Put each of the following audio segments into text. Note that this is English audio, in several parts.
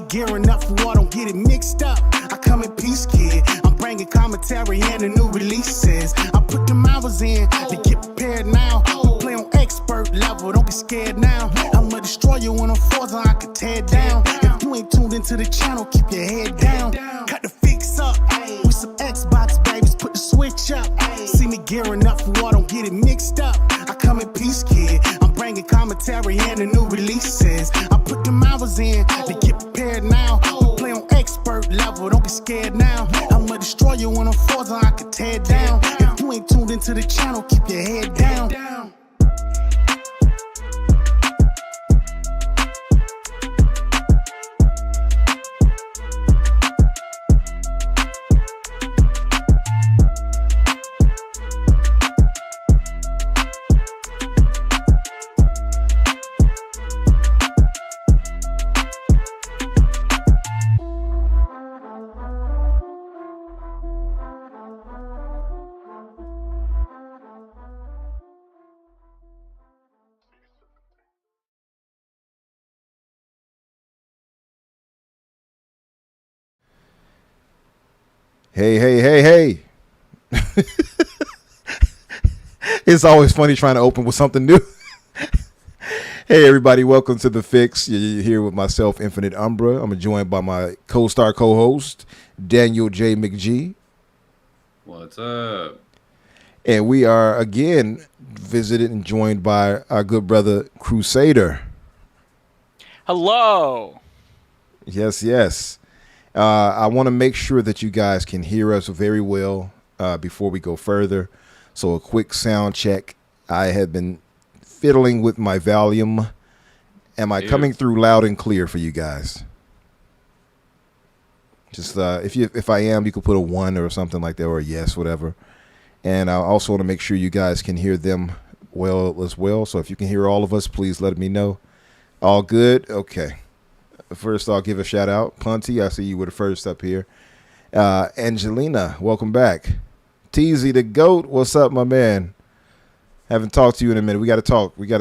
Gearing up for war, don't get it mixed up. I come in peace, kid. I'm bringing commentary and the new releases. I put them hours in to get prepared now. We play on expert level, don't get scared now. I'ma destroy you when I'm forza, I can tear down. If you ain't tuned into the channel, keep your head down. Cut the fix up with some Xbox babies, put the switch up. See me gearing up for war, don't get it mixed up. I come in peace, kid. I'm bringing commentary and the new releases. I put them hours in to get prepared now. We play on expert level, don't get scared now. I'ma destroy you when I'm forza, I can tear down. If you you ain't tuned into the channel, keep your head down. Hey. It's always funny trying to open with something new. Hey, everybody. Welcome to The Fix. You're here with myself, Infinite Umbra. I'm joined by my co-star co-host, Daniel J. McGee. What's up? And we are, again, visited and joined by our good brother, Crusader. Hello. Yes. I want to make sure that you guys can hear us very well before we go further. So a quick sound check. I have been fiddling with my volume. Am I coming through loud and clear for you guys? Just if I am, you could put a 1 or something like that, or a yes, whatever. And I also want to make sure you guys can hear them well as well. So if you can hear all of us, please let me know. All good? Okay. First, I'll give a shout out. Punty, I see you were the first up here. Angelina, welcome back. Teasy the GOAT, what's up, my man? Haven't talked to you in a minute. We got to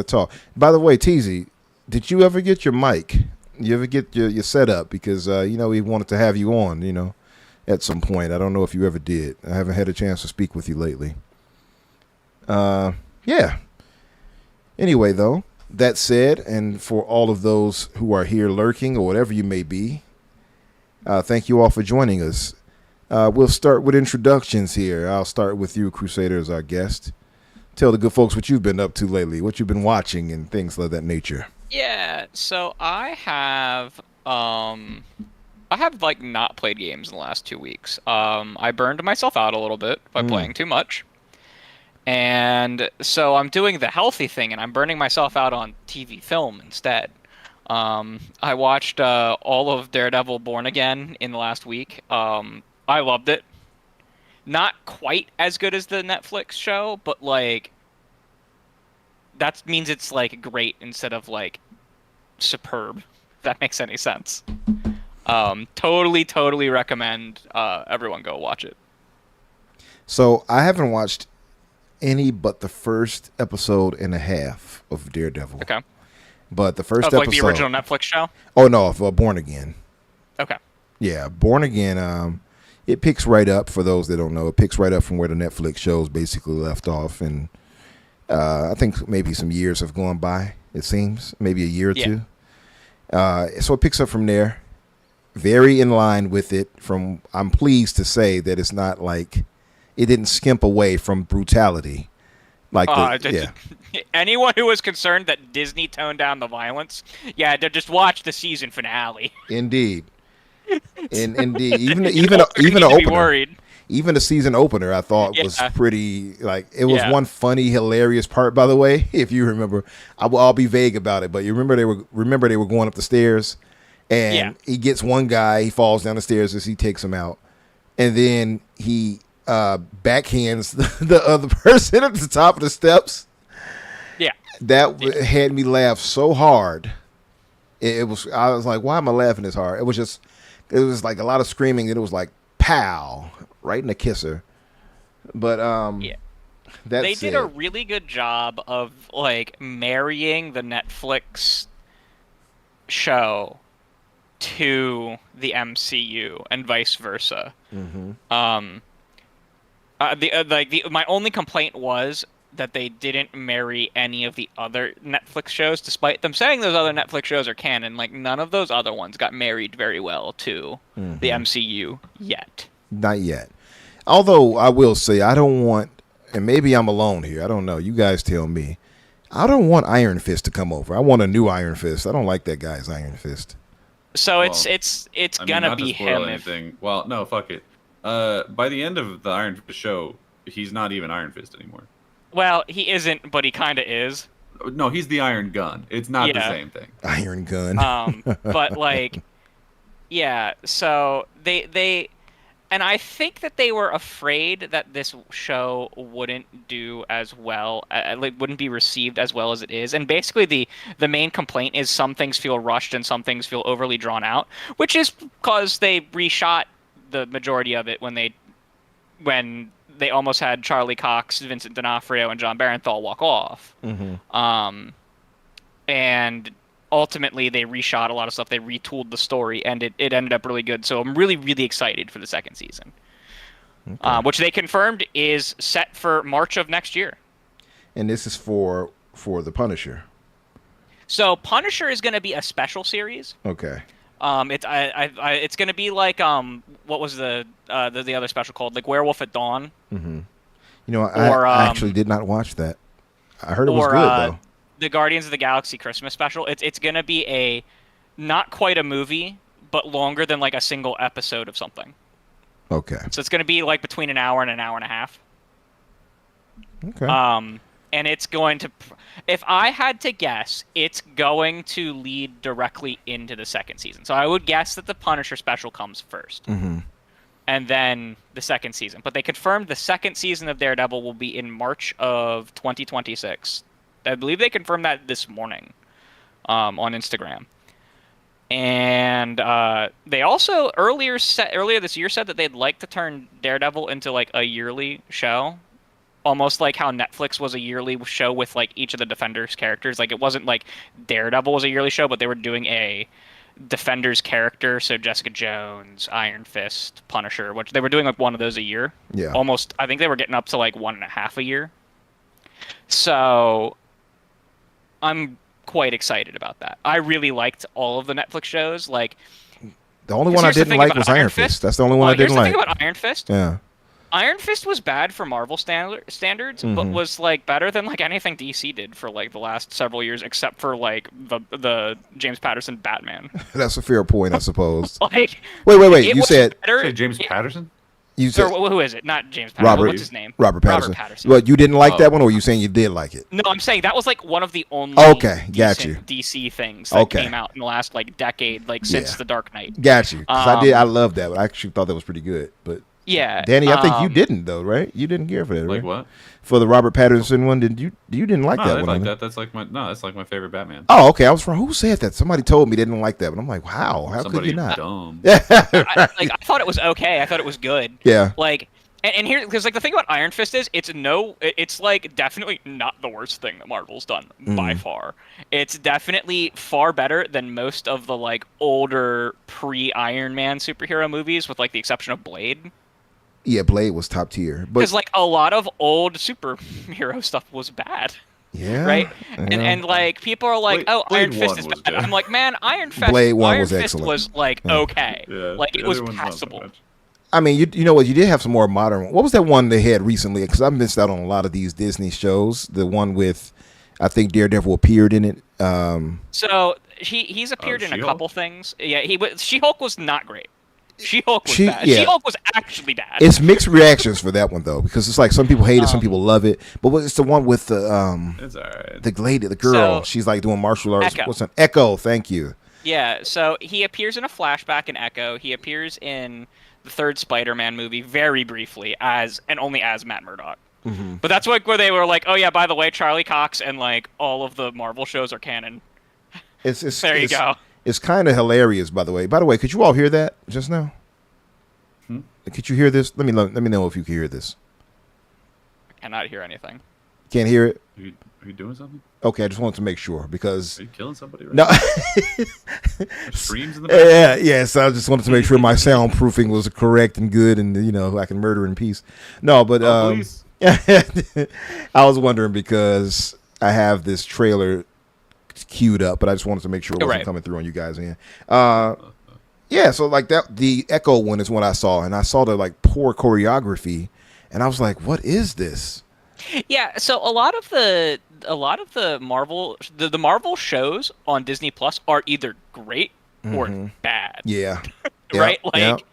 talk. By the way, Teasy, did you ever get your mic? You ever get your setup? Because, we wanted to have you on, at some point. I don't know if you ever did. I haven't had a chance to speak with you lately. Yeah. Anyway, though. That said, and for all of those who are here lurking or whatever you may be, thank you all for joining us. We'll start with introductions here. I'll start with you, Crusader, as our guest. Tell the good folks what you've been up to lately, what you've been watching, and things of that nature. Yeah, so I have not played games in the last 2 weeks. I burned myself out a little bit by playing too much. And so I'm doing the healthy thing, and I'm burning myself out on TV film instead. I watched all of Daredevil Born Again in the last week. I loved it. Not quite as good as the Netflix show, but, that means it's, great instead of, superb, if that makes any sense. Totally recommend everyone go watch it. So I haven't watched any but the first episode and a half of Daredevil. Okay. But the first of, episode, the original Netflix show? Oh no, of Born Again. Okay. Yeah, Born Again. It picks right up, for those that don't know. It picks right up from where the Netflix shows basically left off, and I think maybe some years have gone by. It seems maybe a year or two. So it picks up from there, very in line with it. I'm pleased to say that it's not like it didn't skimp away from brutality. Anyone who was concerned that Disney toned down the violence, just watch the season finale. Indeed. Indeed. Even the opener. Even the season opener, I thought was pretty, it was one funny, hilarious part, by the way, if you remember. I'll be vague about it, but you remember they were going up the stairs, and he gets one guy, he falls down the stairs as he takes him out, and then he backhands the other person at the top of the steps. Yeah. That had me laugh so hard. I was like, why am I laughing this hard? It was like a lot of screaming, and it was like, pow, right in the kisser. But they did a really good job of marrying the Netflix show to the MCU and vice versa. Mm-hmm. My only complaint was that they didn't marry any of the other Netflix shows, despite them saying those other Netflix shows are canon. None of those other ones got married very well to the MCU yet. Not yet. Although I will say, I don't want, and maybe I'm alone here, I don't know, you guys tell me, I don't want Iron Fist to come over. I want a new Iron Fist. I don't like that guy's Iron Fist. So it's gonna be him. Well, no, fuck it. By the end of the Iron Fist show, he's not even Iron Fist anymore. Well, he isn't, but he kind of is. No, he's the Iron Gun. It's not the same thing. Iron Gun. But like, yeah. So they, and I think that they were afraid that this show wouldn't do as well, like wouldn't be received as well as it is. And basically, the main complaint is some things feel rushed and some things feel overly drawn out, which is because they reshot the majority of it when they almost had Charlie Cox, Vincent D'Onofrio, and John Barenthal walk off. Mm-hmm. And ultimately, they reshot a lot of stuff. They retooled the story, and it ended up really good. So I'm really, really excited for the second season, which they confirmed is set for March of next year. And this is for the Punisher. So Punisher is going to be a special series. Okay. It's going to be like what was the other special called, like Werewolf at Dawn. Mm-hmm. You know, I actually did not watch that. I heard it was good though. The Guardians of the Galaxy Christmas special. It's going to be a not quite a movie, but longer than like a single episode of something. Okay. So it's going to be like between an hour and an hour and a half. Okay. And it's going to, if I had to guess, it's going to lead directly into the second season. So I would guess that the Punisher special comes first. Mm-hmm. And then the second season. But they confirmed the second season of Daredevil will be in March of 2026. I believe they confirmed that this morning on Instagram. And they also earlier this year said that they'd like to turn Daredevil into like a yearly show. Almost like how Netflix was a yearly show with like each of the Defenders characters. Like it wasn't like Daredevil was a yearly show, but they were doing a Defenders character. So Jessica Jones, Iron Fist, Punisher, which they were doing like one of those a year. Yeah. Almost, I think they were getting up to like 1.5 a year. So I'm quite excited about that. I really liked all of the Netflix shows. Like the only one I didn't like was Iron Fist. That's the only one I didn't like. Here's the thing about Iron Fist. Yeah. Iron Fist was bad for Marvel standards, mm-hmm. but was like better than like anything DC did for like the last several years, except for like the James Patterson Batman. That's a fair point, I suppose. Like, wait. You said James Patterson? You said who is it? Not James Patterson. What's his name? Robert Patterson. Well, you didn't like that one, or you saying you did like it? No, I'm saying that was like one of the only DC things that came out in the last like decade, like since The Dark Knight. Got you. Because I loved that. I actually thought that was pretty good, but. Yeah, Danny, I think you didn't though, right? You didn't care for that, right? Like what? For the Robert Pattinson one, you didn't like that one? Like that. That's like my favorite Batman. Oh, okay. I was wrong. Who said that? Somebody told me they didn't like that, but I'm like, wow, how could you not? Dumb. I thought it was okay. I thought it was good. Yeah. Like, and here, because like the thing about Iron Fist is, it's like definitely not the worst thing that Marvel's done by far. It's definitely far better than most of the like older pre-Iron Man superhero movies, with like the exception of Blade. Yeah, Blade was top tier, because like a lot of old superhero stuff was bad. Yeah, right. Yeah. And like people are like, Blade Iron Fist is bad. I'm like, man, Iron Fist. Blade 1 was Fist excellent. Was like okay, yeah, like it was passable. I mean, you know what? You did have some more modern. What was that one they had recently? Because I missed out on a lot of these Disney shows. The one with, I think Daredevil appeared in it. So he's appeared in a couple things. Yeah, She-Hulk was not great. She-Hulk was bad. Yeah. She-Hulk was actually bad. It's mixed reactions for that one though, because it's like some people hate it, some people love it. But it's the one with the it's all right. the lady, the girl. She's like doing martial arts. Echo. What's an Echo? Thank you. Yeah. So he appears in a flashback in Echo. He appears in the third Spider-Man movie very briefly only as Matt Murdock. Mm-hmm. But that's like where they were like, oh yeah, by the way, Charlie Cox and like all of the Marvel shows are canon. There you go. It's kind of hilarious, by the way. By the way, could you all hear that just now? Could you hear this? Let me know if you can hear this. I cannot hear anything. Can't hear it? Are you doing something? Okay, I just wanted to make sure because. Are you killing somebody right now? Streams in the background? Yeah. So I just wanted to make sure my soundproofing was correct and good, and I can murder in peace. No, but please. I was wondering because I have this trailer queued up, but I just wanted to make sure it wasn't coming through on you guys' end. Yeah, so like that, the Echo one is what I saw, and I saw the like poor choreography, and I was like, "What is this?" Yeah, so a lot of the Marvel the Marvel shows on Disney Plus are either great or bad. Yeah, right. Like,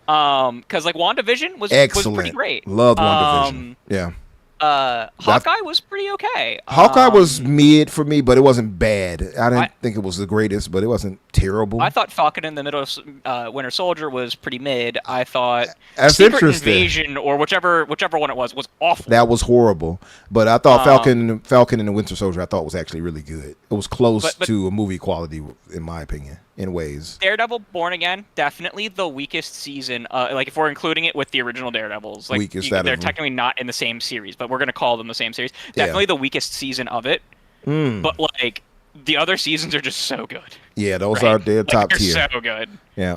Because like WandaVision was pretty great. Loved WandaVision. Yeah. Hawkeye was pretty okay. Hawkeye was mid for me, but it wasn't bad. I didn't think it was the greatest, but it wasn't terrible. I thought Falcon in the Middle of Winter Soldier was pretty mid. I thought That's Secret interesting. Invasion or whichever one it was awful. That was horrible. But I thought Falcon and the Winter Soldier I thought was actually really good. It was close to a movie quality, in my opinion, in ways. Daredevil Born Again, definitely the weakest season. Like if we're including it with the original Daredevils, like they're technically not in the same series, but we're gonna call them the same series. Definitely the weakest season of it. But like the other seasons are just so good. Yeah, those are their top they're tier. So good. Yeah.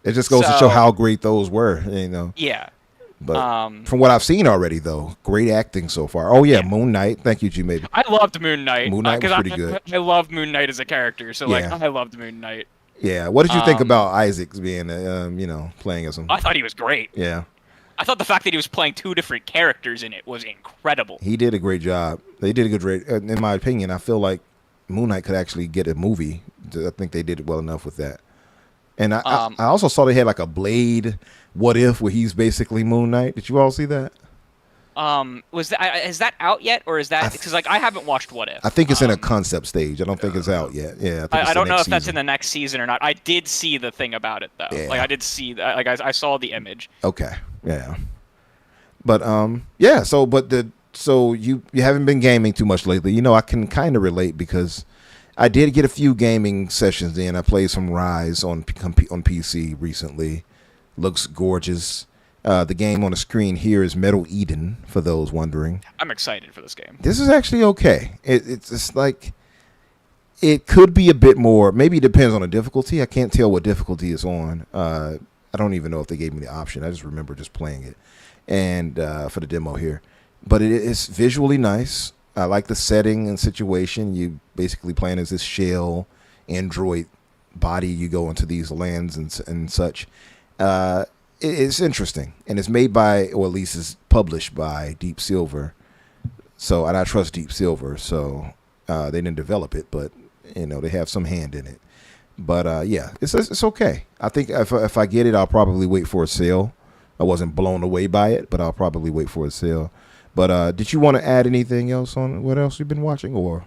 It just goes to show how great those were, you know. Yeah. But from what I've seen already, though, great acting so far. Oh yeah, Moon Knight. Thank you, G. Maybe. I loved Moon Knight. Moon Knight was pretty good. I love Moon Knight as a character, so I loved Moon Knight. Yeah. What did you think about Isaac being, playing as him? I thought he was great. Yeah. I thought the fact that he was playing two different characters in it was incredible. He did a great job. They did a good in my opinion. I feel like Moon Knight could actually get a movie. I think they did it well enough with that. And I also saw they had like a Blade What If where he's basically Moon Knight. Did you all see that? Is that out yet, or is that because I haven't watched What If? I think it's in a concept stage. I don't think it's out yet. Yeah, I don't know if that's in the next season or not. I did see the thing about it though. Yeah. Like I did see that. Like I saw the image. Okay. Yeah. But yeah. So you haven't been gaming too much lately. You know, I can kind of relate because I did get a few gaming sessions in. I played some Rise on PC recently. Looks gorgeous. The game on the screen here is Metal Eden, for those wondering. I'm excited for this game. This is actually okay. It's like it could be a bit more. Maybe it depends on the difficulty. I can't tell what difficulty it's on. I don't even know if they gave me the option. I just remember just playing it and for the demo here. But it's visually nice. I like the setting and situation. You basically playing as this shell android body. You go into these lands and such. It's interesting, and it's made by, or at least is published by Deep Silver. So, and I trust Deep Silver. So they didn't develop it, but they have some hand in it. But yeah, it's okay. I think if I get it, I'll probably wait for a sale. I wasn't blown away by it, but I'll probably wait for a sale. But did you want to add anything else on what else you've been watching, or?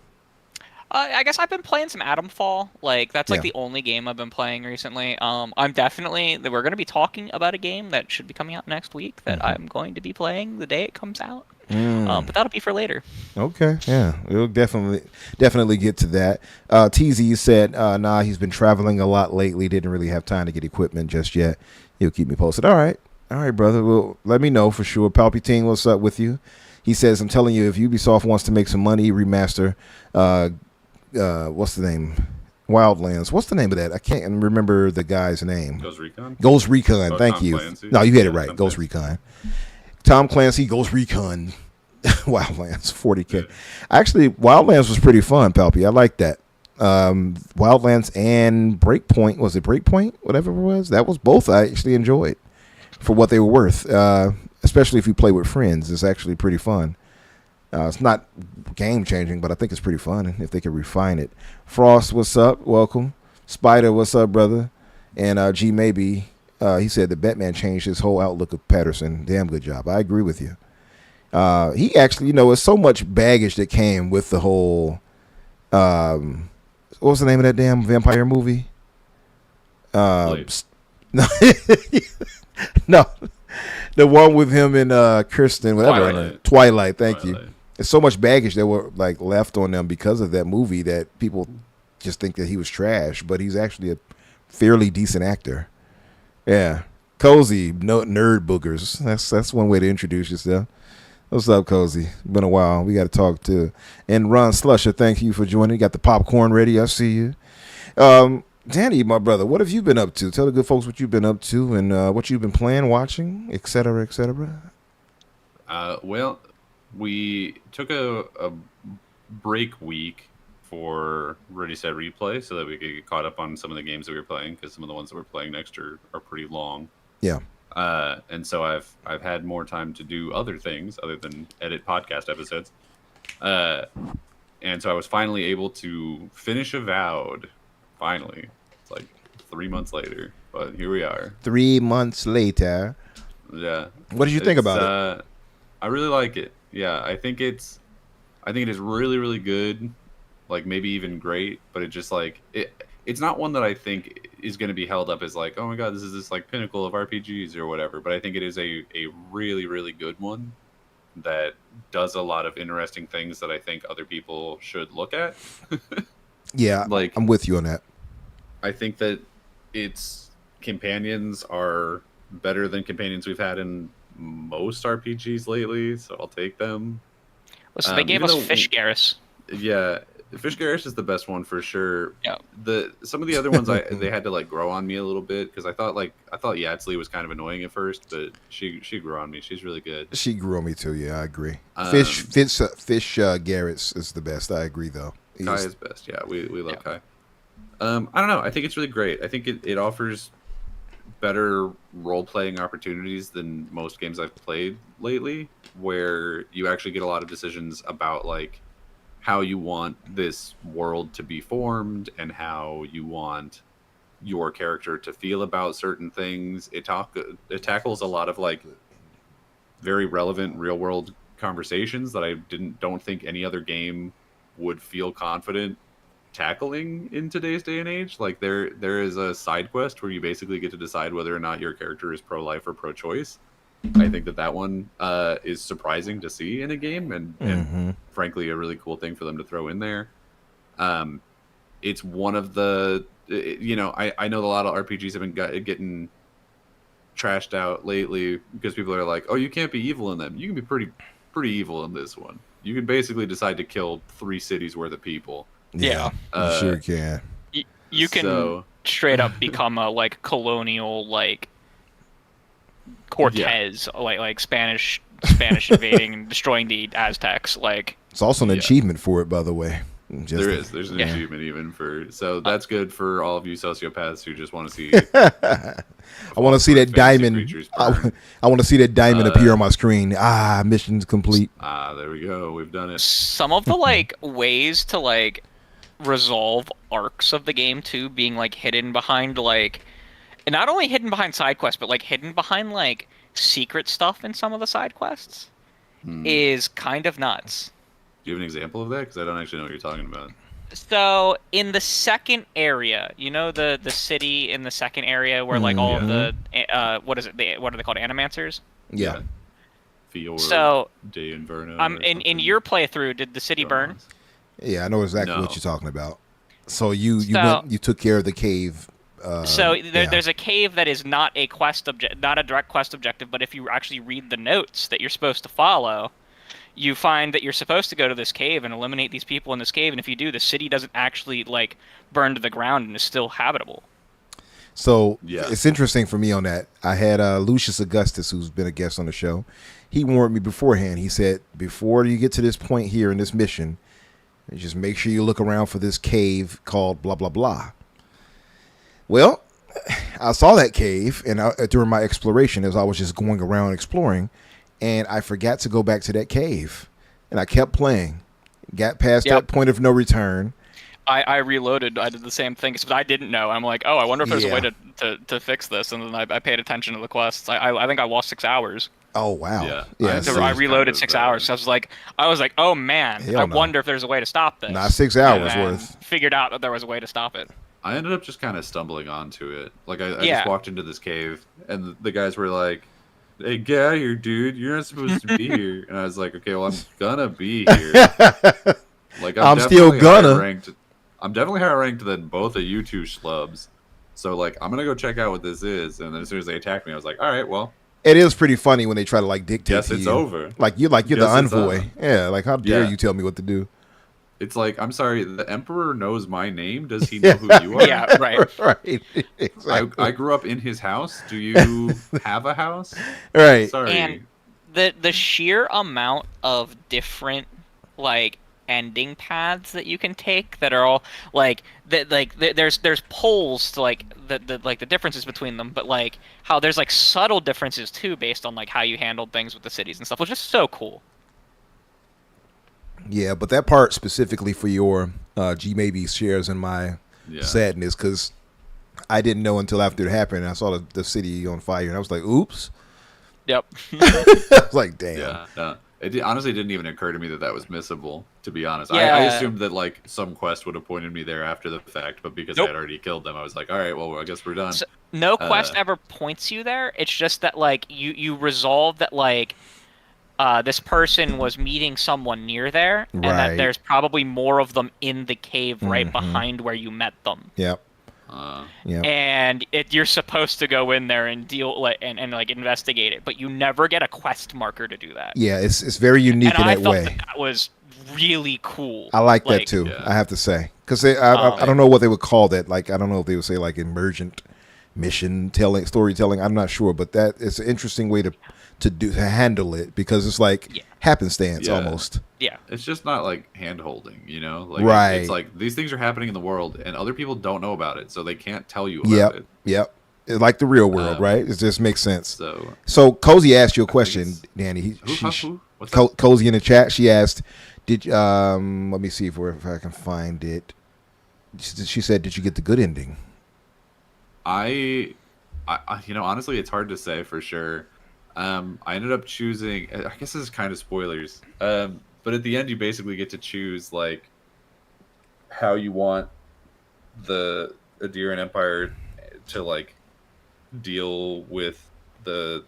I guess I've been playing some Atomfall. Like that's the only game I've been playing recently. We're going to be talking about a game that should be coming out next week that I'm going to be playing the day it comes out. But that'll be for later. Okay, yeah, we'll definitely get to that. TZ said, he's been traveling a lot lately. Didn't really have time to get equipment just yet. He'll keep me posted. All right, brother. Well, let me know for sure. Palpatine, what's up with you? He says, I'm telling you, if Ubisoft wants to make some money, remaster. What's the name? Wildlands. What's the name of that? I can't remember the guy's name. Ghost Recon. Ghost Recon. Thank Tom you. Clancy. No, you had it right. Ghost Recon. Tom Clancy, Ghost Recon. Wildlands, 40K. Yeah. Actually, Wildlands was pretty fun, Palpy. I like that. Wildlands and Breakpoint. Was it Breakpoint? Whatever it was. That was both I actually enjoyed for what they were worth. Especially if you play with friends. It's actually pretty fun. It's not game changing, but I think it's pretty fun if they could refine it. Frost, what's up? Welcome. Spider, what's up, brother? And G Maybe, he said the Batman changed his whole outlook of Patterson. Damn good job. I agree with you. He actually, it's so much baggage that came with the whole. What was the name of that damn vampire movie? No, the one with him and Kirsten, whatever. Twilight. Thank you. There's so much baggage that were like left on them because of that movie that people just think that he was trash, but he's actually a fairly decent actor. Yeah, Cozy, nerd boogers. That's one way to introduce yourself. What's up, Cozy? Been a while. We got to talk to. And Ron Slusher, thank you for joining. You got the popcorn ready. I see you. Danny, my brother, what have you been up to? Tell the good folks what you've been up to and what you've been playing, watching, etc., etc. Well, we took a break week for Ready Set Replay so that we could get caught up on some of the games that we were playing because some of the ones that we're playing next are pretty long. Yeah. And so I've had more time to do other things other than edit podcast episodes. And so I was finally able to finish Avowed. Finally. It's like 3 months later. but here we are. 3 months later. Yeah. What did you think about it? I really like it. Yeah, I think it is really, really good. Like maybe even great, but it just like it's not one that I think is going to be held up as like, oh my god, this is this like pinnacle of RPGs or whatever. But I think it is a really, really good one that does a lot of interesting things that I think other people should look at. Yeah, like I'm with you on that. I think that its companions are better than companions we've had in most RPGs lately, so I'll take them. Listen, they gave us Fish Garrus. Yeah, Fish Garrus is the best one for sure. Yeah. Some of the other ones they had to like grow on me a little bit because I thought Yatsley was kind of annoying at first, but she grew on me. She's really good. She grew on me too. Yeah, I agree. Fish Garrus is the best. I agree though. Kai is best. Yeah, we love Kai. I don't know. I think it's really great. I think it offers better role-playing opportunities than most games I've played lately, where you actually get a lot of decisions about like how you want this world to be formed and how you want your character to feel about certain things. It tackles a lot of like very relevant real-world conversations that I don't think any other game would feel confident tackling in today's day and age. Like there is a side quest where you basically get to decide whether or not your character is pro-life or pro-choice. I think that one is surprising to see in a game and frankly a really cool thing for them to throw in there. It's one of the I know a lot of RPGs have been getting trashed out lately because people are like, oh, you can't be evil in them. You can be pretty evil in this one. You can basically decide to kill 3 cities worth of people. Yeah, you sure can. You can straight up become a like colonial like Cortez, like Spanish invading and destroying the Aztecs. Like it's also an achievement for it, by the way. There's an achievement even for that's good for all of you sociopaths who just want to see. I want to see that diamond. I want to see that diamond appear on my screen. Mission's complete. There we go. We've done it. Some of the like ways to like resolve arcs of the game too, being like hidden behind like, and not only hidden behind side quests, but like hidden behind like secret stuff in some of the side quests, is kind of nuts. Do you have an example of that? Because I don't actually know what you're talking about. So in the second area, the city in the second area where like all of the what are they called, animancers? Yeah. Fior, so De Inverno. In your playthrough, did the city burn? Yeah, I know exactly what you're talking about. So you took care of the cave. There's a cave that is not a not a direct quest objective, but if you actually read the notes that you're supposed to follow, you find that you're supposed to go to this cave and eliminate these people in this cave, and if you do, the city doesn't actually like burn to the ground and is still habitable. So it's interesting for me on that. I had Lucius Augustus, who's been a guest on the show. He warned me beforehand. He said, before you get to this point here in this mission, just make sure you look around for this cave called blah, blah, blah. Well, I saw that cave and during my exploration as I was just going around exploring, and I forgot to go back to that cave. And I kept playing. Got past that point of no return. I reloaded. I did the same thing because I didn't know. I'm like, oh, I wonder if there's a way to fix this. And then I paid attention to the quests. I think I lost 6 hours. Oh wow! Yeah. I reloaded 6 hours. So I was like, oh man, I wonder if there's a way to stop this. Not 6 hours worth. Figured out that there was a way to stop it. I ended up just kind of stumbling onto it. Like I just walked into this cave, and the guys were like, "Hey, get out of here, dude! You're not supposed to be here." And I was like, "Okay, well, I'm gonna be here. Like I'm still gonna. I'm definitely higher ranked than both of you two schlubs. So like, I'm gonna go check out what this is." And then as soon as they attacked me, I was like, "All right, well." It is pretty funny when they try to like dictate to you. It's over. Like you're the envoy. Yeah, like how dare you tell me what to do? It's like, I'm sorry, the Emperor knows my name. Does he know who you are? Yeah, right. Right. Exactly. I grew up in his house. Do you have a house? Right. Sorry. And the sheer amount of different like ending paths that you can take that are all like there's polls to like the differences between them, but like how there's like subtle differences too based on like how you handled things with the cities and stuff, which is so cool. Yeah, but that part specifically for your G maybe shares in my sadness, because I didn't know until after it happened. And I saw the city on fire, and I was like, "Oops." Yep. I was like, "Damn." Yeah. No. It honestly didn't even occur to me that was missable, to be honest. Yeah. I assumed that like some quest would have pointed me there after the fact, but because I had already killed them, I was like, all right, well, I guess we're done. So, no quest ever points you there. It's just that like you resolve that like this person was meeting someone near there, and that there's probably more of them in the cave right behind where you met them. Yep. And you're supposed to go in there and deal and investigate it, but you never get a quest marker to do that. Yeah, it's very unique in that way. That was really cool. I like that too. Yeah. I have to say, because I don't know what they would call that. Like, I don't know if they would say like emergent mission telling, storytelling. I'm not sure, but that is an interesting way to handle it, because it's like happenstance almost. Yeah, it's just not like hand holding, like it's like these things are happening in the world and other people don't know about it, so they can't tell you about it. It's like the real world, right? It just makes sense. So Cozy asked you a question, Danny. Cozy in the chat, she asked, "Did let me see if I can find it." She said, "Did you get the good ending?" I honestly, it's hard to say for sure. I ended up choosing, I guess this is kind of spoilers, but at the end you basically get to choose like how you want the Adirian Empire to like deal with the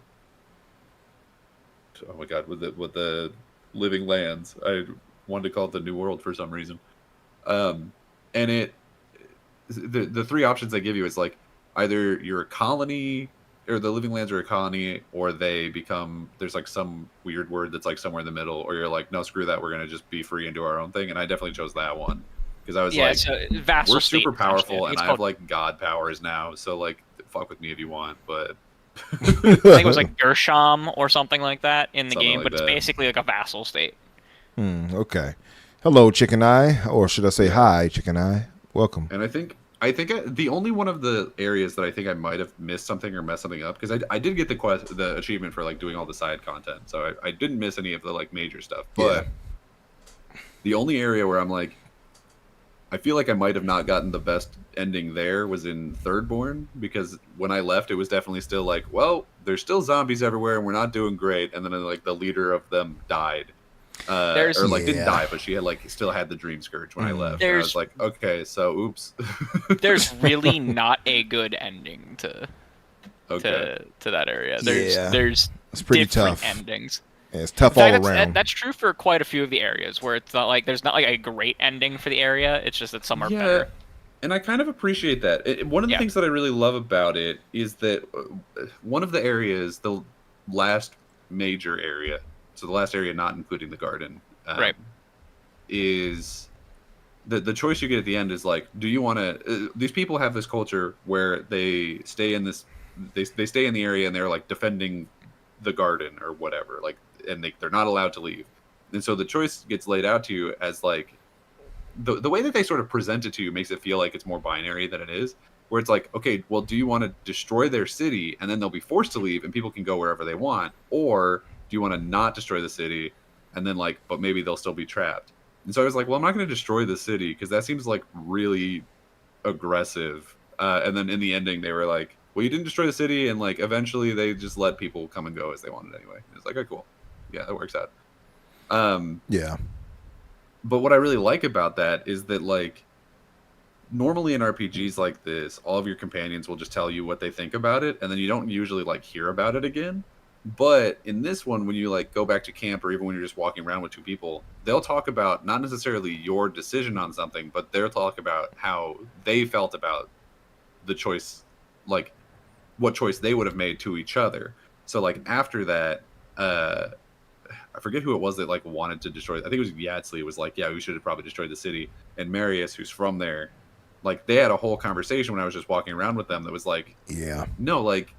with the living lands. I wanted to call it the New World for some reason, and the three options they give you is like either you're a colony, or the living lands are a colony, or they become, there's like some weird word that's like somewhere in the middle, or you're like, no, screw that, we're gonna just be free and do our own thing. And I definitely chose that one because I was like, so vassal we're super powerful, and I have called... like god powers now, so like fuck with me if you want. But I think it was like Gershom or something like that in the game, but it's basically like a vassal state. Okay. Hello, Chicken Eye, or should I say hi, Chicken Eye? Welcome. And I think the only one of the areas that I think I might have missed something or messed something up, because I did get the achievement for like doing all the side content, so I didn't miss any of the like major stuff. But the only area where I'm like, I feel like I might have not gotten the best ending there was in Thirdborn, because when I left, it was definitely still like, well, there's still zombies everywhere and we're not doing great. And then like the leader of them died. Didn't die, but she had like still had the Dream Scourge when I left. And I was like, okay, so oops. There's really not a good ending to that area. There's it's pretty different tough endings. Yeah, it's tough all around. That's true for quite a few of the areas where it's not like there's not like a great ending for the area. It's just that some are better. And I kind of appreciate that. One of the things that I really love about it is that one of the areas, the last major area, so the last area not including the garden, is the choice you get at the end is like, do you want to? These people have this culture where they stay in this, they stay in the area and they're like defending the garden or whatever, like, and they're not allowed to leave. And so the choice gets laid out to you as like, the way that they sort of present it to you makes it feel like it's more binary than it is, where it's like, okay, well, do you want to destroy their city and then they'll be forced to leave and people can go wherever they want, or do you want to not destroy the city and then like, but maybe they'll still be trapped? And so I was like, well, I'm not going to destroy the city because that seems like really aggressive. And then in the ending, they were like, well, you didn't destroy the city, and like eventually they just let people come and go as they wanted anyway. It's like, oh, cool, yeah, that works out. But what I really like about that is that like normally in RPGs like this, all of your companions will just tell you what they think about it, and then you don't usually like hear about it again. But in this one, when you like go back to camp, or even when you're just walking around with two people, they'll talk about not necessarily your decision on something, but they'll talk about how they felt about the choice, like what choice they would have made to each other. So like after that, I forget who it was that like wanted to destroy. I think it was Yatsley was like, yeah, we should have probably destroyed the city. And Marius, who's from there, like they had a whole conversation when I was just walking around with them that was like, no, like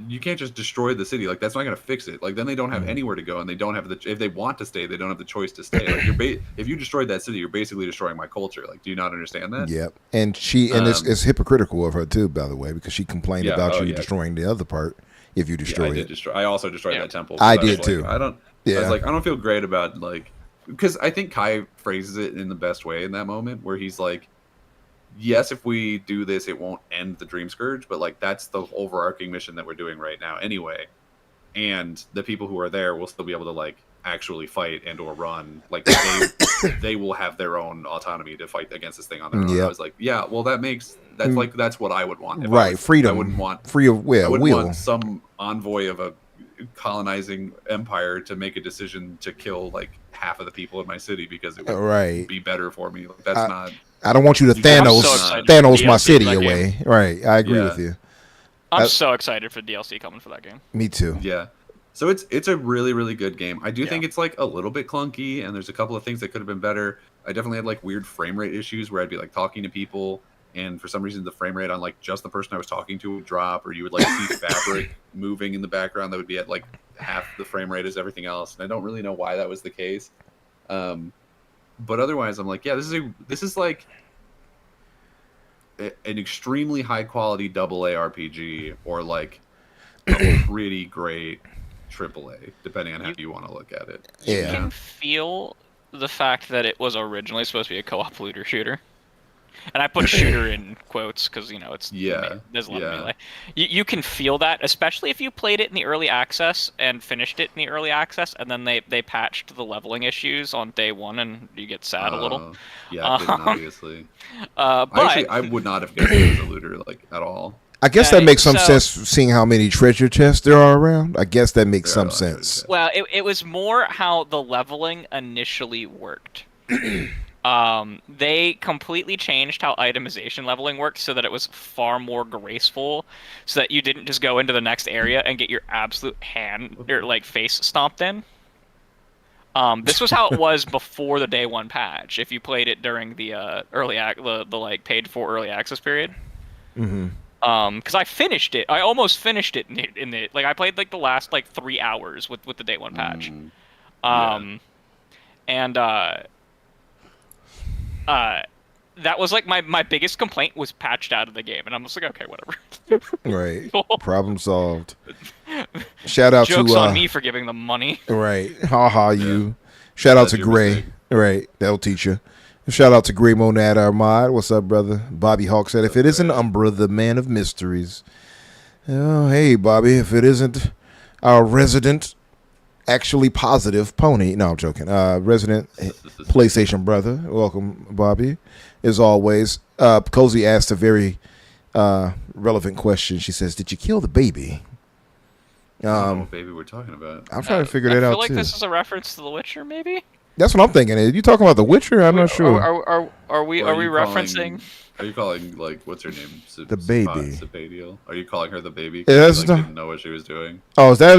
you can't just destroy the city. Like that's not going to fix it. Like then they don't have anywhere to go, and they don't have if they want to stay, they don't have the choice to stay. Like if you destroyed that city, you're basically destroying my culture. Like, do you not understand that? Yep. And it's hypocritical of her too, by the way, because she complained about you destroying the other part. If you destroy it, I also destroyed that temple. I did too. I was like, I don't feel great about like, because I think Kai phrases it in the best way in that moment, where he's like, yes, if we do this, it won't end the Dream Scourge, but like that's the overarching mission that we're doing right now anyway. And the people who are there will still be able to like actually fight and or run. Like they will have their own autonomy to fight against this thing on their own. I was like, yeah, well that's what I would want. Right, freedom. I wouldn't want free of will. I wouldn't want some envoy of a colonizing empire to make a decision to kill like half of the people in my city because it would be better for me. Like, that's not. I don't want you to Thanos my city away. Game. Right, I agree with you. I'm so excited for DLC coming for that game. Me too. Yeah. So it's a really, really good game. I do think it's like a little bit clunky, and there's a couple of things that could have been better. I definitely had like weird frame rate issues where I'd be like talking to people, and for some reason the frame rate on like just the person I was talking to would drop, or you would like see fabric moving in the background that would be at like half the frame rate as everything else. And I don't really know why that was the case. But otherwise, I'm like, yeah, this is like an extremely high quality AA RPG, or like a pretty great AAA, depending on how you want to look at it. You can feel the fact that it was originally supposed to be a co-op looter shooter. And I put shooter in quotes because, it's there's a lot of melee. You can feel that, especially if you played it in the early access and finished it in the early access, and then they patched the leveling issues on day one, and you get sad a little. Yeah, obviously. But I would not have guessed it as a looter like at all. I guess that makes some sense, seeing how many treasure chests there are around. I guess that makes some sense. Well, it was more how the leveling initially worked. They completely changed how itemization leveling worked so that it was far more graceful, so that you didn't just go into the next area and get your absolute hand or like face stomped in. This was how it was before the day one patch. If you played it during the the like paid for early access period. Mm-hmm. Because I finished it. I almost finished it in the like I played like the last like 3 hours with the day one patch. And that was like my biggest complaint was patched out of the game, and I'm just like, okay, whatever. Right. Problem solved. Shout out Jokes to on me for giving them money. Right. Ha you. Shout out to Gray. Mistake. Right. That'll teach you. Shout out to Grey Monad Armad. What's up, brother? Bobby Hawk said, if it isn't Umbra, the man of mysteries. Oh, hey, Bobby, if it isn't our resident, actually positive pony. No, I'm joking. Resident PlayStation brother. Welcome, Bobby. As always, Cozy asked a very relevant question. She says, did you kill the baby? I don't know what baby we're talking about. I'm trying to figure that out, too. I feel like this is a reference to The Witcher, maybe? That's what I'm thinking. Are you talking about The Witcher? I'm not sure. Are we referencing? Are you calling, like, what's her name? The baby. Sabadiel? Are you calling her the baby? Yeah, you didn't know what she was doing. Oh, is that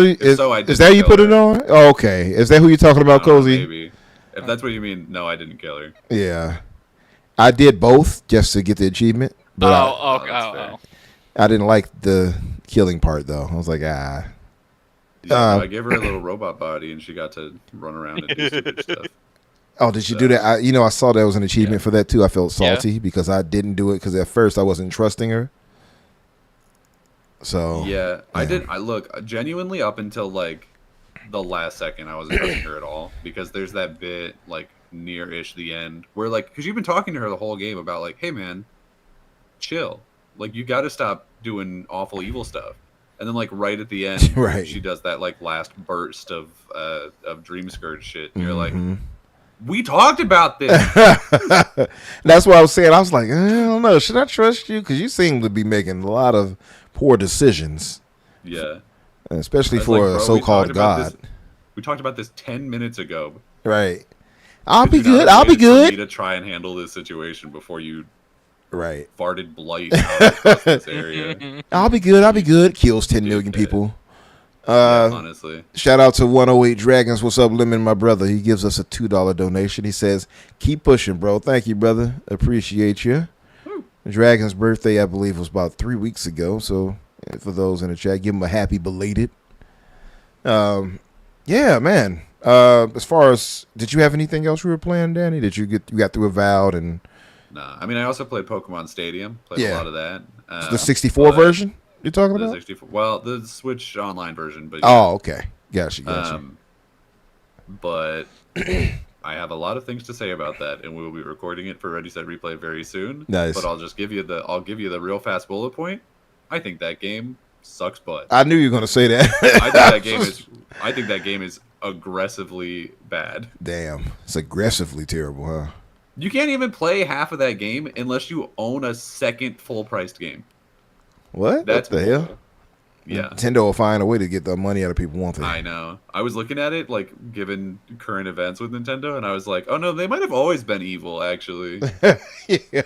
you put it on? Oh, okay. Is that who you're talking about, Cozy? Maybe. If that's what you mean, no, I didn't kill her. Yeah. I did both just to get the achievement. But I didn't like the killing part, though. I was like, Yeah, I gave her a little robot body, and she got to run around and do stupid stuff. Oh, did you do that? I saw that was an achievement for that, too. I felt salty because I didn't do it because at first I wasn't trusting her. So yeah, I did. I look genuinely up until like the last second, I wasn't trusting her at all, because there's that bit like near-ish the end where like, because you've been talking to her the whole game about like, hey man, chill, like you got to stop doing awful evil stuff. And then, like, right at the end, she does that, like, last burst of Dream Scourge shit. And you're like, we talked about this. That's what I was saying. I was like, I don't know. Should I trust you? Because you seem to be making a lot of poor decisions. Yeah. Especially for a so-called god. We talked about this 10 minutes ago. Right. I'll be good. I'll be good. For me to try and handle this situation before you... Right. Farted blight out across this area. I'll be good. I'll be good. Kills 10 million people. Honestly. Shout out to 108 Dragons. What's up, Lemon, my brother? He gives us a $2 donation. He says, keep pushing, bro. Thank you, brother. Appreciate you. Dragon's birthday, I believe, was about 3 weeks ago. So for those in the chat, give him a happy belated. Yeah, man. As far as, did you have anything else you were playing, Danny? Did you got through Avowed and... Nah, I mean, I also played Pokemon Stadium. Played a lot of that. The 64 version you're talking about? 64, well, the Switch Online version. But okay. Gotcha. But I have a lot of things to say about that, and we will be recording it for Ready Set Replay very soon. Nice. But I'll give you the real fast bullet point. I think that game sucks butt. I knew you were going to say that. I think that game is aggressively bad. Damn, it's aggressively terrible, huh? You can't even play half of that game unless you own a second full-priced game. What? What the hell? Yeah. Nintendo will find a way to get the money out of people, won't they? I know. I was looking at it, like, given current events with Nintendo, and I was like, oh no, they might have always been evil, actually. Yeah.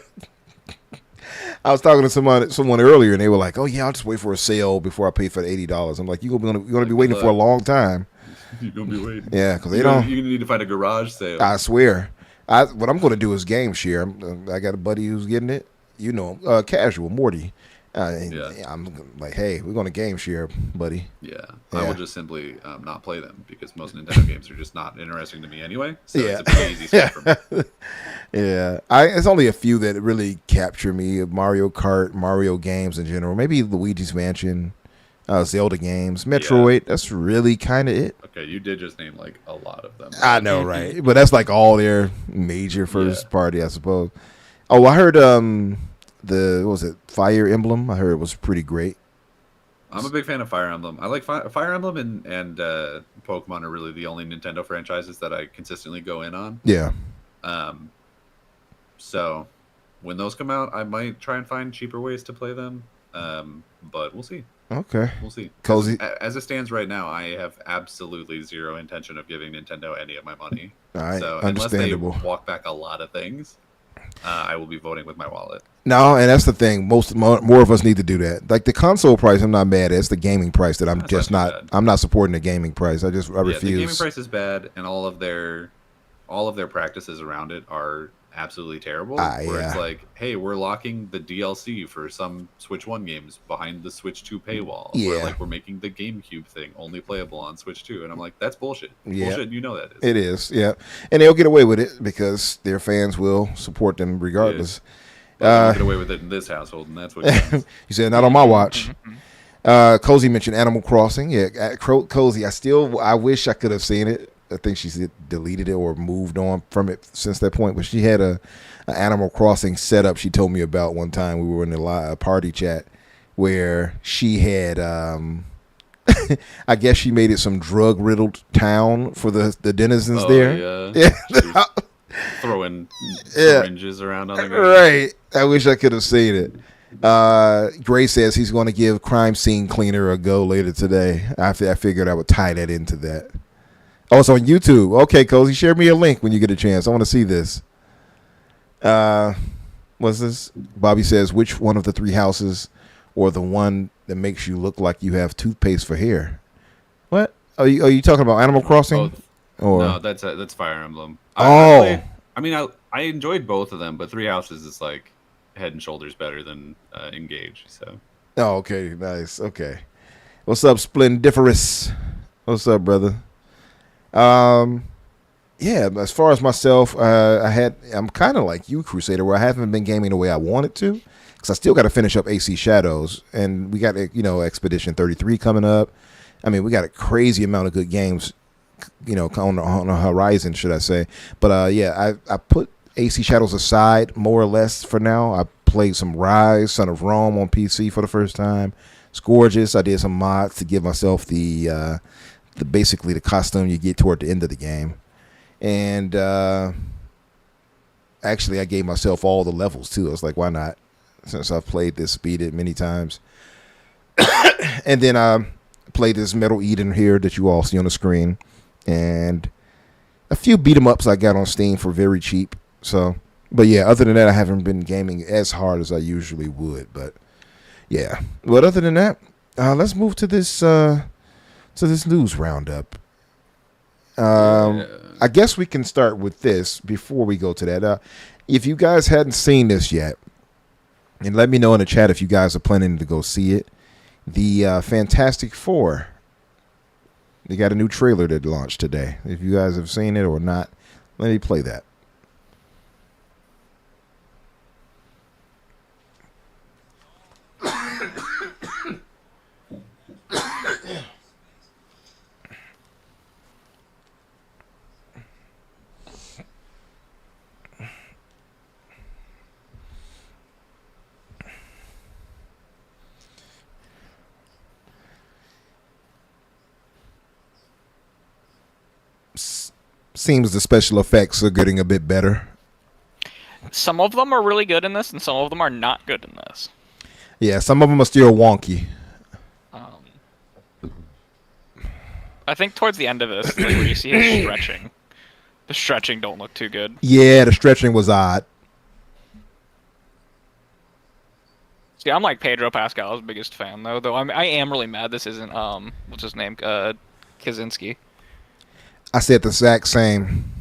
I was talking to someone earlier, and they were like, oh yeah, I'll just wait for a sale before I pay for the $80. I'm like, you're going to be waiting for a long time. You're going to be waiting. Yeah, because you're going to need to find a garage sale. I swear. What I'm going to do is game share. I got a buddy who's getting it. You know, casual, Morty. I'm like, hey, we're going to game share, buddy. Yeah. I will just simply not play them because most Nintendo games are just not interesting to me anyway. So it's a pretty easy step for me. Yeah. It's only a few that really capture me. Mario Kart, Mario games in general. Maybe Luigi's Mansion, Zelda games, Metroid. Yeah. That's really kind of it. Okay, you did just name like a lot of them. I know, right? But that's like all their major first party, I suppose. Oh, I heard what was it, Fire Emblem? I heard it was pretty great. I'm a big fan of Fire Emblem. I like Fire Emblem and Pokemon are really the only Nintendo franchises that I consistently go in on. Yeah. So when those come out, I might try and find cheaper ways to play them. But we'll see. Okay. We'll see. Cozy. As it stands right now, I have absolutely zero intention of giving Nintendo any of my money. All right. So understandable. Unless they walk back a lot of things, I will be voting with my wallet. No, and that's the thing. More of us need to do that. Like the console price, I'm not mad at. It's the gaming price that I'm not supporting the gaming price. I refuse. The gaming price is bad, and all of their practices around it are absolutely terrible. Where it's like, hey, we're locking the DLC for some Switch 1 games behind the Switch 2 paywall. Yeah. We're making the GameCube thing only playable on Switch 2. And I'm like, that's bullshit. Yeah. Bullshit, you know that is. It is, yeah. And they'll get away with it because their fans will support them regardless. They'll get away with it in this household, and that's what you said, not on my watch. Cozy mentioned Animal Crossing. Yeah, Cozy, I wish I could have seen it. I think she's deleted it or moved on from it since that point. But she had a Animal Crossing setup she told me about one time. We were in a party chat where she had, I guess she made it some drug-riddled town for the denizens there. Yeah. Throwing syringes around on the ground. Right. I wish I could have seen it. Gray says he's going to give Crime Scene Cleaner a go later today. I figured I would tie that into that. Oh, it's on YouTube. Okay, Cozy, share me a link when you get a chance. I want to see this. What's this? Bobby says, which one of the three houses or the one that makes you look like you have toothpaste for hair? What? Are you talking about Animal Crossing? Both. No, that's Fire Emblem. I enjoyed both of them, but Three Houses is like head and shoulders better than Engage. So. Oh, okay, nice. Okay, what's up, Splendiferous? What's up, brother? Yeah. As far as myself, I'm kind of like you, Crusader, where I haven't been gaming the way I wanted to, because I still got to finish up AC Shadows, and we got Expedition 33 coming up. I mean, we got a crazy amount of good games, on the horizon, should I say? But I put AC Shadows aside more or less for now. I played some Rise, Son of Rome on PC for the first time. It's gorgeous. I did some mods to give myself the basically the costume you get toward the end of the game, and actually I gave myself all the levels too. I was like, why not? Since I've played this, beat it many times, and then I played this Metal Eden here that you all see on the screen, and a few beat 'em ups I got on Steam for very cheap. So, but yeah, other than that, I haven't been gaming as hard as I usually would. But yeah, but other than that, let's move to this news roundup. I guess we can start with this before we go to that. If you guys hadn't seen this yet, and let me know in the chat if you guys are planning to go see it. The Fantastic Four. They got a new trailer that launched today. If you guys have seen it or not, let me play that. Seems the special effects are getting a bit better. Some of them are really good in this, and some of them are not good in this. Yeah, some of them are still wonky. I think towards the end of this, like, where you see his stretching, the stretching don't look too good. Yeah, the stretching was odd. See, I'm like Pedro Pascal's biggest fan, though I am really mad this isn't, what's his name, Kaczynski. I said the exact same.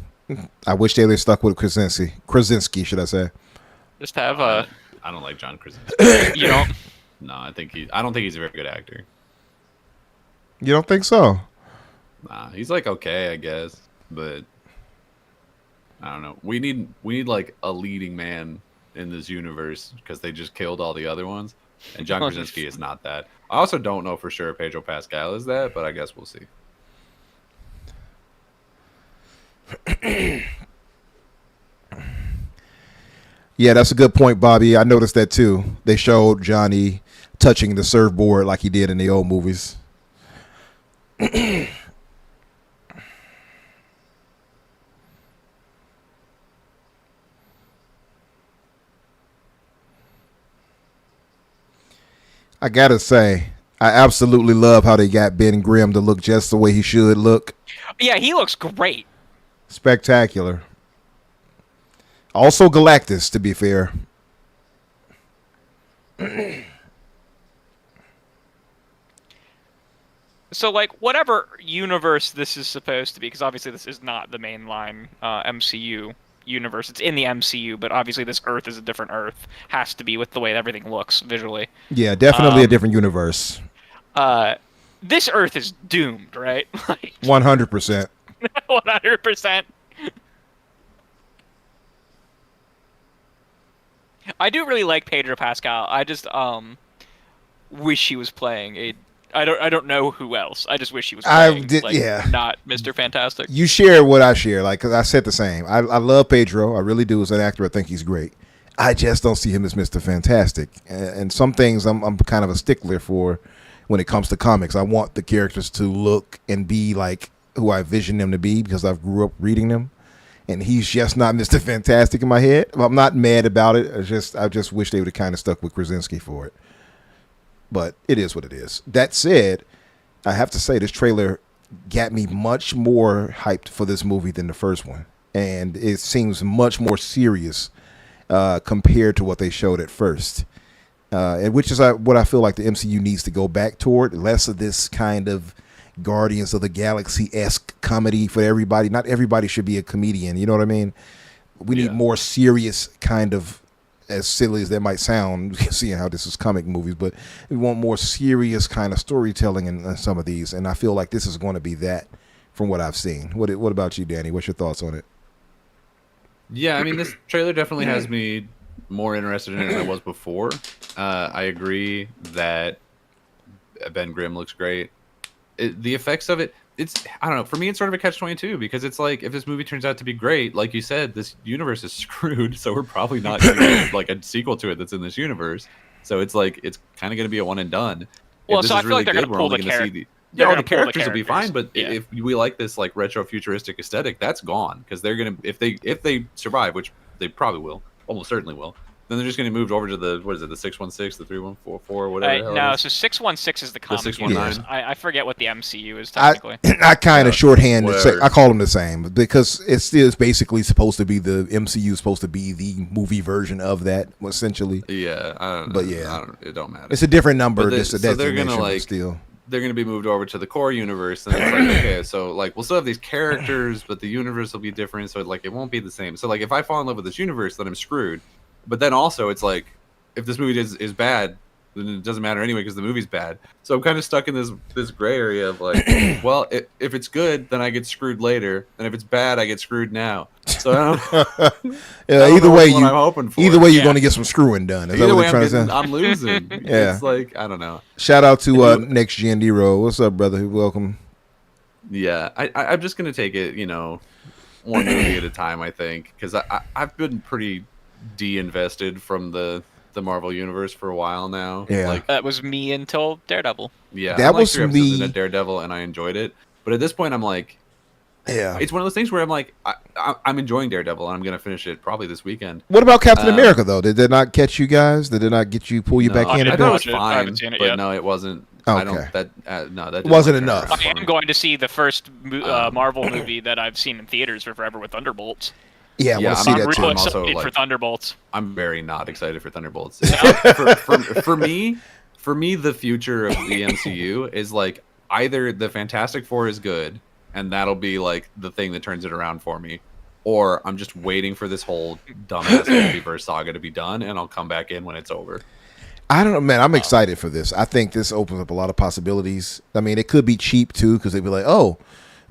I wish they would stuck with Krasinski, should I say. Just have I don't like John Krasinski. You don't? No, I don't think he's a very good actor. You don't think so? Nah, he's like okay, I guess, but I don't know. We need like a leading man in this universe because they just killed all the other ones, and John Krasinski is not that. I also don't know for sure Pedro Pascal is that, but I guess we'll see. Yeah, that's a good point, Bobby. I noticed that too. They showed Johnny touching the surfboard like he did in the old movies. I gotta say, I absolutely love how they got Ben Grimm to look just the way he should look. Yeah, he looks great. Spectacular. Also Galactus, to be fair. So, like, whatever universe this is supposed to be, because obviously this is not the mainline MCU universe. It's in the MCU, but obviously this Earth is a different Earth. Has to be with the way everything looks visually. Yeah, definitely a different universe. This Earth is doomed, right? 100%. 100%. I do really like Pedro Pascal. I just wish he was playing a. I don't know who else. I just wish he was playing, not Mr. Fantastic. You share what I share, like, because I said the same. I love Pedro. I really do. As an actor, I think he's great. I just don't see him as Mr. Fantastic. And some things I'm kind of a stickler for when it comes to comics. I want the characters to look and be like who I envision them to be because I've grew up reading them. And he's just not Mr. Fantastic in my head. I'm not mad about it. I just wish they would have kind of stuck with Krasinski for it. But it is what it is. That said, I have to say this trailer got me much more hyped for this movie than the first one. And it seems much more serious compared to what they showed at first. And which is what I feel like the MCU needs to go back toward. Less of this kind of Guardians of the Galaxy-esque comedy for everybody. Not everybody should be a comedian. You know what I mean? We need more serious kind of, as silly as that might sound, seeing how this is comic movies, but we want more serious kind of storytelling in some of these, and I feel like this is going to be that from what I've seen. What about you, Danny? What's your thoughts on it? Yeah, I mean, this trailer definitely has me more interested in it than I was before. I agree that Ben Grimm looks great. The effects of it, I don't know, for me it's sort of a catch-22 because it's like if this movie turns out to be great, like you said, this universe is screwed, so we're probably not going to get like a sequel to it that's in this universe. So it's like it's kind of going to be a one and done. Well, so I feel like they're going to pull the characters. The characters will be fine, but if we like this like retro futuristic aesthetic, that's gone because they're going to if they survive, which they probably will, almost certainly will. Then they're just going to move over to the, what is it, the 616, the 3144, whatever. No, so 616 is the comic. The 619. I forget what the MCU is technically. I kind of shorthand it. I call them the same because it still is basically supposed to be the MCU is supposed to be the movie version of that, essentially. Yeah, I don't know. But yeah, it don't matter. It's a different number. So they're gonna like still. They're going to be moved over to the core universe, and it's like, okay, so like we'll still have these characters, but the universe will be different, so like it won't be the same. So like if I fall in love with this universe, then I'm screwed. But then also it's like if this movie is bad, then it doesn't matter anyway because the movie's bad. So I'm kind of stuck in this gray area of like, well, if it's good, then I get screwed later, and if it's bad, I get screwed now. So I don't. Either way, I'm hoping for. Either way, you're going to get some screwing done. Is either that what way, you're trying to say? I'm losing. Yeah, it's like I don't know. Shout out to Next Gen Dero. What's up, brother? Welcome. Yeah, I'm just gonna take it, one movie at a time. I think because I've been pretty de-invested from the Marvel universe for a while now. Yeah, like that was me until Daredevil. Yeah, that was like 3 me in Daredevil, and I enjoyed it. But at this point, I'm like, Yeah, it's one of those things where I'm like, I'm enjoying Daredevil, and I'm gonna finish it probably this weekend. What about Captain America though? Did it not catch you guys? Did it not pull you back in? I thought it was fine, I haven't seen it yet. No, it wasn't. Okay. I don't. That wasn't enough. I am going to see the first Marvel movie that I've seen in theaters for forever with Thunderbolts. Yeah, I want to see that too. I'm excited for Thunderbolts. I'm very not excited for Thunderbolts. for me, the future of the MCU is like either the Fantastic Four is good, and that'll be like the thing that turns it around for me, or I'm just waiting for this whole dumbass multiverse saga to be done, and I'll come back in when it's over. I don't know, man. I'm excited for this. I think this opens up a lot of possibilities. I mean, it could be cheap too, because they'd be like, "Oh,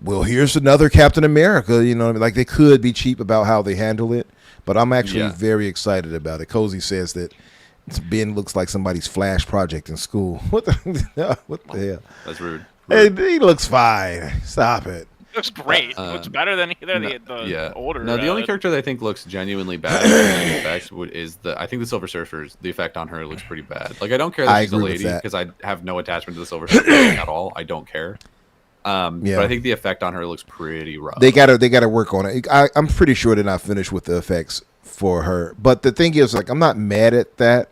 well, here's another Captain America." You know what I mean? Like they could be cheap about how they handle it, but I'm actually very excited about it. Cozy says that Ben looks like somebody's Flash project in school. What the hell? That's rude. Hey, he looks fine. Stop it. He looks great. Looks better than the older. No, the only character that I think looks genuinely bad is I think the Silver Surfer's. The effect on her looks pretty bad. Like I don't care that she's a lady because I have no attachment to the Silver Surfer at all. I don't care. But I think the effect on her looks pretty rough. They gotta work on it. I'm pretty sure they're not finished with the effects for her. But the thing is, like, I'm not mad at that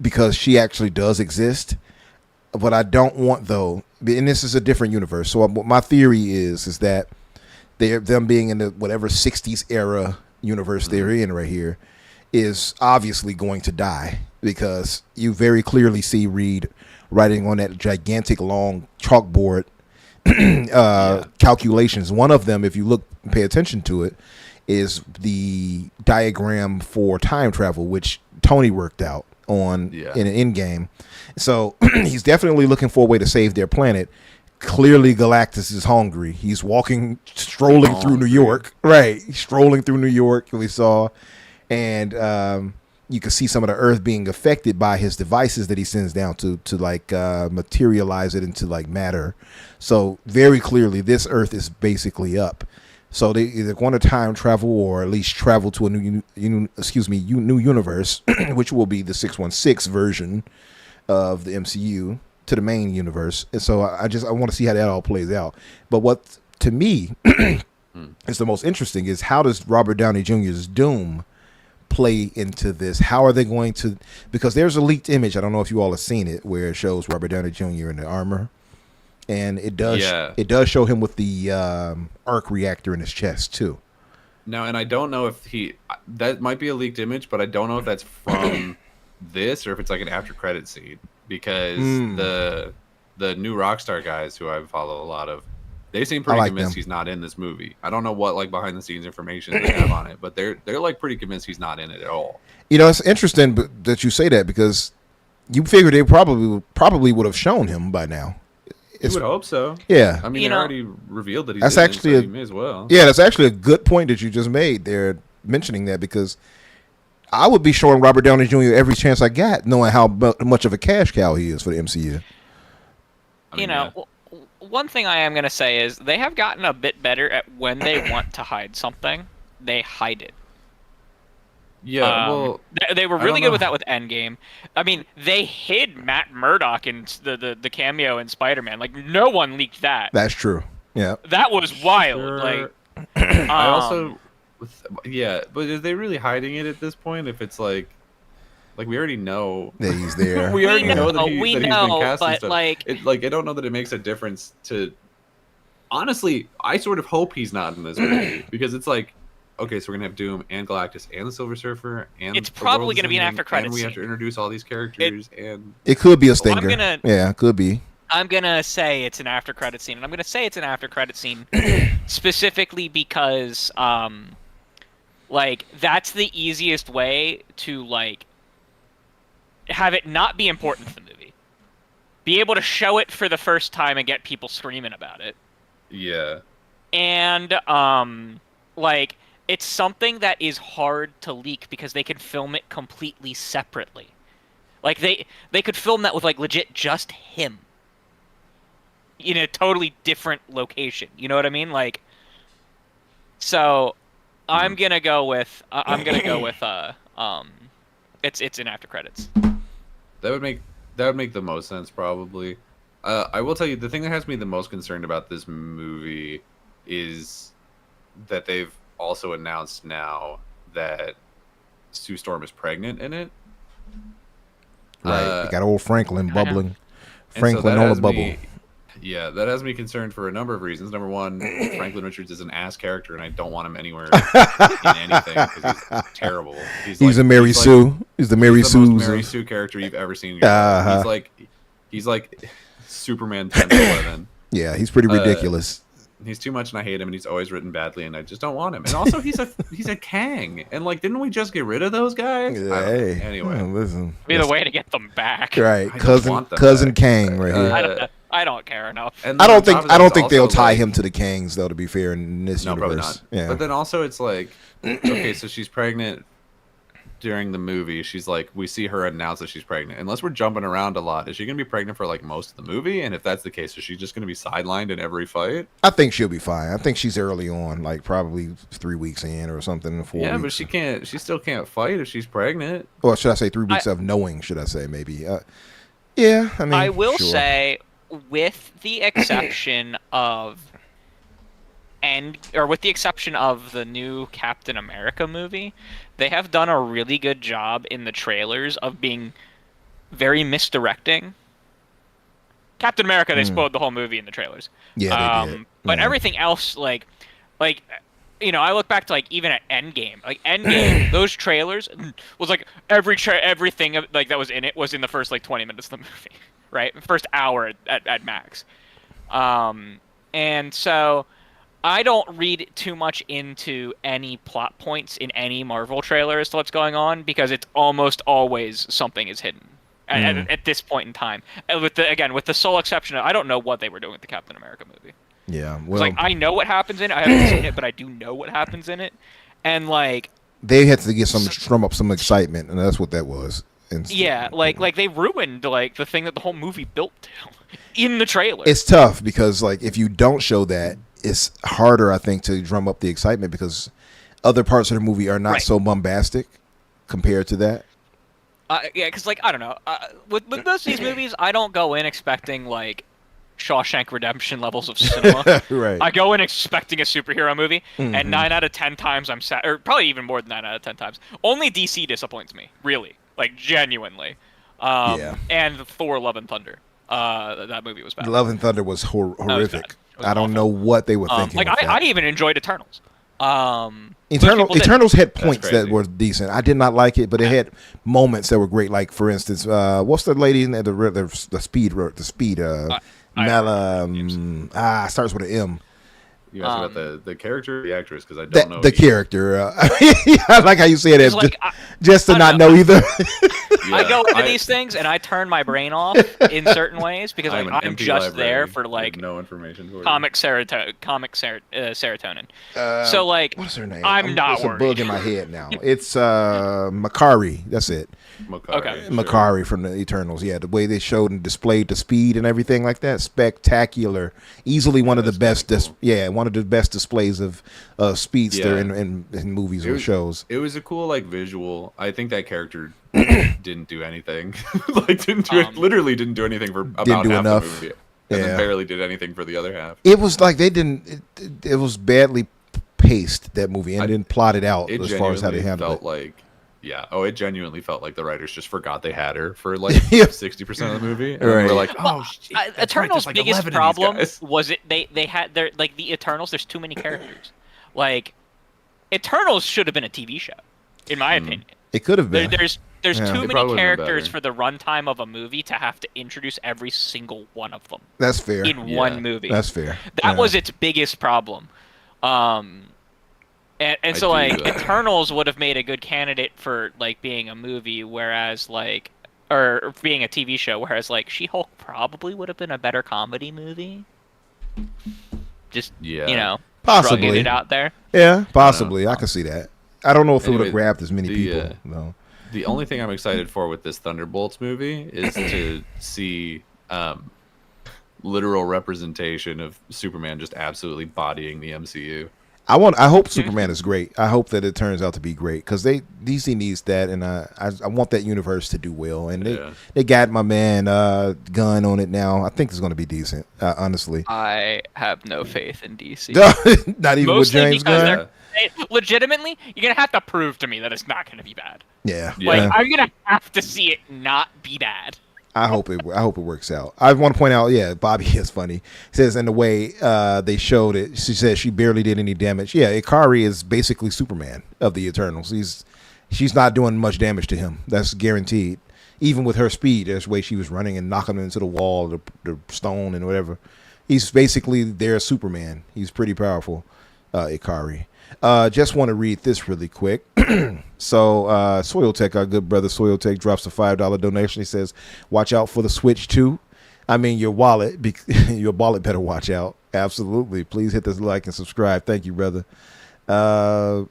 because she actually does exist. What I don't want though, and this is a different universe. So my theory is that them being in the whatever 60s era universe they're in right here is obviously going to die because you very clearly see Reed writing on that gigantic long chalkboard calculations. One of them, if you pay attention to it, is the diagram for time travel, which Tony worked out on in an end game. So he's definitely looking for a way to save their planet. Clearly Galactus is hungry. He's strolling through New York. Right. He's strolling through New York, we saw. And you can see some of the Earth being affected by his devices that he sends down to like materialize it into like matter. So very clearly this Earth is basically up. So they either going to time travel or at least travel to a new universe, which will be the 616 version of the MCU to the main universe. And so I want to see how that all plays out. But what to me is the most interesting is how does Robert Downey Jr.'s Doom play into this? How are they going to, because there's a leaked image, I don't know if you all have seen it, where it shows Robert Downey Jr. in the armor. And it does show him with the arc reactor in his chest too. No, and I don't know if that might be a leaked image, but I don't know if that's from this or if it's like an after credit scene, because the new Rockstar guys who I follow a lot of, they seem pretty convinced he's not in this movie. I don't know what like behind the scenes information they have on it, but they're like pretty convinced he's not in it at all. You know, it's interesting that you say that because you figure they probably would have shown him by now. You would hope so. Yeah. I mean, they already revealed that he's that's in actually it, so he may as well. Yeah, that's actually a good point that you just made there, mentioning that, because I would be showing Robert Downey Jr. every chance I got, knowing how much of a cash cow he is for the MCU. One thing I am going to say is they have gotten a bit better at when they want to hide something, they hide it. Yeah, well, they were really good with that with Endgame. I mean, they hid Matt Murdock in the cameo in Spider-Man. Like, no one leaked that. That's true. Yeah, that was wild. Sure. Like, I also, but are they really hiding it at this point? If it's like we already know that he's there. we already know that he's been cast and stuff. Like, I don't know that it makes a difference to. Honestly, I sort of hope he's not in this movie because it's like. Okay, so we're gonna have Doom and Galactus and the Silver Surfer, and it's probably gonna be an after credits. And we have to introduce all these characters, and it could be a stinger. Yeah, it could be. I'm gonna say it's an after credit scene, and I'm gonna say it's an after credit scene specifically because, like, that's the easiest way to like have it not be important to the movie, be able to show it for the first time and get people screaming about it. Yeah, and like. It's something that is hard to leak because they can film it completely separately. Like, they could film that with, like, legit just him. In a totally different location. You know what I mean? Like, so, I'm gonna go with, it's in after credits. That would make the most sense, probably. I will tell you, the thing that has me the most concerned about this movie is that they've also announced now that Sue Storm is pregnant in it. Right. You got old Franklin bubbling. Franklin so on the bubble. Yeah, that has me concerned for a number of reasons. Number one, Franklin Richards is an ass character, and I don't want him anywhere in anything because he's terrible. He's a Mary Sue. He's the Mary Sue. Mary Sue character you've ever seen. In your life. He's like Superman 10-11. Yeah, he's pretty ridiculous. He's too much, and I hate him, and he's always written badly, and I just don't want him. And also, he's a Kang, and like, didn't we just get rid of those guys? Hey, anyway, listen, be the way to get them back, right? Cousin Kang, right here. I don't care enough. I don't think they'll tie him to the Kangs, though. To be fair, in this universe, probably not. Yeah. But then also, it's like, okay, so she's pregnant during the movie. She's like, we see her announce that she's pregnant. Unless we're jumping around a lot, is she gonna be pregnant for like most of the movie? And if that's the case, is she just gonna be sidelined in every fight? I think she'll be fine. I think she's early on, like probably 3 weeks in or something. 4 weeks. Yeah, but she still can't fight if she's pregnant. Or should I say 3 weeks of knowing? Should I say maybe? Yeah, I mean, I will say, with the exception of with the exception of the new Captain America movie, they have done a really good job in the trailers of being very misdirecting. Captain America, they spoiled the whole movie in the trailers. Yeah, they did. But everything else, like, you know, I look back to like even at Endgame. Like Endgame, those trailers was like everything like that was in it was in the first like 20 minutes of the movie, right? First hour at max. And so I don't read too much into any plot points in any Marvel trailer as to what's going on, because it's almost always something is hidden at this point in time. And with the sole exception of, I don't know what they were doing with the Captain America movie. Yeah, well, like I know what happens in it. I haven't seen it, but I do know what happens in it. And like they had to get drum up some excitement, and that's what that was. Yeah, like they ruined like the thing that the whole movie built to in the trailer. It's tough because like if you don't show that, it's harder, I think, to drum up the excitement because other parts of the movie are not so bombastic compared to that. Yeah, because like I don't know, with most of these movies, I don't go in expecting like Shawshank Redemption levels of cinema. Right. I go in expecting a superhero movie, and 9 out of 10 times I'm sad, or probably even more than 9 out of 10 times. Only DC disappoints me, really, like genuinely. And Thor: Love and Thunder. That movie was bad. Love and Thunder was horrific. I don't know what they were thinking. Like I even enjoyed Eternals. Eternals had points that were decent. I did not like it, but it had moments that were great. Like for instance, what's the lady in the speed? Mela. Starts with an M. You asked about the character or the actress? Because I don't know. The character. I like how you say it. Like, just to not know either. I go into these things and I turn my brain off in certain ways because I'm just there for like no information for comic serotonin. So like, what's her name? I'm not worried. It's a bug in my head now. It's Makari. That's it. Makari from the Eternals. Yeah, the way they showed and displayed the speed and everything like that, spectacular. Easily one of the best. Cool. One of the best displays of speedster in movies or shows. It was a cool like visual. I think that character didn't do anything. Literally didn't do anything for about half the movie. And then barely did anything for the other half. It was like they didn't. It was badly paced, that movie, and didn't plot it out as far as how they handled it. It genuinely felt like the writers just forgot they had her for like 60% of the movie, and we're like, Eternals' biggest problem was they had their like the Eternals. There's too many characters. Like Eternals should have been a TV show, in my opinion. It could have been. There's too many characters for the runtime of a movie to have to introduce every single one of them. That's fair. In one movie. That's fair. That was its biggest problem. And so like Eternals would have made a good candidate for like being a movie, whereas like or being a TV show, whereas like She-Hulk probably would have been a better comedy movie. Just possibly it out there. Yeah, possibly. I can see that. I don't know if it would have grabbed as many people. No. The only thing I'm excited for with this Thunderbolts movie is to see literal representation of Superman just absolutely bodying the MCU. I hope Superman is great. I hope that it turns out to be great because DC needs that, and I want that universe to do well. And they got my man Gunn on it now. I think it's going to be decent. Honestly, I have no faith in DC. Not even Mostly with James Gunn. Legitimately, you're gonna have to prove to me that it's not gonna be bad. Yeah. Like I'm gonna have to see it not be bad. I hope it works out. I want to point out, Bobby is funny. He says in the way they showed it, she says she barely did any damage. Yeah, Ikari is basically Superman of the Eternals. She's not doing much damage to him. That's guaranteed. Even with her speed, there's the way she was running and knocking him into the wall, the stone and whatever. He's basically their Superman. He's pretty powerful, Ikari. Just want to read this really quick. So Soiltech, our good brother Soiltech, drops a $5 donation. He says, watch out for the Switch 2. I mean, your wallet better watch out. Absolutely. Please hit this like and subscribe. Thank you, brother.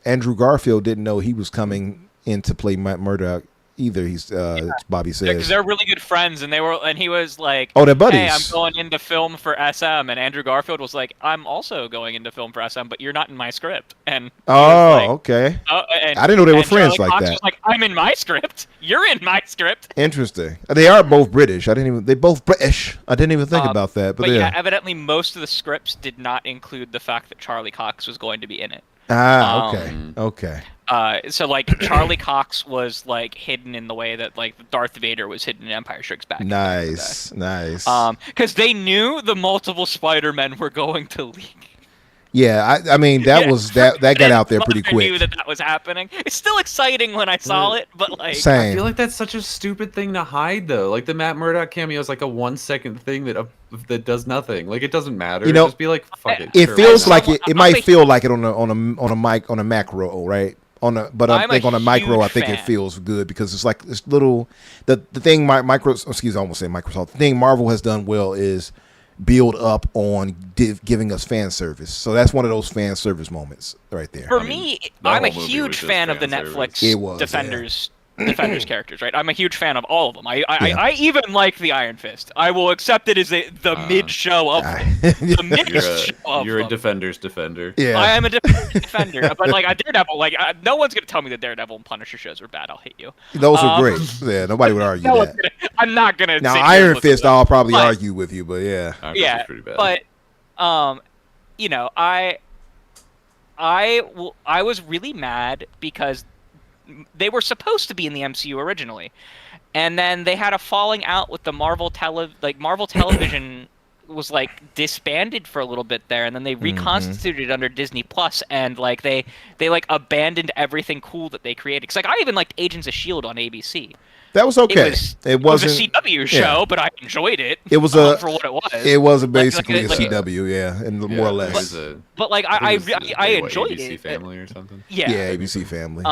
Andrew Garfield didn't know he was coming in to play Matt Murdock either. He's Bobby says because they're really good friends, and he was like, "Oh, they're buddies." Hey, I'm going into film for SM, and Andrew Garfield was like, "I'm also going into film for SM, but you're not in my script." And okay. I didn't know they were friends like that. Was like, I'm in my script. You're in my script. Interesting. They are both British. They both British. I didn't even think about that. But yeah, evidently most of the scripts did not include the fact that Charlie Cox was going to be in it. Okay. So like Charlie Cox was like hidden in the way that like Darth Vader was hidden in Empire Strikes Back. Nice. Because they knew the multiple Spider-Men were going to leak. Yeah, I mean that got out there pretty quick. I knew that was happening. It's still exciting when I saw it, but like Same. I feel like that's such a stupid thing to hide, though. Like the Matt Murdock cameo is like a 1 second thing that does nothing. Like it doesn't matter. Just be like, fuck it. It feels like it might feel like it on a macro, right? I think on a micro, I think it feels good because it's like this little the thing I almost say Microsoft. The thing Marvel has done well is build up on giving us fan service. So that's one of those fan service moments right there. For me, I'm a huge fan of the Netflix Defenders characters, right? I'm a huge fan of all of them. I even like the Iron Fist. I will accept it as the mid show of them. You're a Defender's defender. Yeah, I am a defender. But like a Daredevil, no one's gonna tell me that Daredevil and Punisher shows are bad. I'll hate you. Those are great. Yeah, nobody would argue that. I'm not gonna. Now Iron Fist, I'll probably argue with you, but yeah. Yeah, pretty bad. But I was really mad because they were supposed to be in the MCU originally, and then they had a falling out with the Marvel Television was like disbanded for a little bit there, and then they reconstituted under Disney Plus, and like they abandoned everything cool that they created. Cause like I even liked Agents of S.H.I.E.L.D. on ABC. That was okay. It was a CW show, but I enjoyed it. It was for what it was. It was basically a CW, and more or less. But like I enjoyed ABC it. Family or something. Yeah, ABC Family.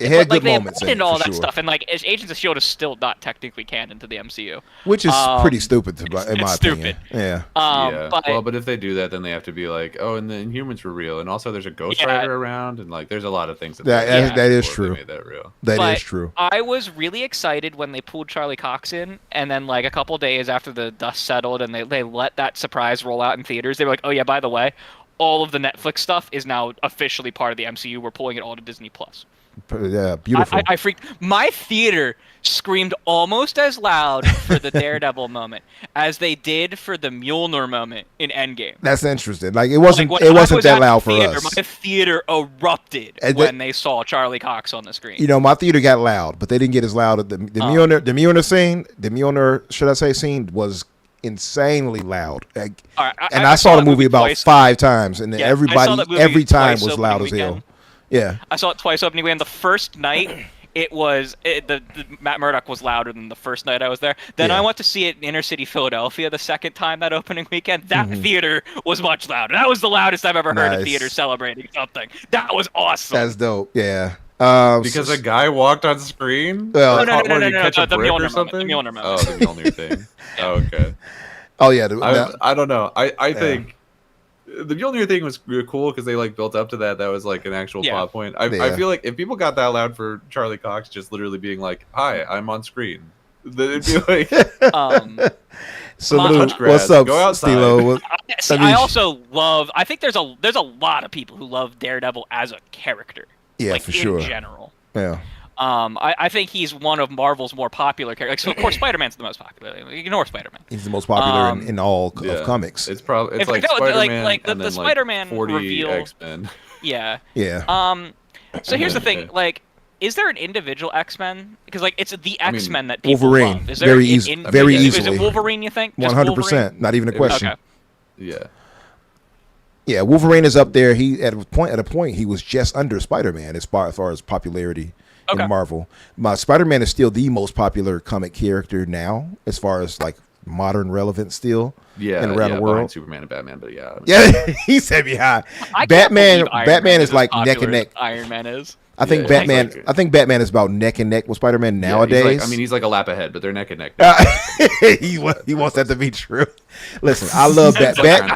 It had good moments in it, all that stuff, and like Agents of S.H.I.E.L.D. is still not technically canon to the MCU, which is pretty stupid in my opinion. Yeah. But if they do that, then they have to be like, oh, and the Inhumans were real, and also there's a Ghost Rider around, and like there's a lot of things that is true. Made that real. That is true. I was really excited when they pulled Charlie Cox in, and then like a couple days after the dust settled, and they let that surprise roll out in theaters. They were like, oh yeah, by the way, all of the Netflix stuff is now officially part of the MCU. We're pulling it all to Disney Plus. Yeah, beautiful. I freaked. My theater screamed almost as loud for the Daredevil moment as they did for the Mjolnir moment in Endgame. That's interesting. Like it wasn't that loud for us. My theater erupted when they saw Charlie Cox on the screen. My theater got loud, but they didn't get as loud. The Mjolnir scene was insanely loud. I saw the movie about 5 times, and every time was loud as hell. Yeah, I saw it twice opening weekend. The first night, the Matt Murdock was louder than the first night I was there. Then I went to see it in inner city Philadelphia the second time that opening weekend. That theater was much louder. That was the loudest I've ever heard a theater celebrating something. That was awesome. That's dope. Yeah. Because a guy walked on screen. No. The Mjolnir moment. Oh, the Mjolnir thing. Oh, okay. Oh yeah. I don't know. I think. The Mjolnir thing was cool because they like built up to that. That was like an actual plot point. I feel like if people got that loud for Charlie Cox just literally being like, "Hi, I'm on screen," then it'd be like, Salute. What's up, Stilo? I also love. I think there's a lot of people who love Daredevil as a character. Yeah, like, for sure. In general. Yeah. I think he's one of Marvel's more popular characters. So of course, Spider-Man's the most popular. Ignore Spider-Man. He's the most popular in all of comics. It's probably like Spider-Man like and the then Spider-Man 40 reveal. X-Men. Yeah. Yeah. So here's the thing, like, is there an individual X-Men? Because like it's the X-Men that people Wolverine. love. Is there very easily. Is it Wolverine? You think? 100%. Not even a question. Okay. Yeah. Yeah, Wolverine is up there. He at a point he was just under Spider-Man as far as popularity in Marvel. Spider-Man is still the most popular comic character now as far as like modern relevance still. Yeah, around the world. Superman and Batman, but yeah. Yeah, he said me high. Batman is like neck and neck. Iron Man is. I think Batman is about neck and neck with Spider-Man nowadays. He's like a lap ahead, but they're neck and neck. He wants that to be true. Listen, I love Batman.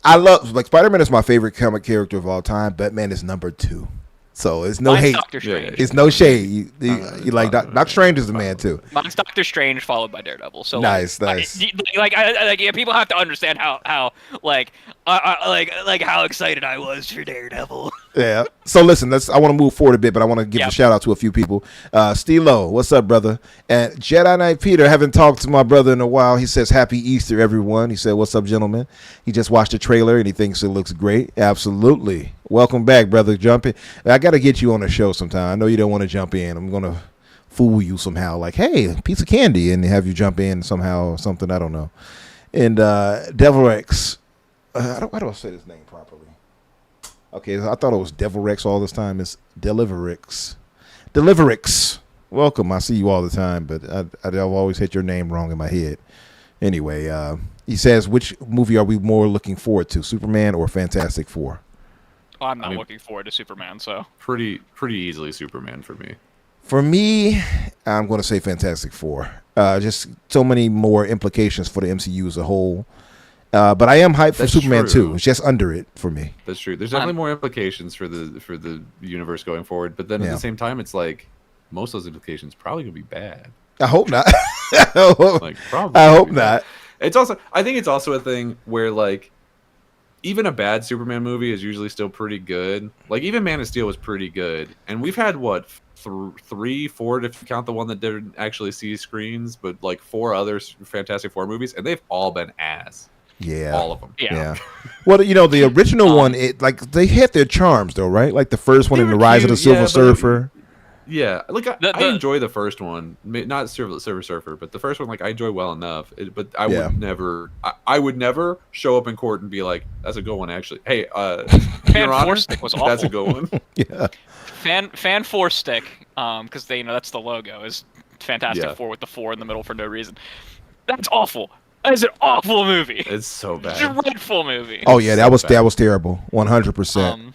I love Spider-Man is my favorite comic character of all time. Batman is number 2. So it's no hate. Doctor Strange. It's no shade. You like Doctor Strange is the man too. Mine's Doctor Strange followed by Daredevil. So nice. People have to understand how how excited I was for Daredevil. Yeah. So listen, I want to move forward a bit, but I want to give a shout out to a few people. Stilo, what's up, brother? And Jedi Knight Peter, haven't talked to my brother in a while. He says, "Happy Easter, everyone." He said, "What's up, gentlemen?" He just watched the trailer and he thinks it looks great. Absolutely. Welcome back, brother. Jump in. I got to get you on the show sometime. I know you don't want to jump in. I'm going to fool you somehow. Like, hey, a piece of candy, and have you jump in somehow or something. I don't know. And Devil Rex. How do I say this name properly? Okay, I thought it was Devil Rex all this time. It's Deliverix. Deliverix. Welcome. I see you all the time, but I've always hit your name wrong in my head. Anyway, he says, which movie are we more looking forward to, Superman or Fantastic Four? I'm not looking forward to Superman, so pretty easily Superman for me. For me, I'm going to say Fantastic Four. Just so many more implications for the MCU as a whole. But I am hyped for Superman too. It's just under it for me. That's true. There's definitely more implications for the universe going forward. But then at the same time, it's like most of those implications probably gonna be bad. I hope not. Probably. I hope not. I think it's also a thing where like even a bad Superman movie is usually still pretty good. Like even Man of Steel was pretty good, and we've had what 3, 4 if you count the one that didn't actually see screens, but like 4 other Fantastic Four movies, and they've all been ass. Yeah, all of them. Yeah. Well, the original one, they had their charms though, right? Like the first one in the Rise of the Silver Surfer. Yeah, like I enjoy the first one, not Silver Surfer, but the first one, like I enjoy well enough. But I would never, I would never show up in court and be like, "That's a good one, actually." Hey, Fan Force Stick was awful. That's a good one. Yeah. Fan Force Stick, because that's the logo is Fantastic Four with the 4 in the middle for no reason. That's awful. That is an awful movie. It's so bad. Dreadful movie. Oh yeah, that was terrible. 100%.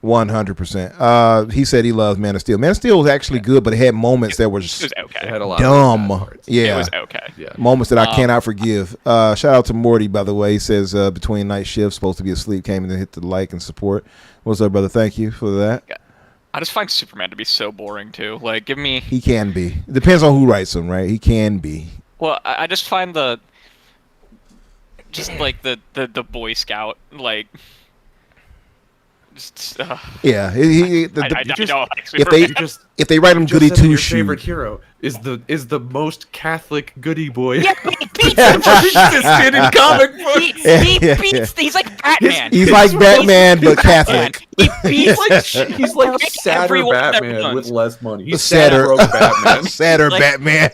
100%. He said he loves Man of Steel. Man of Steel was actually good, but it had moments that were just okay. It had a lot dumb. Of yeah, it was okay. Yeah. Moments that I cannot forgive. Shout out to Morty, by the way. He says between night shifts, supposed to be asleep, came in to hit the like and support. What's up, brother? Thank you for that. Yeah. I just find Superman to be so boring too. Like, give me. He can be. It depends on who writes him, right? He can be. Well, I just find the Boy Scout like. Yeah, if they write him goody two shoes. Favorite hero is the most Catholic goody boy. Yeah, he beats existed in comic books. He's like Batman. He's like Batman, but Catholic. He's like sadder Batman with less money. He's sadder Batman. Sadder Batman.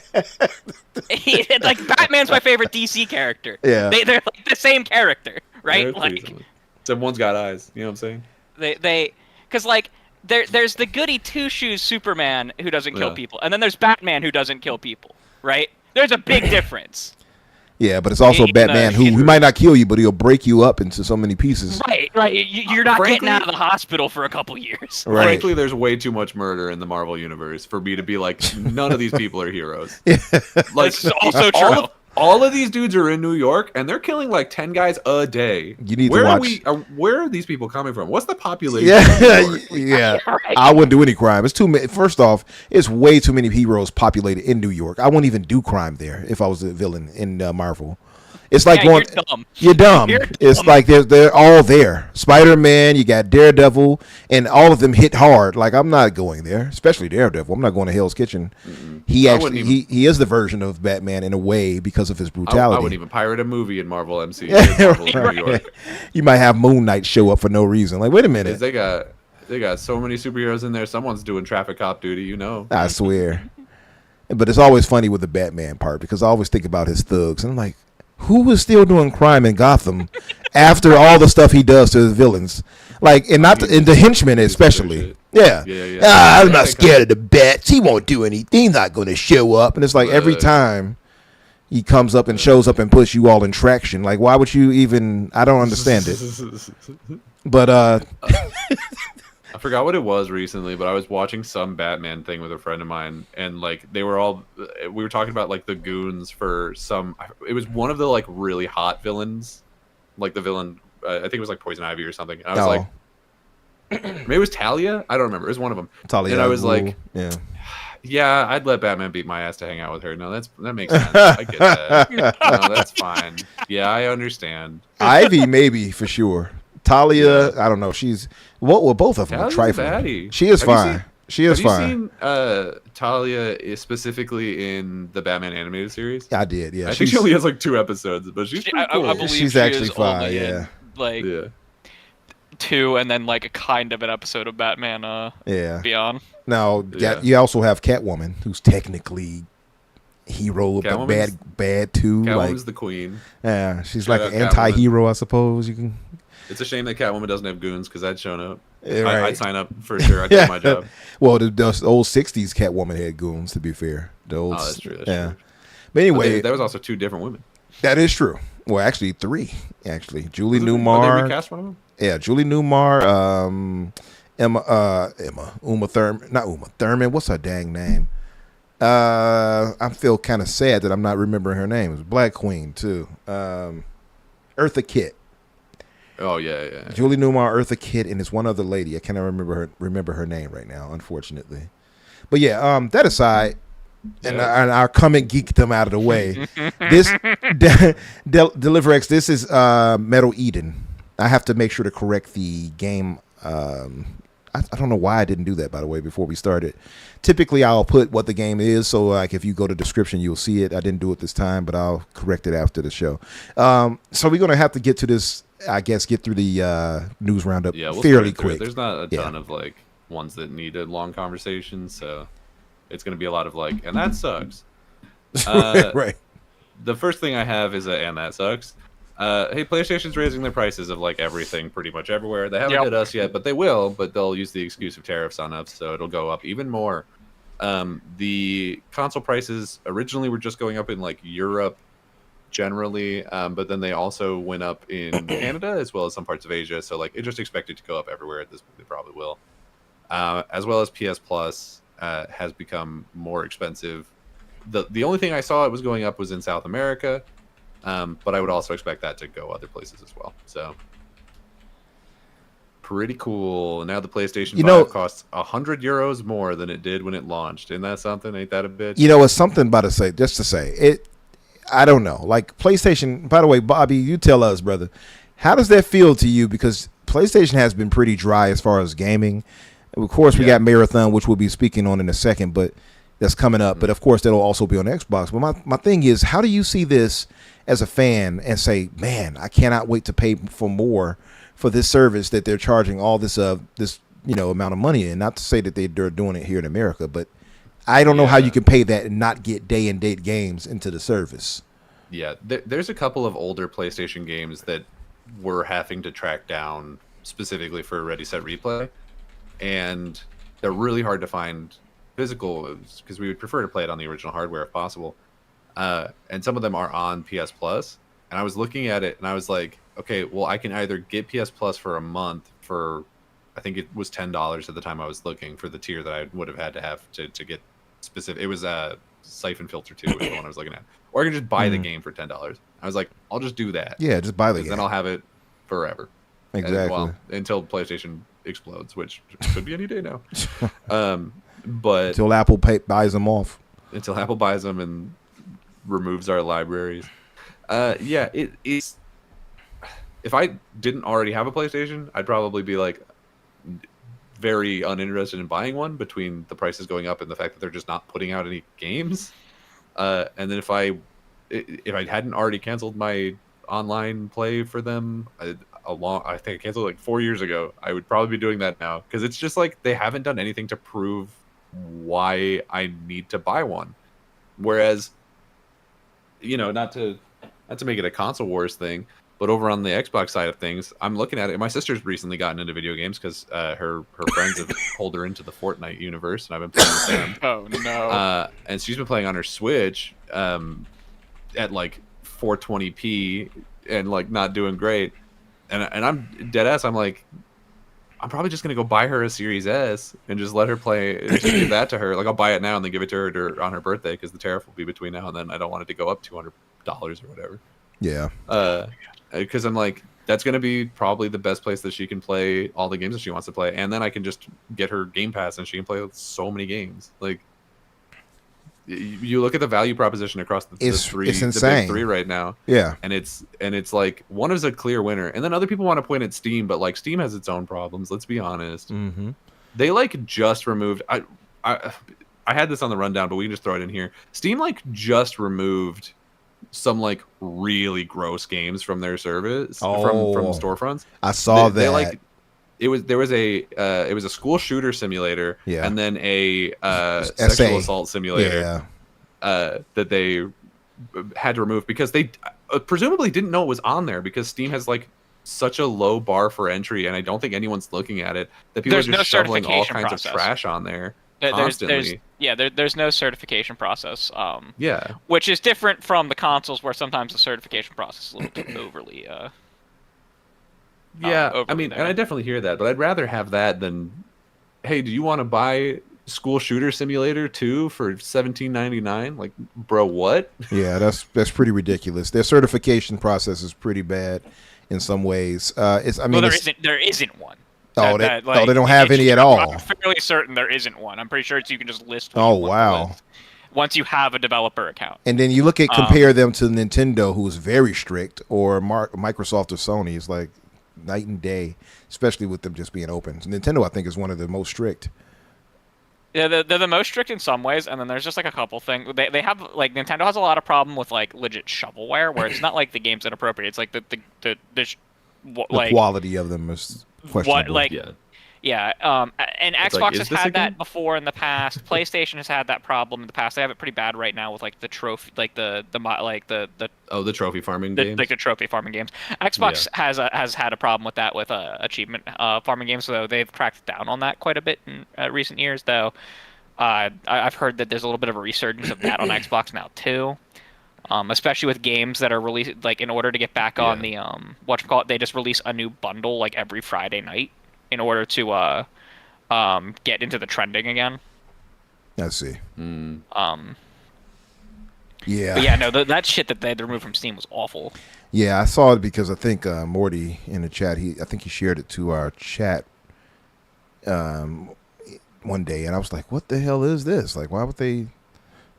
Like Batman's my favorite DC character. Yeah, they're like the same character, right? Except one's got eyes. You know what I'm saying? Because like there's the goody two shoes Superman who doesn't kill people, and then there's Batman who doesn't kill people, right? There's a big difference. Yeah, but it's also Batman who might not kill you, but he'll break you up into so many pieces. Right. You're not getting out of the hospital for a couple years. Right. Frankly, there's way too much murder in the Marvel universe for me to be like, none of these people are heroes. Like, this is also true. All of these dudes are in New York, and they're killing like 10 guys a day. You need to watch. Where are these people coming from? What's the population? Yeah. Right. I wouldn't do any crime. It's too many. First off, it's way too many heroes populated in New York. I wouldn't even do crime there if I was a villain in Marvel. It's like going. You're dumb. You're dumb. It's like they're all there. Spider-Man, you got Daredevil, and all of them hit hard. Like, I'm not going there, especially Daredevil. I'm not going to Hell's Kitchen. He actually he is the version of Batman in a way because of his brutality. I wouldn't even pirate a movie in Marvel MCU. Marvel New York. You might have Moon Knight show up for no reason. Like, wait a minute. They got so many superheroes in there. Someone's doing traffic cop duty, you know. I swear. But it's always funny with the Batman part because I always think about his thugs. And I'm like, who was still doing crime in Gotham after all the stuff he does to his villains? Like, and not in the henchmen especially. Yeah. I'm not scared of the bats. He won't do anything. He's not going to show up. And it's like every time he comes up and shows up and puts you all in traction. Like, why would you even? I don't understand it. But I forgot what it was recently, but I was watching some Batman thing with a friend of mine, and like we were talking about like the goons for some. It was one of the like really hot villains, like the villain. I think it was like Poison Ivy or something. And I was like, maybe it was Talia. I don't remember. It was one of them. Talia. And I was like, yeah, I'd let Batman beat my ass to hang out with her. No, that makes sense. I get that. No, that's fine. Yeah, I understand. Ivy, maybe for sure. Talia, I don't know. She's well, both of them are trifling. She is fine. She is fine. Have you seen Talia specifically in the Batman animated series? I did. Yeah, I think she only has like 2 episodes, but she's pretty cool. I believe she's actually fine. Yeah, like 2, and then like a kind of an episode of Batman. Beyond. Now you also have Catwoman, who's technically hero, but bad too. Catwoman's the queen. Yeah, she's like an anti-hero, I suppose. You can. It's a shame that Catwoman doesn't have goons because I'd shown up. Right. I'd sign up for sure. I'd do my job. Well, the old 60s Catwoman had goons, to be fair. That's true. That's true. But anyway. There was also 2 different women. That is true. Well, actually 3. Actually. Julie Newmar. They recast one of them? Yeah, Julie Newmar. Uma Thurman. Not Uma Thurman. What's her dang name? I feel kind of sad that I'm not remembering her name. It was Black Queen, too. Eartha Kitt. Oh yeah. Julie Newmar, Eartha Kitt, and it's one other lady. I cannot remember her name right now, unfortunately. But yeah, that aside, and our comment geeked them out of the way. This Deliver X. This is Metal Eden. I have to make sure to correct the game. I don't know why I didn't do that, by the way, before we started. Typically, I'll put what the game is, so like if you go to description, you'll see it. I didn't do it this time, but I'll correct it after the show. So we're gonna have to get to this. I guess get through the news roundup fairly quick. There's not a ton of like ones that need a long conversation, so it's going to be a lot of like, and that sucks. Right. The first thing I have is and that sucks. Hey, PlayStation's raising their prices of like everything pretty much everywhere. They haven't hit us yet, but they will. But they'll use the excuse of tariffs on us, so it'll go up even more. The console prices originally were just going up in like Europe generally, but then they also went up in Canada as well as some parts of Asia. So like it's just expected to go up everywhere at this point. They probably will. As well as PS Plus has become more expensive. The only thing I saw it was going up was in South America, but I would also expect that to go other places as well. So pretty cool. Now the PlayStation 5 costs €100 more than it did when it launched. Isn't that something? Ain't that a bitch? It's something about to say. Just to say it. I don't know. Like PlayStation, by the way, Bobby, you tell us, brother, how does that feel to you? Because PlayStation has been pretty dry as far as gaming. Of course, we got Marathon, which we'll be speaking on in a second, but that's coming up. But of course, that'll also be on Xbox. But my thing is, how do you see this as a fan and say, man, I cannot wait to pay for more for this service that they're charging all this amount of money in? Not to say that they're doing it here in America, but I don't know how you can pay that and not get day and date games into the service. Yeah, there's a couple of older PlayStation games that we're having to track down specifically for Ready Set Replay, and they're really hard to find physical because we would prefer to play it on the original hardware if possible. And some of them are on PS Plus, and I was looking at it and I was like, okay, well, I can either get PS Plus for a month for, I think it was $10 at the time I was looking for the tier that I would have had to have to get specific. It was Siphon Filter 2 was the one I was looking at. Or I can just buy the game for $10. I was like, I'll just do that. Yeah, just buy the game. Then I'll have it forever. Exactly. Until PlayStation explodes, which could be any day now. But until Apple buys them off. Until Apple buys them and removes our libraries. Yeah, it's. If I didn't already have a PlayStation, I'd probably be like very uninterested in buying one. Between the prices going up and the fact that they're just not putting out any games, and then if I hadn't already canceled my online play for them, I think I canceled like 4 years ago. I would probably be doing that now because it's just like they haven't done anything to prove why I need to buy one. Whereas, not to make it a console wars thing, but over on the Xbox side of things, I'm looking at it. My sister's recently gotten into video games because her friends have pulled her into the Fortnite universe, and I've been playing with them. Oh no! And she's been playing on her Switch at like 420p and like not doing great. And I'm dead ass. I'm like, I'm probably just gonna go buy her a Series S and just let her play. Just give that to her. Like I'll buy it now and then give it to her on her birthday because the tariff will be between now and then. I don't want it to go up $200 or whatever. Yeah. Because I'm like, that's gonna be probably the best place that she can play all the games that she wants to play, and then I can just get her Game Pass and she can play so many games. Like, you look at the value proposition across the big three right now. Yeah, and it's like one is a clear winner, and then other people want to point at Steam, but like Steam has its own problems. Let's be honest. Mm-hmm. They like just removed. I had this on the rundown, but we can just throw it in here. Steam like just removed some like really gross games from their service from storefronts. I saw that. They like it was a school shooter simulator, and then a sexual assault simulator that they had to remove because they presumably didn't know it was on there because Steam has like such a low bar for entry, and I don't think anyone's looking at it, that people are just shoveling all kinds of trash on there constantly. There's no certification process. Yeah, which is different from the consoles where sometimes the certification process is a little too overly. I mean, and I definitely hear that, but I'd rather have that than, hey, do you want to buy School Shooter Simulator 2 for $17.99? Like, bro, what? Yeah, that's pretty ridiculous. Their certification process is pretty bad in some ways. There isn't one. They don't have any at all. I'm fairly certain there isn't one. I'm pretty sure you can just list. Wow. Once you have a developer account. And then you compare them to Nintendo, who is very strict, or Microsoft or Sony. It's like night and day, especially with them just being open. Nintendo, I think, is one of the most strict. Yeah, they're the most strict in some ways, and then there's just like a couple things. They have like Nintendo has a lot of problem with like legit shovelware, where it's not like the game's inappropriate. It's like the quality of them is questionable. And Xbox has had that before in the past. PlayStation has had that problem in the past. They have it pretty bad right now with like the trophy, like the trophy farming games, like the trophy farming games. Xbox has had a problem with that with achievement farming games, so they've cracked down on that quite a bit in recent years. Though I've heard that there's a little bit of a resurgence of that on Xbox now too. Especially with games that are released, like in order to get back on the they just release a new bundle like every Friday night in order to get into the trending again. I see. That shit that they had to remove from Steam was awful. Yeah, I saw it because I think Morty in the chat, I think he shared it to our chat one day, and I was like, what the hell is this? Like, why would they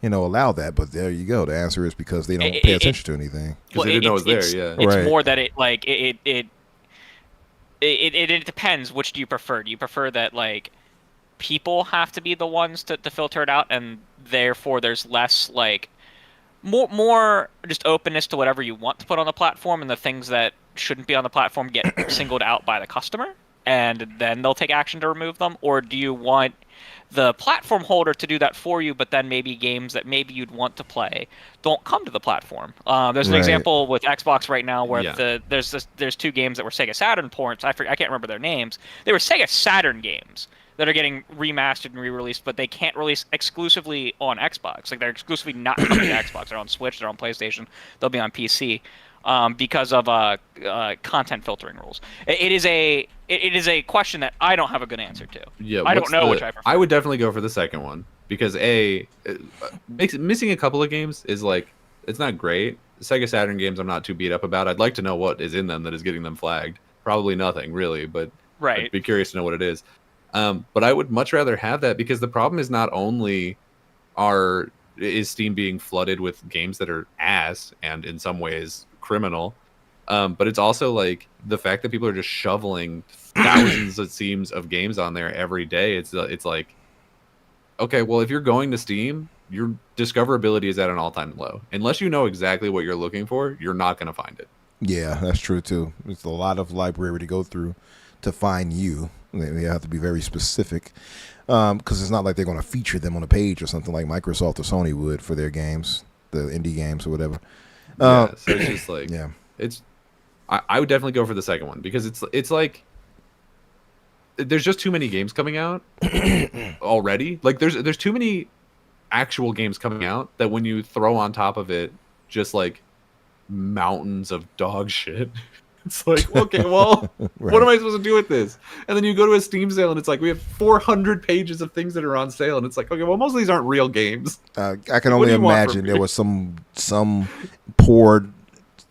allow that? But there you go. The answer is because they don't pay attention to anything. Because they didn't know it was there, It's more that it depends. Which do you prefer? Do you prefer that like people have to be the ones to filter it out, and therefore there's less like more just openness to whatever you want to put on the platform, and the things that shouldn't be on the platform get singled out by the customer, and then they'll take action to remove them? Or do you want the platform holder to do that for you, but then maybe games that maybe you'd want to play don't come to the platform? There's an example with Xbox right now where there's two games that were Sega Saturn ports. I can't remember their names. They were Sega Saturn games that are getting remastered and re-released, but they can't release exclusively on Xbox. Like, they're exclusively not coming to Xbox. They're on Switch, they're on PlayStation, they'll be on PC. Because of content filtering rules. It is a question that I don't have a good answer to. Yeah, I don't know which I prefer. I would definitely go for the second one because missing a couple of games is like, it's not great. Sega Saturn games I'm not too beat up about. I'd like to know what is in them that is getting them flagged. Probably nothing really, but I'd be curious to know what it is. But I would much rather have that because the problem is not only are is Steam being flooded with games that are ass and in some ways criminal. But it's also like the fact that people are just shoveling thousands, it seems, of games on there every day. It's like, okay, well, if you're going to Steam, your discoverability is at an all-time low. Unless you know exactly what you're looking for, you're not going to find it. Yeah, that's true too. It's a lot of library to go through to find you. They have to be very specific because it's not like they're going to feature them on a page or something like Microsoft or Sony would for their games, the indie games or whatever. So it's just like, yeah, I would definitely go for the second one because it's like there's just too many games coming out already. Like there's too many actual games coming out that when you throw on top of it just like mountains of dog shit, it's like, okay, well, right. What am I supposed to do with this? And then you go to a Steam sale and it's like we have 400 pages of things that are on sale, and it's like, okay, well, most of these aren't real games. I can only imagine there was some poor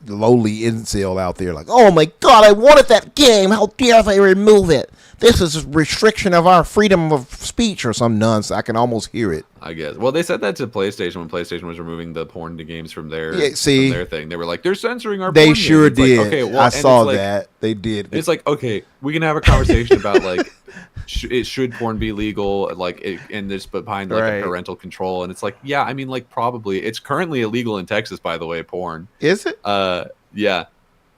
lowly incel out there like, oh my god, I wanted that game, how dare they remove it, this is a restriction of our freedom of speech or some nonsense. I can almost hear it, I guess. Well, they said that to PlayStation when PlayStation was removing the porn to games from their from their thing. They were like, they're censoring our porn. They sure did. Like, okay, well, I saw that. They did. It's like, okay, we can have a conversation about like should porn be legal, like and this but behind like a parental control, and it's like, yeah, I mean, like probably it's currently illegal in Texas, by the way, porn. Is it? Yeah.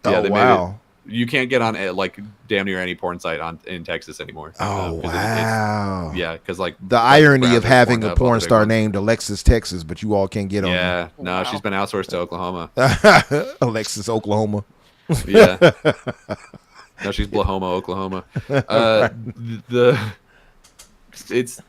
Oh, they wow. made it. You can't get on like damn near any porn site in Texas anymore. Oh, wow. Because like the irony of having a porn star named Alexis Texas, but you all can't get on. Yeah, no, she's been outsourced to Oklahoma. Alexis Oklahoma. Yeah. No, she's Blahoma, Oklahoma. It's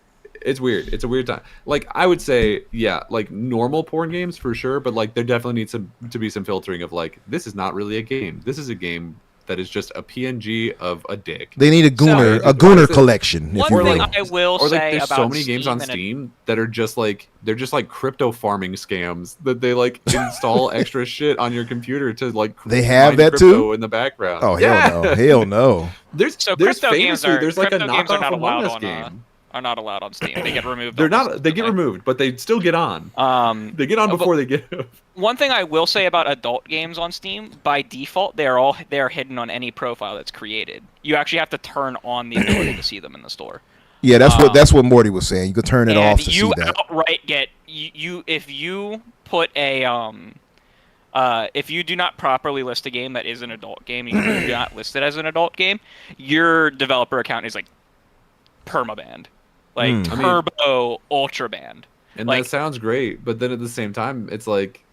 weird. It's a weird time. Like I would say, yeah, like normal porn games for sure, but like there definitely needs to be some filtering of like, this is not really a game. This is a game that is just a PNG of a dick. They need a Gooner collection. One thing I will say about there's so many games on Steam that are just like they're just like crypto farming scams that they like install extra shit on your computer to like they have that too in the background. Oh hell no. There's like a knockoff Among Us game. Are not allowed on Steam. They get removed. They get removed, but they still get on. They get on before they get. One thing I will say about adult games on Steam, by default, they're hidden on any profile that's created. You actually have to turn on the ability to see them in the store. Yeah, that's what Morty was saying. You could turn it off to see that. You outright get you if you put a if you do not properly list a game that is an adult game, you do not list it as an adult game, your developer account is like permabanned. Like turbo ultra banned. And that sounds great, but then at the same time, it's like,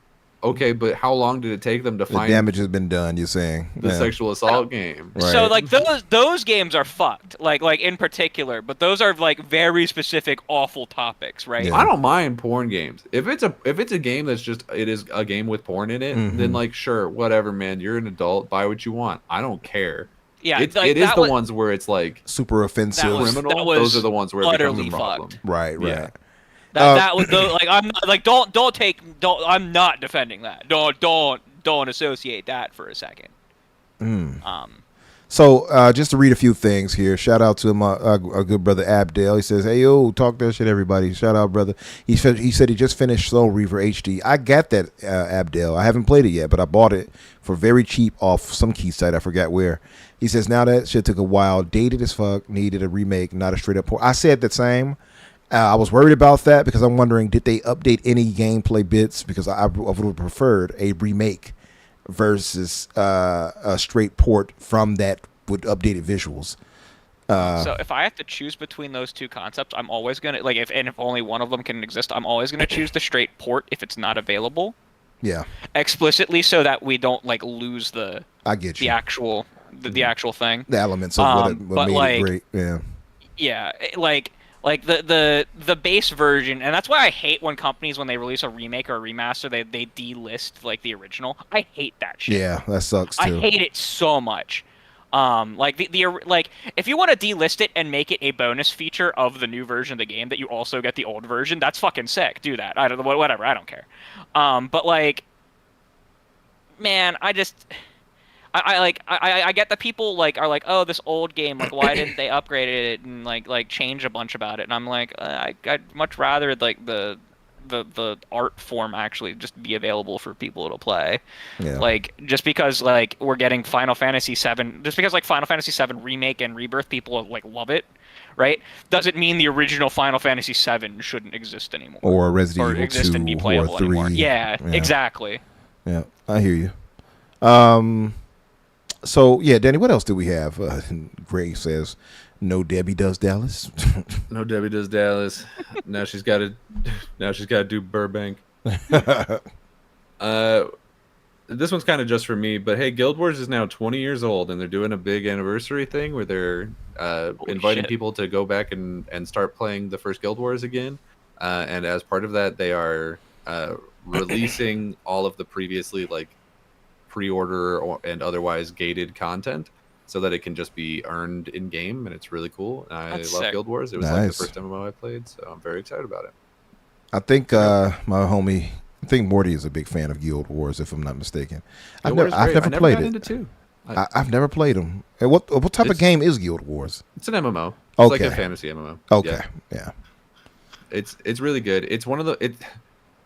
okay, but how long did it take them to find the damage has been done? You're saying the sexual assault game. Right. So like those games are fucked. Like in particular, but those are like very specific awful topics, right? Yeah. I don't mind porn games. If it's a game that's just it is a game with porn in it, then like sure, whatever, man. You're an adult. Buy what you want. I don't care. Yeah, it is the ones where it's like super offensive. Criminal. Those are the ones where it becomes a problem. Fucked. Right. Yeah. That was like I'm not, like don't I'm not defending that. Don't associate that for a second. So just to read a few things here. Shout out to my good brother Abdel. He says, "Hey yo, talk that shit, everybody." Shout out, brother. He said he just finished Soul Reaver HD. I got that, Abdel. I haven't played it yet, but I bought it for very cheap off some key site. I forgot where. He says now that shit took a while, dated as fuck, needed a remake, not a straight up port. I said the same. I was worried about that because I'm wondering, did they update any gameplay bits? Because I would have preferred a remake versus a straight port from that with updated visuals. So if I have to choose between those two concepts, I'm always gonna if only one of them can exist, I'm always gonna choose the straight port if it's not available. Yeah. Explicitly, so that we don't lose the. I get you. The actual thing. The elements of what made it great. Yeah. Yeah, like the base version, and that's why I hate when companies, when they release a remake or a remaster, they delist the original. I hate that shit. Yeah, that sucks too. I hate it so much. If you want to delist it and make it a bonus feature of the new version of the game that you also get the old version, that's fucking sick. Do that. I don't know, whatever. I don't care. But man, I get that people are like, oh, this old game, why didn't they upgrade it and change a bunch about it? And I'm like, I'd much rather the the art form actually just be available for people to play. Yeah. Like, just because like we're getting Final Fantasy VII, just because like Final Fantasy VII Remake and Rebirth, people like love it, right? Doesn't mean the original Final Fantasy VII shouldn't exist anymore. Or Resident Evil exist 2 and be playable or 3. Anymore. Yeah, exactly. Yeah, I hear you. So yeah, Danny, what else do we have? Greg says, "No Debbie does Dallas." No Debbie does Dallas. Now she's got to do Burbank. This one's kind of just for me, but hey, Guild Wars is now 20 years old, and they're doing a big anniversary thing where they're inviting people to go back and start playing the first Guild Wars again. And as part of that, they are releasing all of the previously like pre-order and otherwise gated content so that it can just be earned in game, and it's really cool. And I love sick. Guild Wars. It was like the first MMO I played, so I'm very excited about it. I think my homie, I think Morty is a big fan of Guild Wars, if I'm not mistaken. I've never played it. I've never played them. And what type of game is Guild Wars? It's an MMO. It's okay. like a fantasy MMO. Okay, yeah. It's really good. It's one of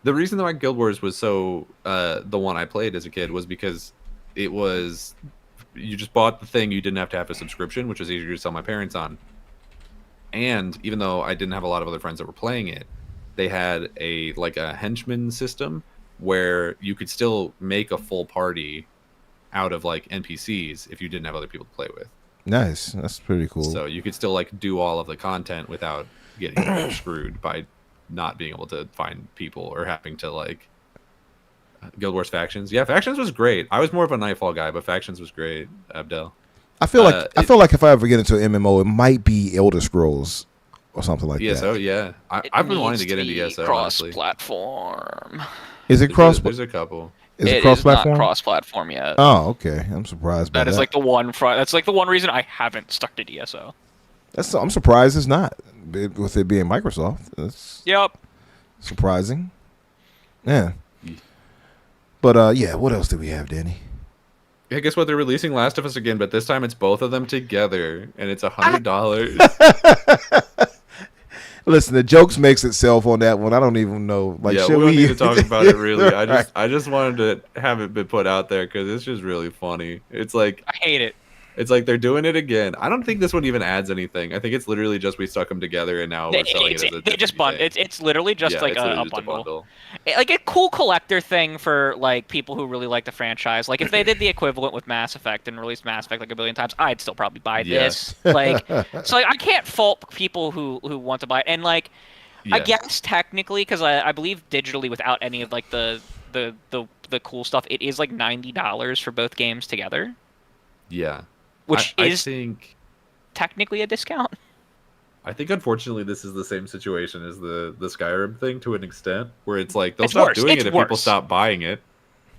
the reason why Guild Wars was so the one I played as a kid was because it was, you just bought the thing, you didn't have to have a subscription, which was easier to sell my parents on. And even though I didn't have a lot of other friends that were playing it, they had a henchman system where you could still make a full party out of like NPCs if you didn't have other people to play with. Nice. That's pretty cool. So you could still like do all of the content without getting screwed by not being able to find people or having to like Guild Wars Factions. Yeah, Factions was great. I was more of a Nightfall guy, but Factions was great. Abdel. I feel like if I ever get into an MMO, it might be Elder Scrolls or something like that. ESO, yeah. I've been wanting to get into ESO. Cross-platform. Is it cross? There's a couple. Is it cross-platform? Not cross-platform yet. Oh, okay. I'm surprised by that. That is like the one. That's like the one reason I haven't stuck to ESO. I'm surprised it's not, with it being Microsoft. That's surprising. Yeah. But yeah, what else do we have, Danny? Yeah, guess what? They're releasing Last of Us again, but this time it's both of them together, and it's $100. Listen, the jokes makes itself on that one. I don't even know. Like, yeah, we don't need to talk about it really. I just wanted to have it been put out there because it's just really funny. It's like, I hate it. It's like they're doing it again. I don't think this one even adds anything. I think it's literally just we stuck them together and now we're selling it as a It's literally just a bundle. Like a cool collector thing for like people who really like the franchise. Like if they did the equivalent with Mass Effect and released Mass Effect like a billion times, I'd still probably buy this. Like, so like, I can't fault people who want to buy it. And like, I guess technically, because I believe digitally without any of like the cool stuff, it is like $90 for both games together. Yeah. Which I think technically a discount. I think unfortunately this is the same situation as the Skyrim thing to an extent, where it's like they'll stop doing it if people stop buying it.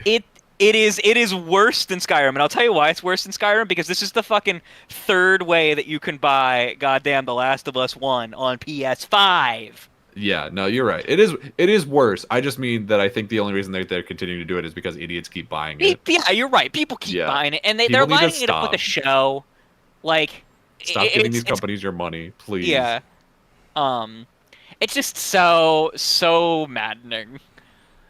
It is worse than Skyrim, and I'll tell you why it's worse than Skyrim, because this is the fucking third way that you can buy goddamn The Last of Us 1 on PS5. Yeah, no, you're right. It is worse. I just mean that I think the only reason they're continuing to do it is because idiots keep buying it. Yeah, you're right. People keep buying it, and they're lining it up with a show. Like, stop giving these companies your money, please. Yeah. It's just so maddening.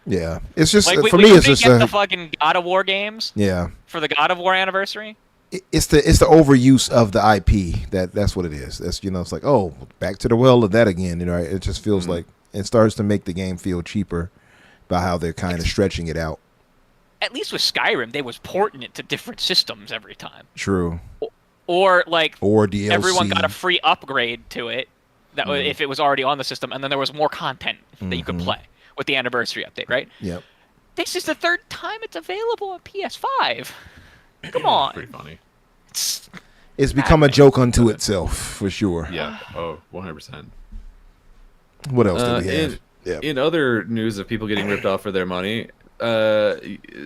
Yeah, it's just like, for me. It's just the fucking God of War games. Yeah. For the God of War anniversary. It's the overuse of the IP that's what it is. That's it's like, oh, back to the well of that again. It just feels like it starts to make the game feel cheaper by how they're kind of stretching it out. At least with Skyrim, they was porting it to different systems every time. True. Or DLC. Everyone got a free upgrade to it that if it was already on the system, and then there was more content that you could play with the anniversary update, right? Yep. This is the third time it's available on PS5. Come on. Pretty funny. It's become a joke unto itself, for sure. Yeah. Oh, 100%. What else do we have? In other news of people getting ripped off for their money,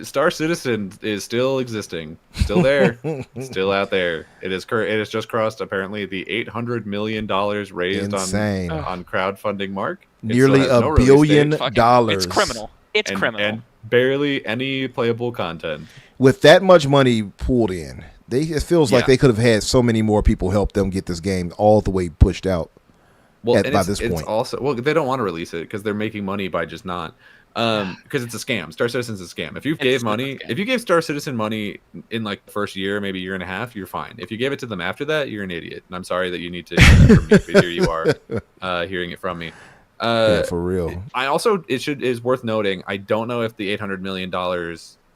Star Citizen is still existing, still there, still out there. It has just crossed apparently the $800 million raised on crowdfunding mark. Nearly $1 billion. It's criminal. It's criminal. And barely any playable content. With that much money pulled in, it feels like they could have had so many more people help them get this game all the way pushed out. by this point. It's also they don't want to release it because they're making money by just not. Because it's a scam. Star Citizen's a scam. If you gave Star Citizen money in like the first year, maybe year and a half, you're fine. If you gave it to them after that, you're an idiot. And I'm sorry that you need to hear that from me, but here you are hearing it from me. Yeah, for real. Is worth noting. I don't know if the $800 million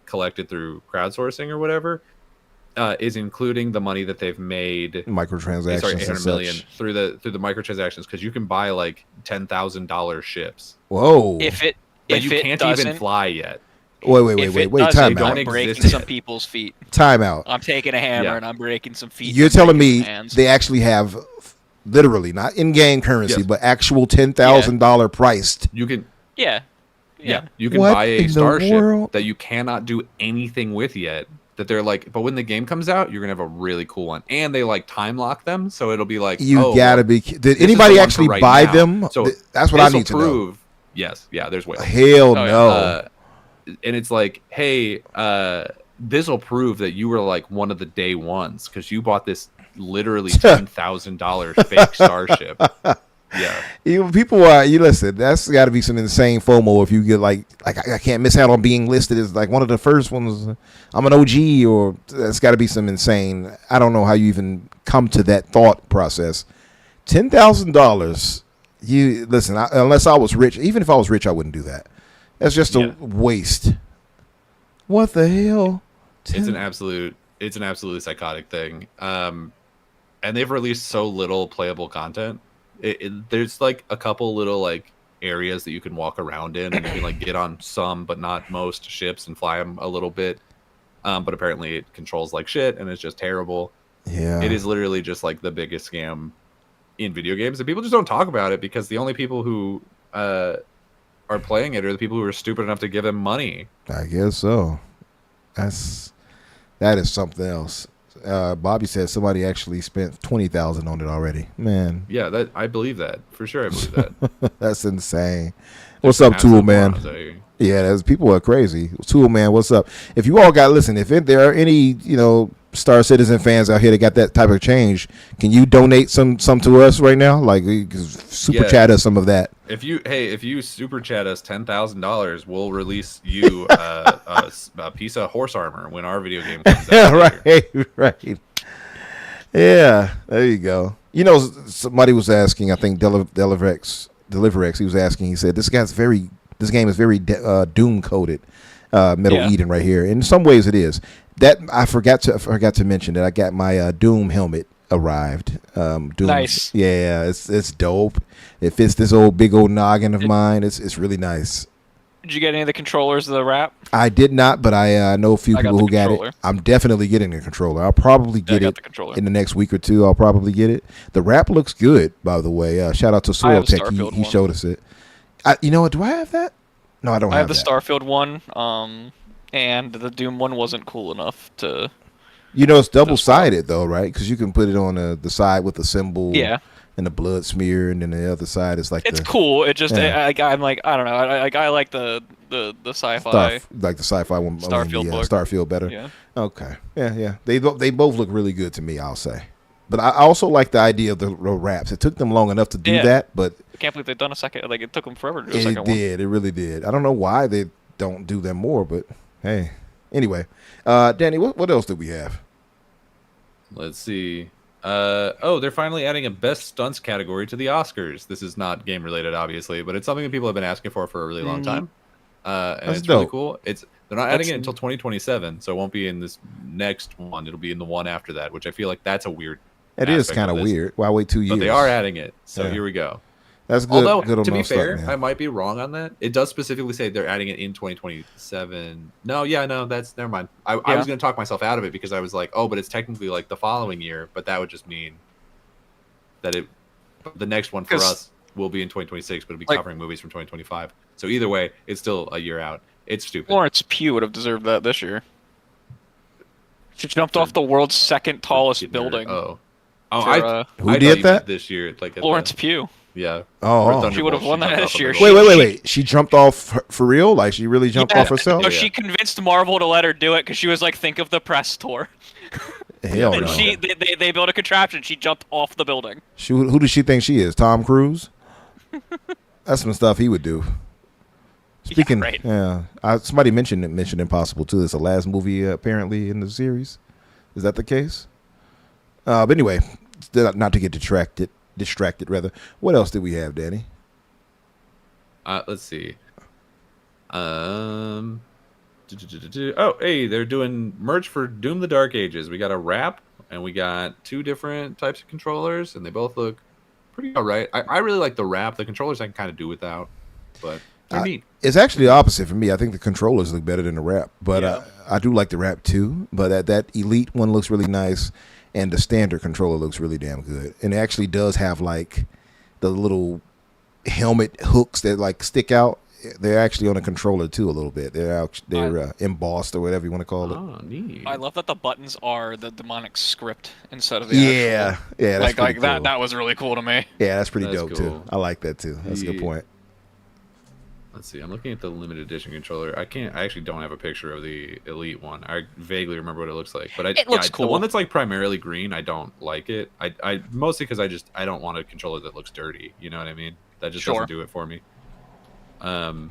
collected through crowdsourcing or whatever is including the money that they've made microtransactions. Sorry, $800 million through the microtransactions because you can buy like $10,000 ships. Whoa! But you can't even fly yet. Wait! Time out. I'm breaking some people's feet. Time out. I'm taking a hammer and I'm breaking some feet. You're telling me they actually have, literally, not in-game currency, but actual $10,000 priced. You can. Yeah. You can buy a starship that you cannot do anything with yet. That they're like, but when the game comes out, you're gonna have a really cool one, and they like time lock them, so it'll be like Did anybody actually buy them? So that's what I need to know. Yes, there's whales. Hell no. And it's like, hey, this will prove that you were like one of the day ones because you bought this literally $10,000 fake starship. Yeah, people are. You listen. That's got to be some insane FOMO if you get like I can't miss out on being listed as like one of the first ones. I'm an OG, or that's got to be some insane. I don't know how you even come to that thought process. $10,000. You listen. Unless I was rich, even if I was rich, I wouldn't do that. That's just a waste. What the hell? It's an absolutely psychotic thing. And they've released so little playable content. There's like a couple little like areas that you can walk around in, and you can like get on some, but not most ships and fly them a little bit. But apparently it controls like shit, and it's just terrible. Yeah, it is literally just like the biggest scam in video games, and people just don't talk about it because the only people who are playing it are the people who are stupid enough to give them money. I guess so. That is something else. Bobby said somebody actually spent $20,000 on it already. Man. Yeah, I believe that. For sure I believe that. That's insane. What's up, Tool Man? Yeah, people are crazy. Tool Man, what's up? If you all got if there are any, Star Citizen fans out here that got that type of change, can you donate some to us right now? Like super chat us some of that. If you super chat us $10,000, we'll release you a piece of horse armor when our video game comes out. Right. Yeah, there you go. Somebody was asking, I think Deliverex, he was asking, he said this game is very doom coded. Metal Eden right here. In some ways it is. That I forgot to mention that I got my Doom helmet arrived. Doom, nice. Yeah, it's dope. It fits this big old noggin of mine. It's really nice. Did you get any of the controllers of the wrap? I did not, but I know a few people who got it. I'm definitely getting the controller. I'll probably get it in the next week or two. I'll probably get it. The wrap looks good, by the way. Shout out to Soil Tech. He showed us it. You know what? Do I have that? No, I don't have that. I have the Starfield one, and the Doom one wasn't cool enough to... it's double-sided, though, right? Because you can put it on the side with the symbol and the blood smear, and then the other side is like it's cool. It just... I'm like, I don't know. I like the sci-fi... like the sci-fi one. Starfield Starfield better. Yeah. Okay. Yeah. They both look really good to me, I'll say. But I also like the idea of the wraps. It took them long enough to do that, but... I can't believe they've done a second... Like, it took them forever to do a second one. It really did. I don't know why they don't do them more, but hey. Anyway. Danny, what else did we have? Let's see. They're finally adding a Best Stunts category to the Oscars. This is not game-related, obviously, but it's something that people have been asking for a really long time. And That's it's dope. really cool. They're not adding it until 2027, so it won't be in this next one. It'll be in the one after that, which I feel like that's a weird... It is kind of weird. Why wait 2 years? But they are adding it, so here we go. That's good. Although, to be fair, I might be wrong on that. It does specifically say they're adding it in 2027. That's never mind. I was going to talk myself out of it because I was like, but it's technically like the following year, but that would just mean that the next one for us will be in 2026, but it'll be covering movies from 2025. So either way, it's still a year out. It's stupid. Florence Pugh would have deserved that this year. She jumped off the world's second tallest building. Who did that this year? Florence Pugh. Yeah. She would have won that this year. Wait. She jumped off for real? Like she really jumped off herself? No, she convinced Marvel to let her do it because she was like, think of the press tour. Hell and no. They built a contraption. She jumped off the building. Who does she think she is? Tom Cruise? That's some stuff he would do. Speaking, somebody mentioned Mission Impossible too. It's the last movie apparently in the series. Is that the case? But anyway, not to get distracted rather. What else did we have, Danny? Let's see. Oh, hey, they're doing merch for Doom: The Dark Ages. We got a wrap, and we got 2 different types of controllers, and they both look pretty all right. I really like the wrap. The controllers I can kind of do without, but they're neat. It's actually the opposite for me. I think the controllers look better than the wrap, but I do like the wrap too. But that Elite one looks really nice, and the standard controller looks really damn good. And it actually does have like the little helmet hooks that like stick out. They're actually on a controller too a little bit. They're embossed or whatever you want to call it. Oh, neat. I love that the buttons are the demonic script instead of the actual. That's like cool. that was really cool to me. Yeah, that's pretty dope cool. Too. I like that too. That's a good point. Let's see. I'm looking at the limited edition controller. I actually don't have a picture of the Elite one. I vaguely remember what it looks like, but it looks cool. The one that's like primarily green, I don't like it. I mostly because I don't want a controller that looks dirty. You know what I mean? That just doesn't do it for me. I don't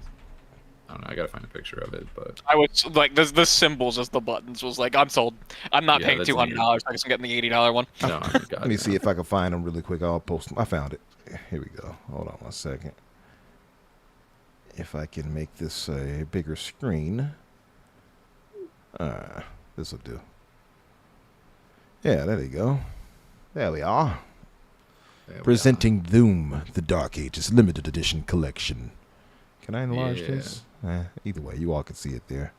know. I gotta find a picture of it, but I was like, the symbols as the buttons was like, I'm sold. I'm not paying $200. I guess I'm getting the $80 one. No, let me see if I can find them really quick. I'll post them. I found it. Here we go. Hold on 1 second. If I can make this a bigger screen, this will do. Yeah, there you go. There we are. Presenting Doom: The Dark Ages limited edition collection. Can I enlarge this? Either way, you all can see it there.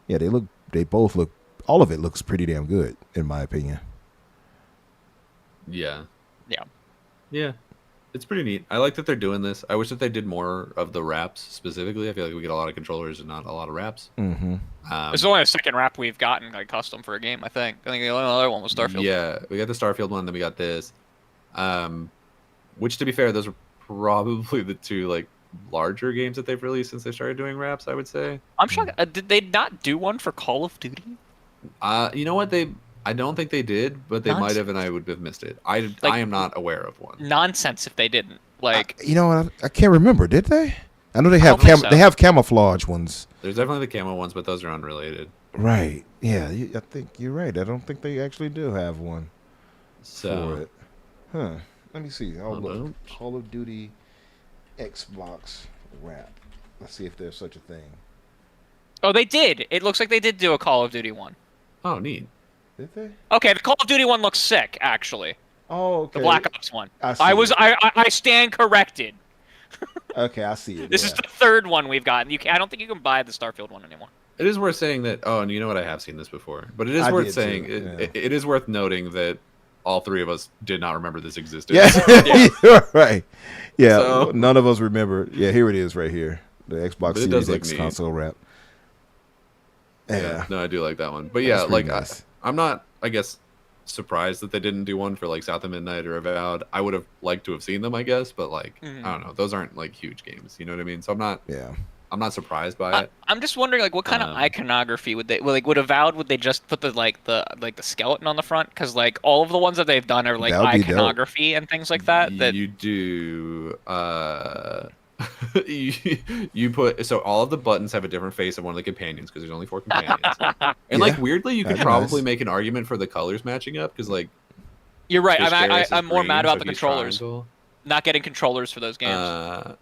Yeah, they both look, all of it looks pretty damn good, in my opinion. Yeah. It's pretty neat. I like that they're doing this. I wish that they did more of the wraps specifically. I feel like we get a lot of controllers and not a lot of wraps. Mm-hmm. It's only a second wrap we've gotten like custom for a game, I think. I think the only other one was Starfield. Yeah, we got the Starfield one, then we got this. Which, to be fair, those are probably the 2 like larger games that they've released since they started doing wraps, I would say. I'm shocked. Did they not do one for Call of Duty? You know what? I don't think they did, but they might have, and I would have missed it. I am not aware of one. Nonsense if they didn't. Like, you know what? I can't remember. Did they? I know they have they have camouflage ones. There's definitely the camo ones, but those are unrelated. Right. Yeah. I think you're right. I don't think they actually do have one for it. Huh. Let me see. Call of Duty Xbox wrap. Let's see if there's such a thing. Oh, they did. It looks like they did do a Call of Duty one. Oh, neat. Did they? Okay, the Call of Duty one looks sick, actually. Oh, okay. The Black Ops one. I stand corrected. Okay, I see it. This is the 3rd one we've gotten. I don't think you can buy the Starfield one anymore. It is worth saying that. Oh, and you know what? I have seen this before, but it is worth saying. It is worth noting that all 3 of us did not remember this existed. Yeah, you're right. Yeah, so, none of us remember. Yeah, here it is right here. The Xbox Series X console wrap. Yeah, no, I do like that one. But yeah, like nice. I'm not, I guess, surprised that they didn't do one for like South of Midnight or Avowed. I would have liked to have seen them, I guess, but like I don't know, those aren't like huge games. You know what I mean? So I'm not surprised by it. I'm just wondering, like, what kind of iconography would they would Avowed? Would they just put the skeleton on the front? Because like all of the ones that they've done are like iconography and things like that. That you do. You put all of the buttons have a different face of one of the companions because there's only 4 companions. And like weirdly, you could probably make an argument for the colors matching up because like you're right. I'm more mad about the controllers. Not getting controllers for those games.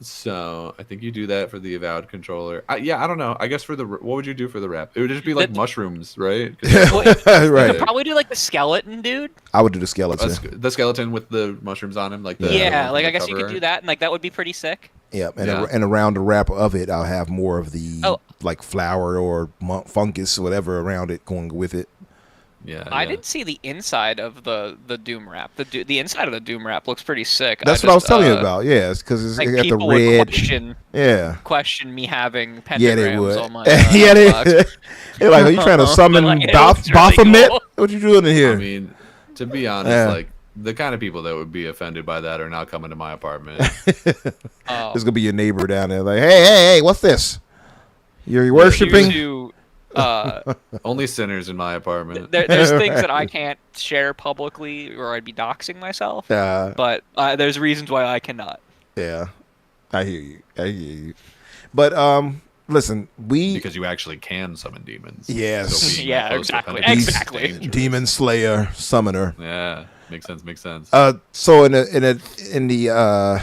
So I think you do that for the Avowed controller. I don't know. I guess for what would you do for the wrap? It would just be like mushrooms, right? Right. You could probably do like the skeleton, dude. I would do the skeleton. The skeleton with the mushrooms on him, like I guess you could do that, and like that would be pretty sick. Yeah, and around the wrap of it, I'll have more of the like flower or fungus or whatever around it going with it. Yeah, I didn't see the inside of the Doom wrap. The inside of the Doom wrap looks pretty sick. That's what I was telling you about. Yeah, it's because it's got the red. Question me having pentagrams on my. They're like, are you trying to summon Baphomet? Cool. What you doing in here? I mean, to be honest, like the kind of people that would be offended by that are not coming to my apartment. There's gonna be your neighbor down there, like, hey, what's this? You're worshiping. Only sinners in my apartment. There's things that I can't share publicly, or I'd be doxing myself. But there's reasons why I cannot. Yeah, I hear you. But listen, because you actually can summon demons. Yes. So yeah, exactly. Demon Slayer, Summoner. Yeah, makes sense. So in the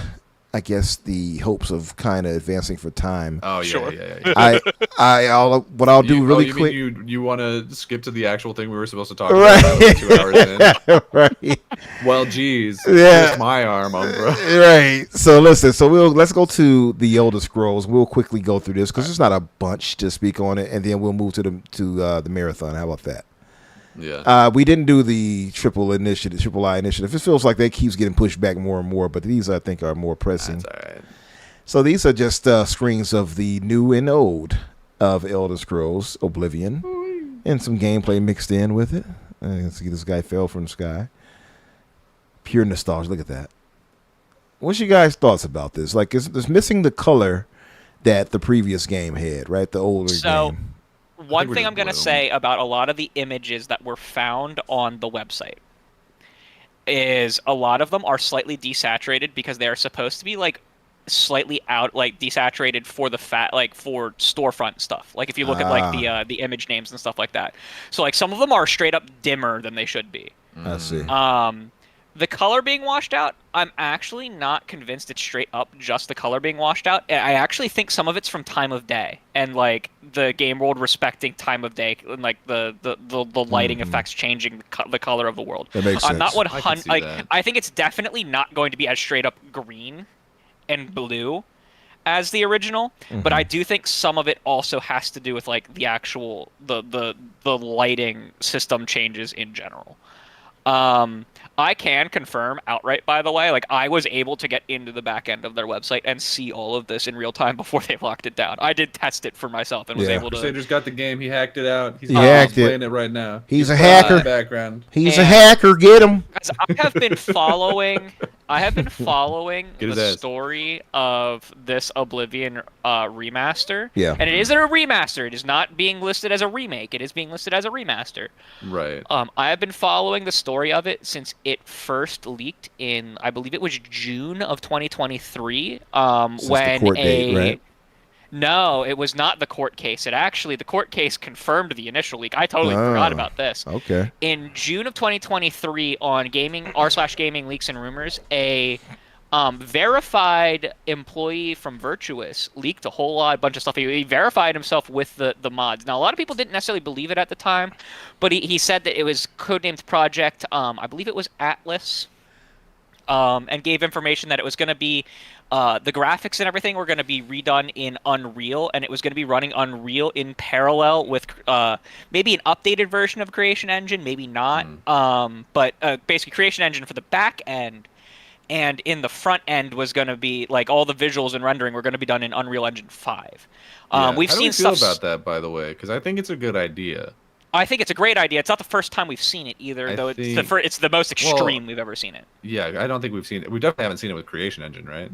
I guess the hopes of kind of advancing for time. Oh yeah, sure. Yeah. I'll do really quick. You want to skip to the actual thing we were supposed to talk about 2 hours in? Right. Well, geez. Yeah. Here's my arm, Umbra. Right. So listen. So let's go to the Elder Scrolls. We'll quickly go through this because there's not a bunch to speak on it, and then we'll move to the marathon. How about that? Yeah. We didn't do the triple I initiative. It feels like that keeps getting pushed back more and more, but these I think are more pressing. That's all right. So these are just screens of the new and old of Elder Scrolls Oblivion, and some gameplay mixed in with it. You can see this guy fell from the sky. Pure nostalgia. Look at that. What's your guys' thoughts about this? Like, it's missing the color that the previous game had, right? The older game. One thing I'm going to say about a lot of the images that were found on the website is a lot of them are slightly desaturated because they are supposed to be like slightly out, like desaturated for the for storefront stuff. Like if you look at like the image names and stuff like that. So like some of them are straight up dimmer than they should be. I see. The color being washed out, I'm actually not convinced it's straight up just the color being washed out. I actually think some of it's from time of day and like the game world respecting time of day and like the lighting effects changing the color of the world. That makes sense. I'm not 100. I think it's definitely not going to be as straight up green and blue as the original, but I do think some of it also has to do with like the actual the lighting system changes in general. I can confirm outright, by the way, like I was able to get into the back end of their website and see all of this in real time before they locked it down. I did test it for myself and was able to. Crusader's got the game. He hacked it out. He's playing it right now. He's a hacker. Background. He's a hacker. Get him. I have been following the story of this Oblivion remaster. Yeah. And it isn't a remaster. It is not being listed as a remake. It is being listed as a remaster. Right. I have been following the story of it since it first leaked in, I believe it was June of 2023. When the court date, right? No, it was not the court case. The court case confirmed the initial leak. I totally forgot about this. Okay. In June of 2023, on r/gaming leaks and rumors, a verified employee from Virtuous leaked a bunch of stuff. He verified himself with the mods. Now, a lot of people didn't necessarily believe it at the time, but he said that it was codenamed Project, I believe it was Atlas, and gave information that it was going to be the graphics and everything were going to be redone in Unreal, and it was going to be running Unreal in parallel with maybe an updated version of Creation Engine, maybe not. But basically, Creation Engine for the back end, and in the front end was going to be like all the visuals and rendering were going to be done in Unreal Engine 5. We've seen stuff about that, by the way, because I think it's a good idea. I think it's a great idea. It's not the first time we've seen it either, it's the most extreme we've ever seen it. Yeah, I don't think we've seen it. We definitely haven't seen it with Creation Engine, right?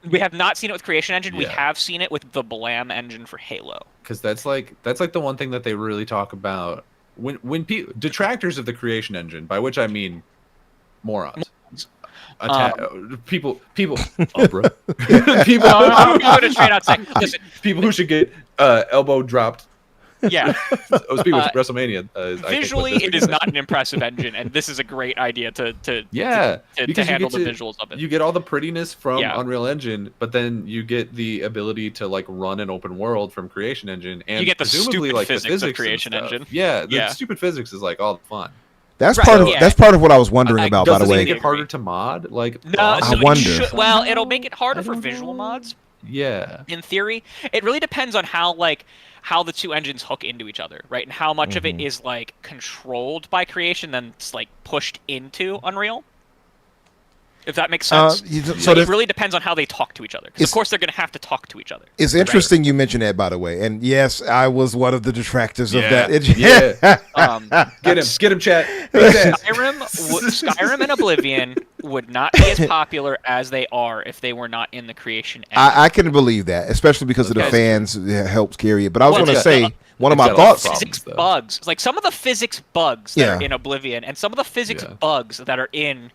We have not seen it with Creation Engine. Yeah. We have seen it with the Blam engine for Halo. Because that's like the one thing that they really talk about when detractors of the Creation Engine, by which I mean morons. People, Umbra. People. I'm going to straight out say, listen, people who should get elbow dropped. Yeah. I was speaking with WrestleMania. Visually, it is not an impressive engine, and this is a great idea to handle the visuals of it. You get all the prettiness from Unreal Engine, but then you get the ability to like run an open world from Creation Engine, and you get the stupid like physics of Creation Engine. Yeah, the stupid physics is like all the fun. That's part of what I was wondering about. By the way, does it make it harder to mod? Like, no, I wonder. It'll make it harder for visual mods. Yeah. In theory, it really depends on how the two engines hook into each other, right? And how much of it is like controlled by Creation, then it's like pushed into Unreal. If that makes sense. So it really depends on how they talk to each other. Because of course they're going to have to talk to each other. It's interesting you mentioned that, by the way. And yes, I was one of the detractors of that. Get him, chat. Skyrim and Oblivion would not be as popular as they are if they were not in the Creation engine. I can believe that, especially because of the fans helps carry it. But I was going to say, one of my thoughts. Physics bugs. Like some of the physics bugs that are in Oblivion and some of the physics bugs that are in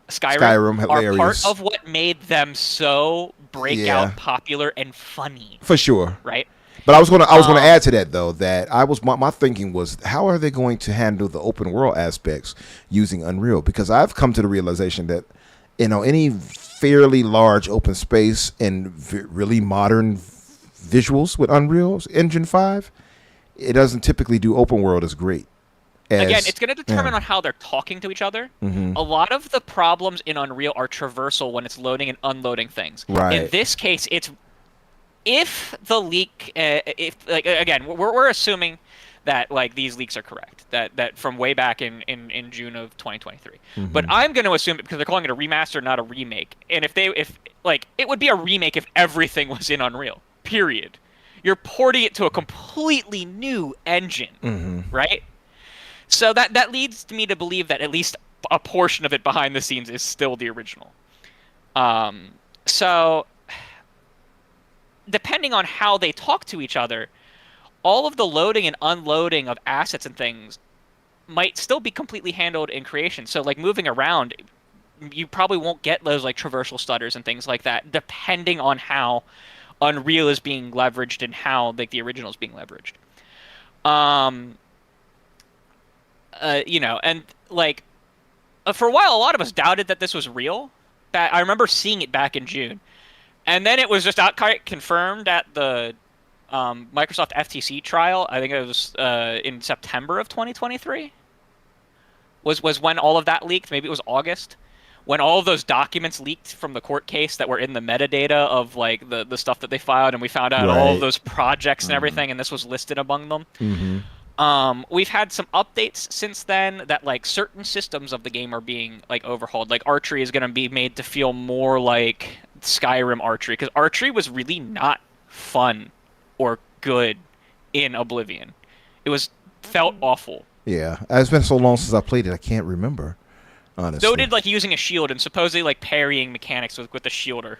Skyrim are part of what made them so breakout popular and funny. For sure. Right? But I was gonna add to that though that my thinking was, how are they going to handle the open world aspects using Unreal? Because I've come to the realization that any fairly large open space and really modern visuals with Unreal Engine 5, it doesn't typically do open world as great. Again, it's going to determine on how they're talking to each other. Mm-hmm. A lot of the problems in Unreal are traversal when it's loading and unloading things. Right. In this case, it's if the leak, again, we're assuming that like these leaks are correct, that from way back in June of 2023. Mm-hmm. But I'm going to assume it because they're calling it a remaster, not a remake. And if it would be a remake if everything was in Unreal. Period. You're porting it to a completely new engine, right? So that leads me to believe that at least a portion of it behind the scenes is still the original. So depending on how they talk to each other, all of the loading and unloading of assets and things might still be completely handled in creation. So like moving around, you probably won't get those like traversal stutters and things like that, depending on how Unreal is being leveraged and how like the original is being leveraged. And like for a while, a lot of us doubted that this was real. I remember seeing it back in June, and then it was just outright confirmed at the Microsoft FTC trial. I think it was in September of 2023. Was when all of that leaked. Maybe it was August. When all of those documents leaked from the court case that were in the metadata of like the stuff that they filed, and we found out all of those projects and everything, and this was listed among them. Mm-hmm. We've had some updates since then that like certain systems of the game are being like overhauled. Like archery is going to be made to feel more like Skyrim archery, because archery was really not fun or good in Oblivion. It felt awful. Yeah, it's been so long since I played it, I can't remember. Honestly. So did like using a shield and supposedly like parrying mechanics with the shielder.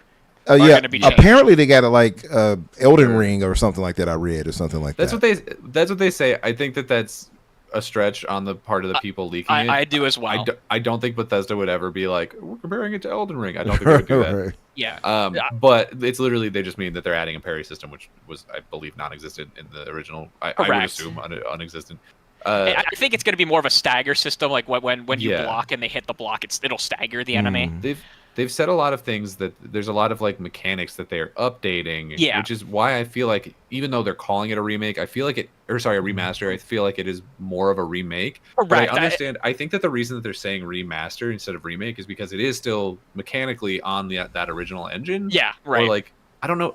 Apparently they got a like Elden Ring or something like that. I read or something like that. That's what they say. I think that's a stretch on the part of the people leaking it. I do as well. I don't think Bethesda would ever be like, we're comparing it to Elden Ring. I don't think they would do that. Right. Yeah. But it's literally they just mean that they're adding a parry system, which was I believe non-existent in the original. I would assume non-existent. I think it's going to be more of a stagger system, like when you block and they hit the block, it'll stagger the enemy. They've said a lot of things that there's a lot of like mechanics that they're updating, which is why I feel like even though they're calling it a remake, a remaster, I feel like it is more of a remake. But I understand. I think that the reason that they're saying remaster instead of remake is because it is still mechanically on that original engine. Yeah, right. Or like I don't know.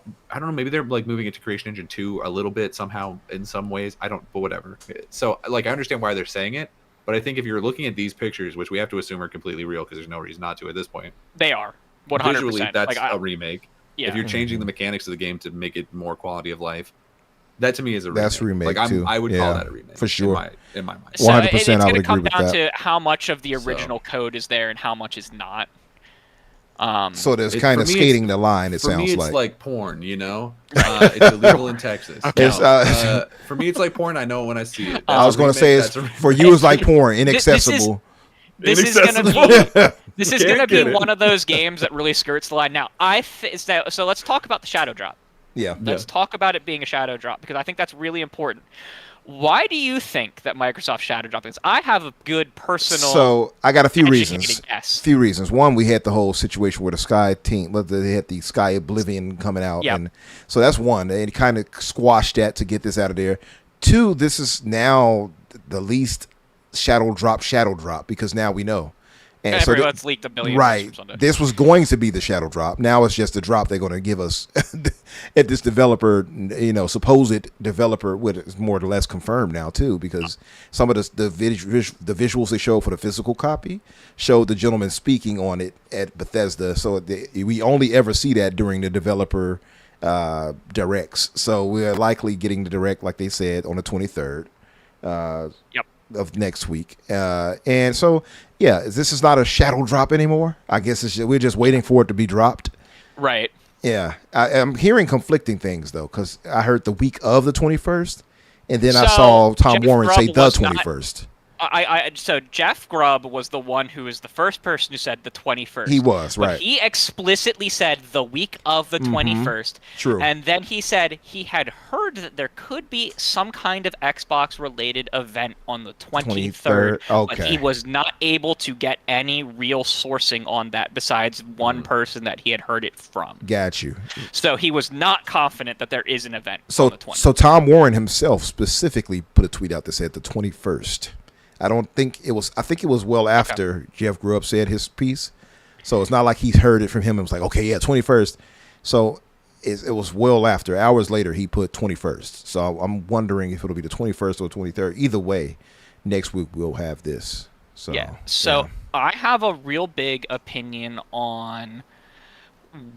Maybe they're like moving it to Creation Engine 2 a little bit somehow in some ways. But whatever. So like I understand why they're saying it, but I think if you're looking at these pictures, which we have to assume are completely real because there's no reason not to at this point. They are. 100%. Visually, that's a remake. Yeah. If you're changing the mechanics of the game to make it more quality of life, that to me is a remake. That's a remake like, too. I would call that a remake for sure. In my mind. 100%. I would agree with that. It's going to come down to how much of the original code is there and how much is not. So there's kind of skating the line. It sounds like. For me, it's like porn. It's illegal in Texas. For me, it's like porn. I know when I see it. I was going to say, for you, it's like porn, inaccessible. This is gonna be one of those games that really skirts the line. Now, so let's talk about the shadow drop. Yeah. Let's talk about it being a shadow drop because I think that's really important. Why do you think that Microsoft shadow dropped this? I have a good personal. So I got a few reasons. One, we had the whole situation where the Sky team, they had the Sky Oblivion coming out, and so that's one. They kind of squashed that to get this out of there. Two, this is now the least shadow drop because now we know. And so everyone's leaked a billion. Right. This was going to be the shadow drop. Now it's just a drop they're going to give us at this developer, supposed developer, with more or less confirmed now too, because some of the visuals they showed for the physical copy showed the gentleman speaking on it at Bethesda. So we only ever see that during the developer directs. So we're likely getting the direct, like they said, on the 23rd. Of next week, and so this is not a shadow drop anymore. I guess we're just waiting for it to be dropped. Right. Yeah, I'm hearing conflicting things though, because I heard the week of the 21st And then I saw Tom Warren say the 21st. So Jeff Grubb was the one who was the first person who said the 21st. He was, right. But he explicitly said the week of the 21st. True. And then he said he had heard that there could be some kind of Xbox-related event on the 23rd. Okay. But he was not able to get any real sourcing on that besides one person that he had heard it from. Got you. So he was not confident that there is an event on the 21st. So Tom Warren himself specifically put a tweet out that said the 21st. I think it was well after Jeff Grubb said his piece. So it's not like he's heard it from him and was like, okay, yeah, 21st. So it was well after. Hours later, he put 21st. So I'm wondering if it'll be the 21st or 23rd. Either way, next week we'll have this. So, yeah. So I have a real big opinion on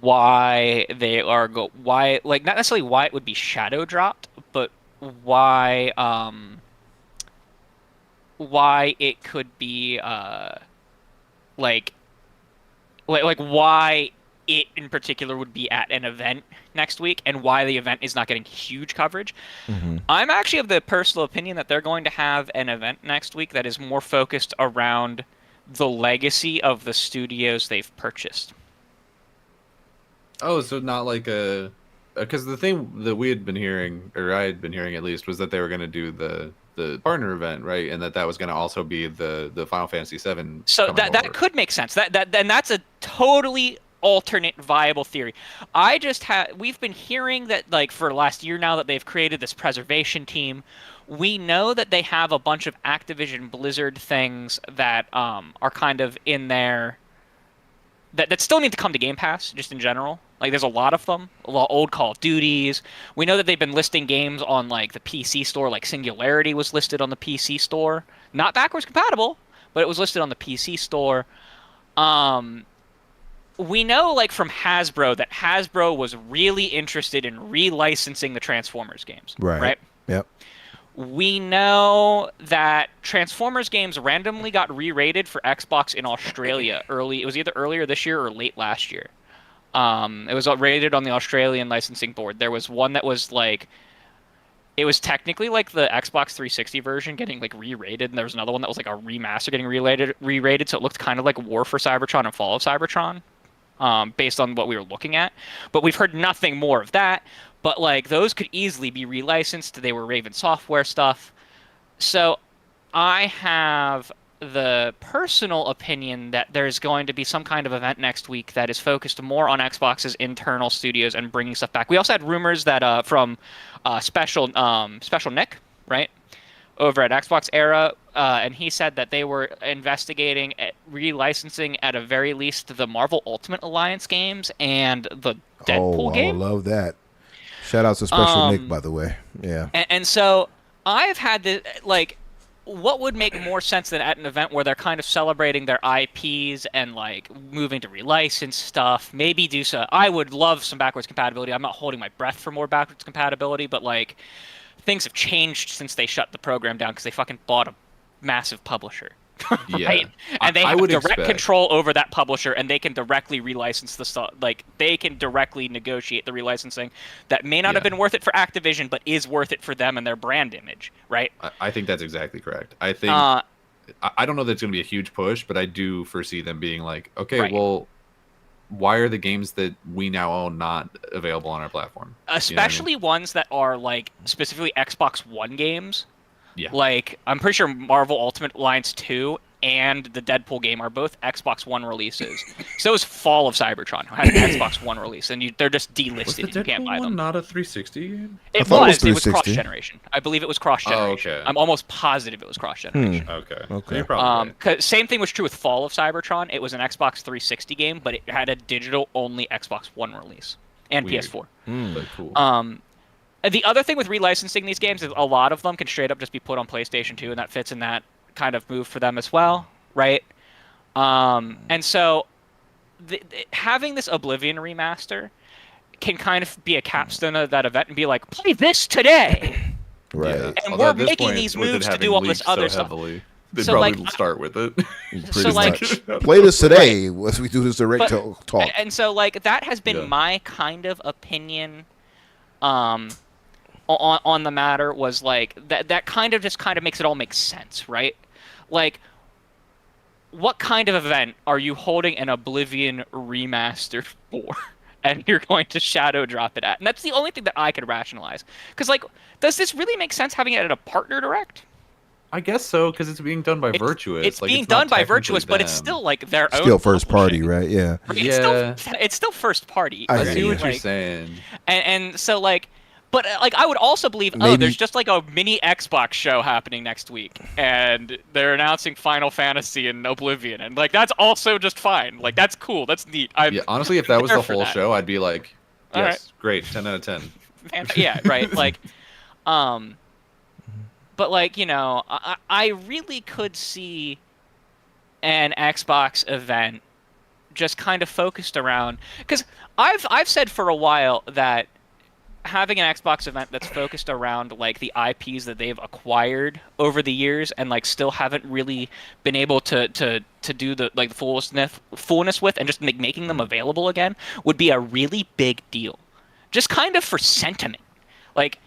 why they are not necessarily why it would be shadow dropped, but why it could be like why it in particular would be at an event next week and why the event is not getting huge coverage. I'm actually of the personal opinion that they're going to have an event next week that is more focused around the legacy of the studios they've purchased. Oh, so not like a... Because the thing that we had been hearing, or I had been hearing at least, was that they were going to do the partner event, right? And that was going to also be the Final Fantasy VII. So that could make sense. And that's a totally alternate viable theory. We've been hearing that like for the last year now that they've created this preservation team. We know that they have a bunch of Activision Blizzard things that are kind of in there that still need to come to Game Pass, just in general. Like, there's a lot of them. A lot of old Call of Duties. We know that they've been listing games on, like, the PC store. Like, Singularity was listed on the PC store. Not backwards compatible, but it was listed on the PC store. We know, like, from Hasbro that Hasbro was really interested in relicensing the Transformers games. Right? Yep. We know that Transformers games randomly got re-rated for Xbox in Australia early. It was either earlier this year or late last year. It was rated on the Australian licensing board. There was one that was like, it was technically like the Xbox 360 version getting like re-rated, and there was another one that was like a remaster getting re-rated, so it looked kind of like War for Cybertron and Fall of Cybertron, based on what we were looking at. But we've heard nothing more of that. But like those could easily be relicensed. They were Raven Software stuff. So I have the personal opinion that there's going to be some kind of event next week that is focused more on Xbox's internal studios and bringing stuff back. We also had rumors that from Special Nick, right, over at Xbox Era, and he said that they were investigating relicensing at a very least the Marvel Ultimate Alliance games and the Deadpool game. I love that. Shout out to Special Nick, by the way. Yeah. And so I've had this, like, what would make more sense than at an event where they're kind of celebrating their IPs and, like, moving to relicense stuff? Maybe do so. I would love some backwards compatibility. I'm not holding my breath for more backwards compatibility, but, like, things have changed since they shut the program down because they fucking bought a massive publisher. Right? Yeah. And they have direct control over that publisher, and they can directly relicense the stuff. Like, they can directly negotiate the relicensing that may not have been worth it for Activision, but is worth it for them and their brand image, right? I think that's exactly correct. I think I don't know that it's going to be a huge push, but I do foresee them being like, okay, well, why are the games that we now own not available on our platform? Especially ones that are, like, specifically Xbox One games. Yeah. Like, I'm pretty sure Marvel Ultimate Alliance 2 and the Deadpool game are both Xbox One releases. So is Fall of Cybertron, who had an Xbox One release, and they're just delisted. You can't buy them. Not a 360 game? It was cross-generation. I believe it was cross-generation. Oh, okay. I'm almost positive it was cross-generation. Okay. Same thing was true with Fall of Cybertron. It was an Xbox 360 game, but it had a digital-only Xbox One release and PS4. But cool. The other thing with relicensing these games is a lot of them can straight up just be put on PlayStation 2, and that fits in that kind of move for them as well, right? And so having this Oblivion remaster can kind of be a capstone of that event and be like, play this today! Right. Yeah. And we're making these moves to do all this other stuff. They'd probably start with it. Pretty much. Play this today as we do this direct talk. And so, like, that has been my kind of opinion on the matter was like that kind of makes it all make sense, right? Like, what kind of event are you holding an Oblivion remaster for? And you're going to shadow drop it at? And that's the only thing that I could rationalize. Because, like, does this really make sense having it at a partner direct? I guess so, because it's being done by Virtuous. It's being done by Virtuous, but it's still like their own. Still first party, right? Yeah. It's still first party. I see what you're saying. And so like, but like I would also believe, there's just like a mini Xbox show happening next week, and they're announcing Final Fantasy and Oblivion, and like that's also just fine. Like that's cool. That's neat. Honestly, if that was the whole show, I'd be like, yes, great, 10 out of 10. Yeah, right. Like, but like, you know, I really could see an Xbox event just kind of focused around, because I've said for a while that having an Xbox event that's focused around like the IPs that they've acquired over the years and like still haven't really been able to do the like fullness with, and just making them available again would be a really big deal. Just kind of for sentiment. Like,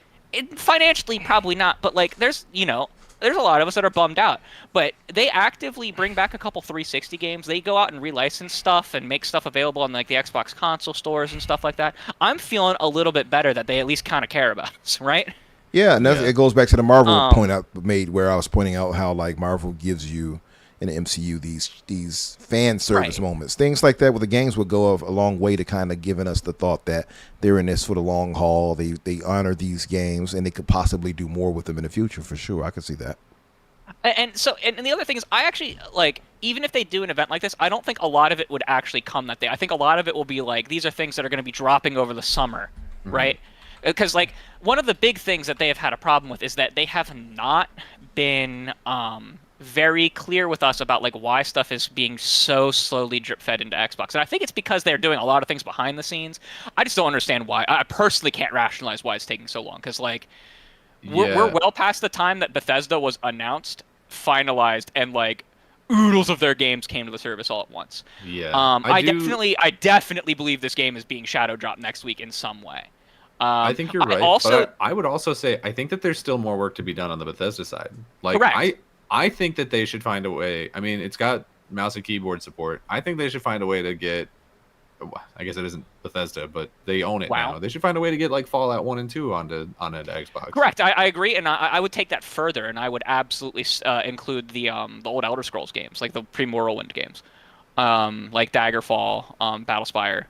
financially probably not, but like there's a lot of us that are bummed out, but they actively bring back a couple 360 games. They go out and relicense stuff and make stuff available on like the Xbox console stores and stuff like that. I'm feeling a little bit better that they at least kind of care about us, right? Yeah, and it goes back to the Marvel point I made, where I was pointing out how like Marvel gives you in the MCU these fan service moments. Things like that, where the games would go a long way to kind of giving us the thought that they're in this for the long haul. They honor these games, and they could possibly do more with them in the future, for sure. I could see that. And the other thing is, I actually, like, even if they do an event like this, I don't think a lot of it would actually come that day. I think a lot of it will be like, these are things that are going to be dropping over the summer, right? Because like one of the big things that they have had a problem with is that they have not been very clear with us about like why stuff is being so slowly drip fed into Xbox. And I think it's because they're doing a lot of things behind the scenes. I just don't understand why. I personally can't rationalize why it's taking so long, because like we're well past the time that Bethesda was announced, finalized, and like oodles of their games came to the service all at once. I definitely believe this game is being shadow dropped next week in some way. I think you're right. But I would also say I think that there's still more work to be done on the Bethesda side. Like, correct. I think that they should find a way. I mean, it's got mouse and keyboard support. I think they should find a way to get. I guess it isn't Bethesda, but they own it now. They should find a way to get like Fallout 1 and 2 on an Xbox. Correct. I agree, and I would take that further, and I would absolutely include the old Elder Scrolls games, like the pre-Morrowind games, like Daggerfall, Battlespire.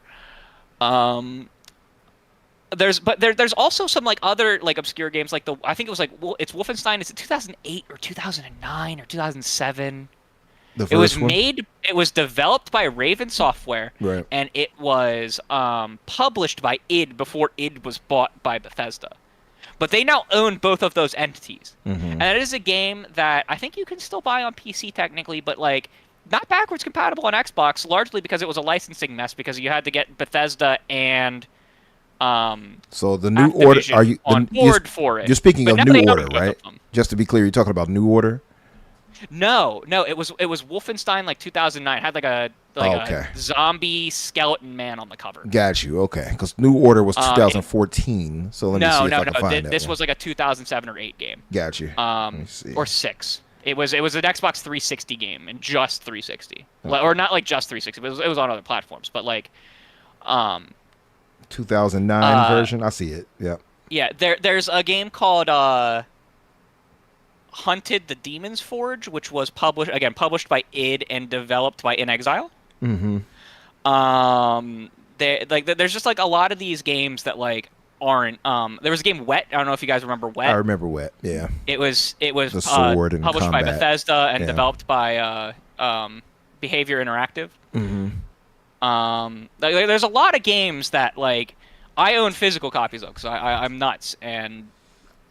There's also some like other like obscure games, like I think it was like it's Wolfenstein. Is it 2008 or 2009 or 2007? It was developed by Raven Software, right, and it was published by id before id was bought by Bethesda. But they now own both of those entities, and it is a game that I think you can still buy on PC technically, but like not backwards compatible on Xbox, largely because it was a licensing mess, because you had to get Bethesda and so the New Order, are you on board for it? You're speaking of New Order, right? Just to be clear, you're talking about New Order? No, it was Wolfenstein like 2009. It had like a zombie skeleton man on the cover. Got you. Okay, because New Order was 2014. So let me see if I can find that. This was like a 2007 or 8 game. Got you. Or 6. It was an Xbox 360 game, and just 360, or not like just 360. But it was on other platforms, but like 2009 version. I see it. Yeah. Yeah. There's a game called Hunted the Demon's Forge, which was published by id and developed by In Exile. There's just like a lot of these games that like aren't. There was a game Wet. I don't know if you guys remember Wet. I remember Wet. Yeah. It was the sword and published combat by Bethesda and developed by Behavior Interactive. There's a lot of games that like I own physical copies of, because I'm nuts, and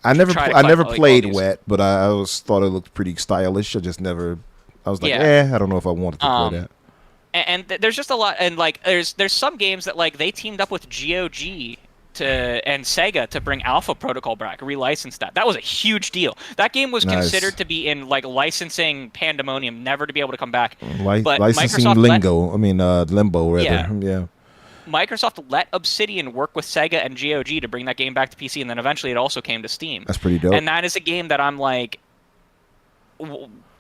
I never played Wet, but I always thought it looked pretty stylish. I was like, I don't know if I wanted to play that. And there's just a lot, and like there's some games that like they teamed up with GOG and Sega to bring Alpha Protocol back, relicensed that. That was a huge deal. That game was considered to be in like licensing pandemonium, never to be able to come back. But licensing Limbo, rather. Yeah. Microsoft let Obsidian work with Sega and GOG to bring that game back to PC, and then eventually it also came to Steam. That's pretty dope. And that is a game that I'm like,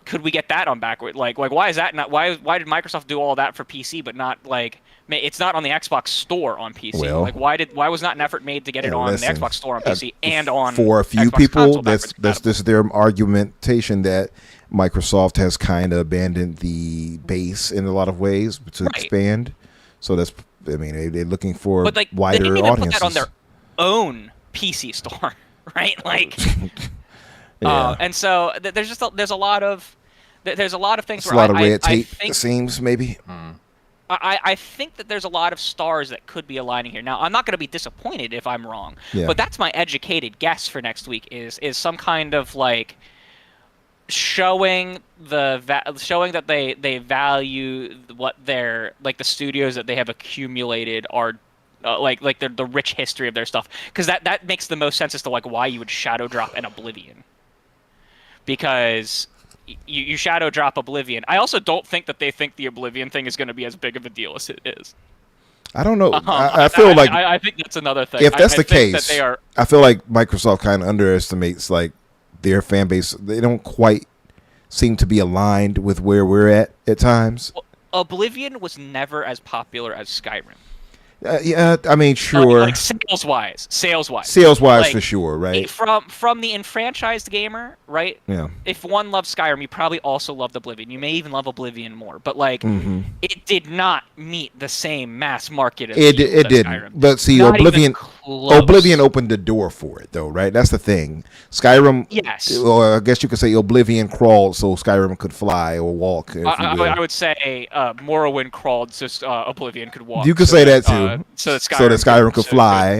could we get that on backward? Like why is that not? Why did Microsoft do all that for PC, but not like it's not on the Xbox Store on PC? Well, like why was not an effort made to get it on the Xbox Store on PC and on for a few Xbox people? That's This is their argumentation that Microsoft has kind of abandoned the base in a lot of ways to expand. So that's, I mean, they're looking for but like, wider they didn't even audiences. put that on their own PC store, right? Like, yeah. And so there's a lot of things. It's where a lot of red tape. It seems maybe. I think that there's a lot of stars that could be aligning here. Now, I'm not going to be disappointed if I'm wrong, but that's my educated guess for next week is some kind of like showing that they value what their like the studios that they have accumulated are like the rich history of their stuff, because that makes the most sense as to like why you would shadow drop an Oblivion, because you shadow drop Oblivion. I also don't think that they think the Oblivion thing is going to be as big of a deal as it is. I don't know. I feel like I think that's another thing. If that's the case, that they are, I feel like Microsoft kind of underestimates like their fan base. They don't quite seem to be aligned with where we're at times. Well, Oblivion was never as popular as Skyrim. Yeah, I mean, sure. Like sales-wise, like, for sure, right? From the enfranchised gamer, right? Yeah. If one loves Skyrim, you probably also loved Oblivion. You may even love Oblivion more, but like, it did not meet the same mass market as it didn't. Skyrim. But see, not Oblivion opened the door for it, though, right? That's the thing. Skyrim, yes. Or I guess you could say Oblivion crawled so Skyrim could fly or walk. I would say Morrowind crawled so Oblivion could walk. You could say that too. So that Skyrim could fly.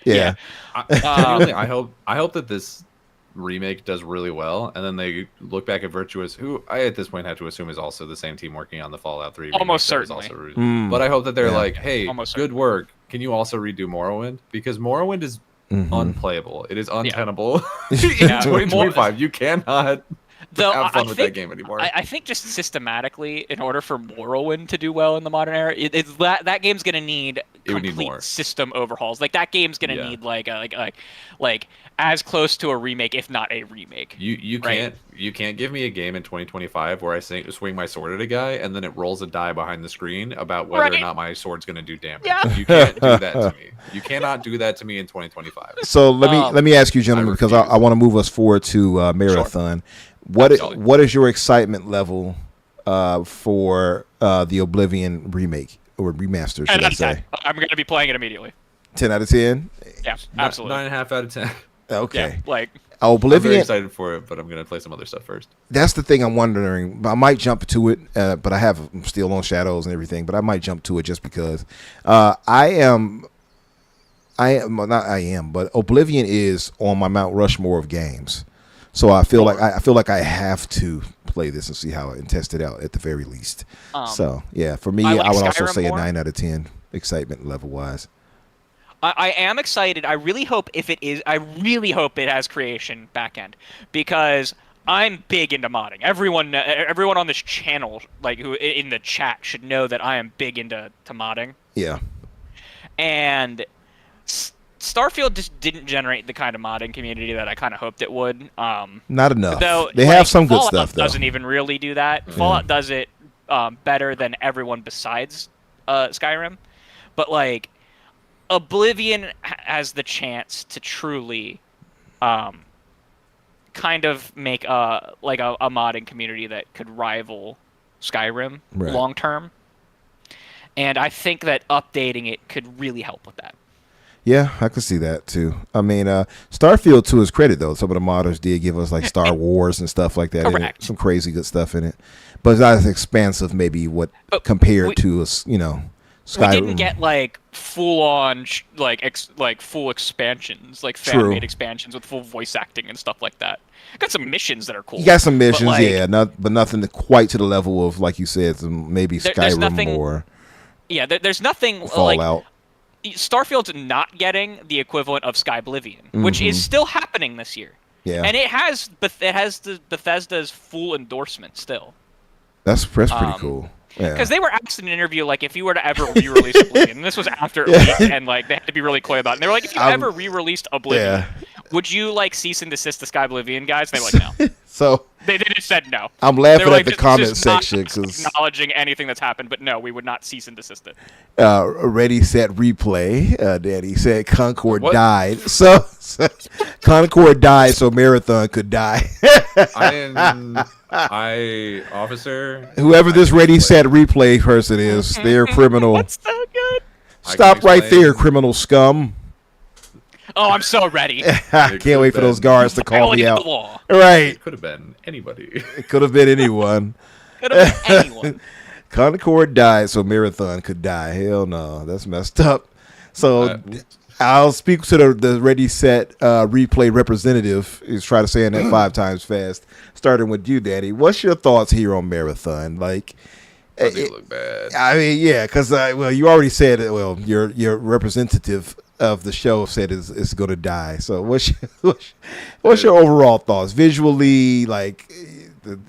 Yeah. I hope that this remake does really well, and then they look back at Virtuous, who I at this point have to assume is also the same team working on the Fallout 3 remake. Almost certainly. But I hope that they're like, hey, good work. Can you also redo Morrowind? Because Morrowind is unplayable. It is untenable in 2025. You cannot have fun with that game anymore. I think just systematic,ly in order for Morrowind to do well in the modern era, it's that game's gonna need complete system overhauls. Like that game's gonna need like as close to a remake, if not a remake. You can't give me a game in 2025 where I swing my sword at a guy and then it rolls a die behind the screen about whether or not my sword's gonna do damage. Yeah. You can't do that to me. You cannot do that to me in 2025. So let me ask you, gentlemen, because I want to move us forward to Marathon. Sure. What is your excitement level for the Oblivion remake or remaster, should I say? I'm going to be playing it immediately. 10 out of 10? Yeah, absolutely. 9.5 out of 10. Okay. Yeah, Oblivion. I'm very excited for it, but I'm going to play some other stuff first. That's the thing I'm wondering. I might jump to it, but I'm still on Shadows and everything, but I might jump to it just because but Oblivion is on my Mount Rushmore of games. So I feel like I have to play this and see how and test it out at the very least. So yeah, for me, I would also say a 9 out of 10 excitement level wise. I am excited. I really hope it has creation backend, because I'm big into modding. Everyone on this channel, like who in the chat, should know that I am big into modding. Yeah. And Starfield just didn't generate the kind of modding community that I kind of hoped it would. Not enough. Though, they have some good Fallout stuff, though. Doesn't even really do that. Yeah. Fallout does it better than everyone besides Skyrim. But like, Oblivion has the chance to truly kind of make a modding community that could rival Skyrim long term. And I think that updating it could really help with that. Yeah, I could see that too. I mean, Starfield, to his credit, though, some of the modders did give us like Star Wars and stuff like that. Correct. In it. Some crazy good stuff in it, but it's not as expansive, maybe compared to Skyrim. We didn't get like full on full expansions, like fan made expansions with full voice acting and stuff like that. Got some missions that are cool. You got some missions, but nothing quite to the level of, like you said, maybe Skyrim or. Yeah, there's nothing Fallout. Starfield's not getting the equivalent of Skyblivion, which is still happening this year. Yeah, and it has the Bethesda's full endorsement still. That's pretty cool. Because they were asked in an interview, like, if you were to ever re-release Oblivion, and this was after a week, and like they had to be really coy about it. And they were like, if you ever re-released Oblivion, would you like cease and desist the Sky Oblivion guys? And they were like, no. So they just said no. I'm laughing at the comment section because acknowledging anything that's happened, but no, we would not cease and desist it. Ready, set, replay. Daddy said Concord died. So Concord died so Marathon could die. Officer. Whoever this ready, set, replay person is, they're criminal. That's so good. Stop right there, criminal scum. Oh, I'm so ready. I can't wait for those guards to call me out. Law. Right. It could have been anybody. It could have been anyone. Could have been anyone. Concord died so Marathon could die. Hell no. That's messed up. So I'll speak to the ready, set, replay representative. He's trying to say that 5 times fast. Starting with you, Daddy. What's your thoughts here on Marathon? Like, it look bad. I mean, yeah, because you already said it. Well, your representative of the show said it's going to die. So what's your overall thoughts visually? Like,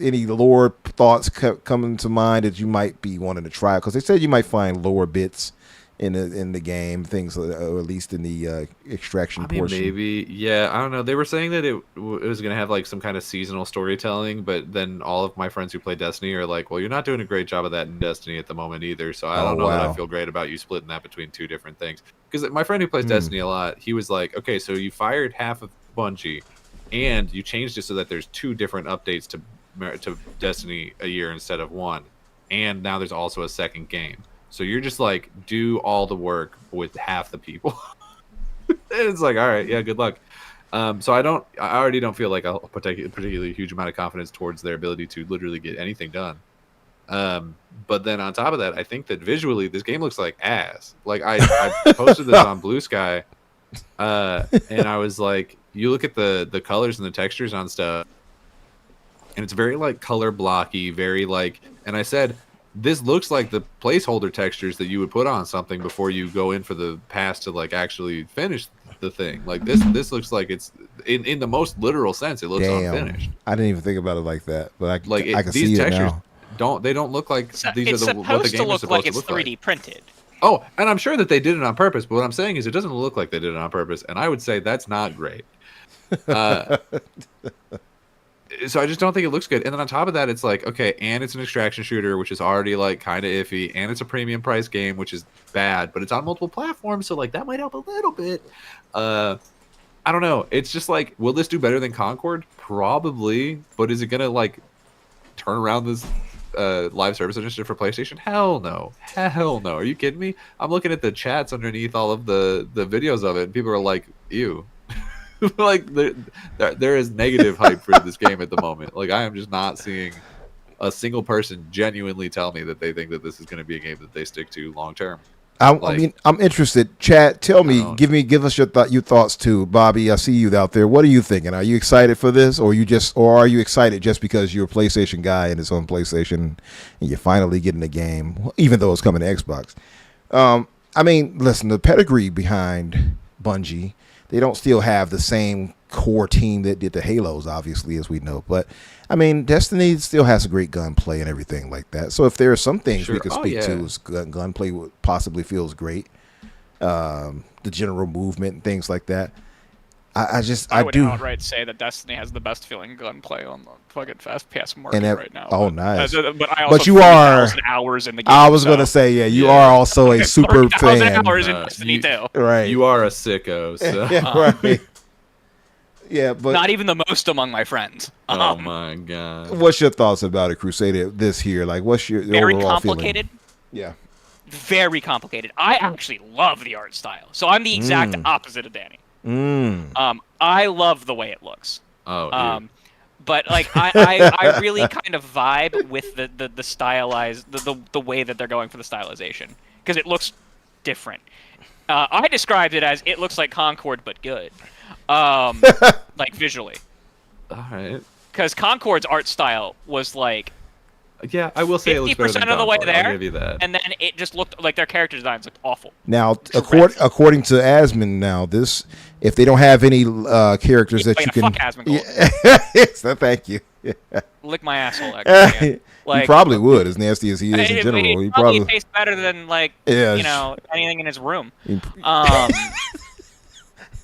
any lore thoughts coming to mind that you might be wanting to try? Because they said you might find lore bits in the game, things, or at least in the extraction portion. Maybe, yeah. I don't know. They were saying that it was going to have like some kind of seasonal storytelling, but then all of my friends who play Destiny are like, well, you're not doing a great job of that in Destiny at the moment either. So I don't know that I feel great about you splitting that between 2 different things. Because my friend who plays Destiny a lot, he was like, okay, so you fired half of Bungie, and you changed it so that there's 2 different updates to Destiny a year instead of 1, and now there's also a second game. So you're just like, do all the work with half the people. And it's like, all right, yeah, good luck. So I already don't feel like a particularly huge amount of confidence towards their ability to literally get anything done. But then on top of that, I think that visually this game looks like ass. Like I posted this on Bluesky, and I was like, you look at the colors and the textures on stuff, and it's very like color blocky, very like, and I said, this looks like the placeholder textures that you would put on something before you go in for the pass to like actually finish the thing. Like this looks like it's in the most literal sense. It looks unfinished. I didn't even think about it like that, but I can these see textures it don't now. look like these are what the game is supposed like to look like. It's 3D printed. Oh, and I'm sure that they did it on purpose. But what I'm saying is, it doesn't look like they did it on purpose, and I would say that's not great. So I just don't think it looks good. And then on top of that, it's like, okay, and it's an extraction shooter, which is already like kind of iffy, and it's a premium price game, which is bad, but it's on multiple platforms, so like that might help a little bit. I don't know. It's just like, will this do better than Concord? Probably, but is it gonna like turn around this live service initiative for PlayStation? Hell no. Are you kidding me? I'm looking at the chats underneath all of the videos of it, and people are like, ew. Like there is negative hype for this game at the moment. Like I am just not seeing a single person genuinely tell me that they think that this is going to be a game that they stick to long term. I mean, I'm interested. Chat, tell me, give us your thoughts too, Bobby. I see you out there. What are you thinking? Are you excited for this, or are you excited just because you're a PlayStation guy and it's on PlayStation and you're finally getting the game, even though it's coming to Xbox? I mean, listen, the pedigree behind Bungie. They don't still have the same core team that did the Halos, obviously, as we know. But, I mean, Destiny still has a great gunplay and everything like that. So if there are some things we could speak to, is gunplay possibly feels great. The general movement and things like that. I would outright say that Destiny has the best feeling gunplay on the fucking fast-paced market right now. Oh, nice. But you are hours in the game. I was going to say, you are also a super fan. Hours in Destiny too. Right. You are a sicko. So. Right. Yeah, but not even the most among my friends. Oh my god. What's your thoughts about a Crusader this here? Like, what's your very overall complicated? Feeling? Yeah. Very complicated. I actually love the art style, so I'm the exact opposite of Danny. I love the way it looks. But like I really kind of vibe with the stylized the way that they're going for the stylization, because it looks different. I described it as it looks like Concord but good, like visually. All right. Because Concord's art style was like, yeah, I will say it looks better than 50% of the way there, I'll give you that. And then it just looked like their character designs looked awful. Now, according to Asmund, now if they don't have any characters that you can, fuck Asmund. So thank you. lick my asshole. Actually, he probably would, as nasty as he is in general. He probably tastes better than anything in his room.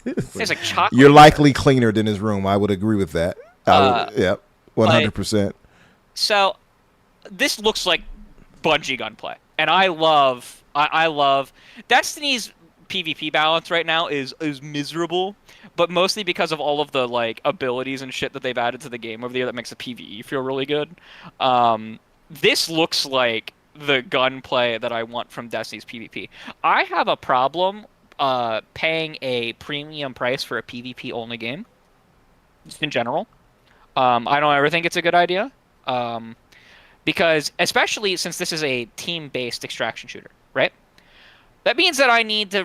It's like chocolate. You're likely cleaner than his room. I would agree with that. Yep, 100%. So this looks like Bungie gunplay, and I love Destiny's PvP balance right now is miserable, but mostly because of all of the like abilities and shit that they've added to the game over the year that makes the PvE feel really good. This looks like the gunplay that I want from Destiny's PvP. I have a problem paying a premium price for a PvP only game, just in general. I don't ever think it's a good idea, because especially since this is a team-based extraction shooter, right? That means that I need to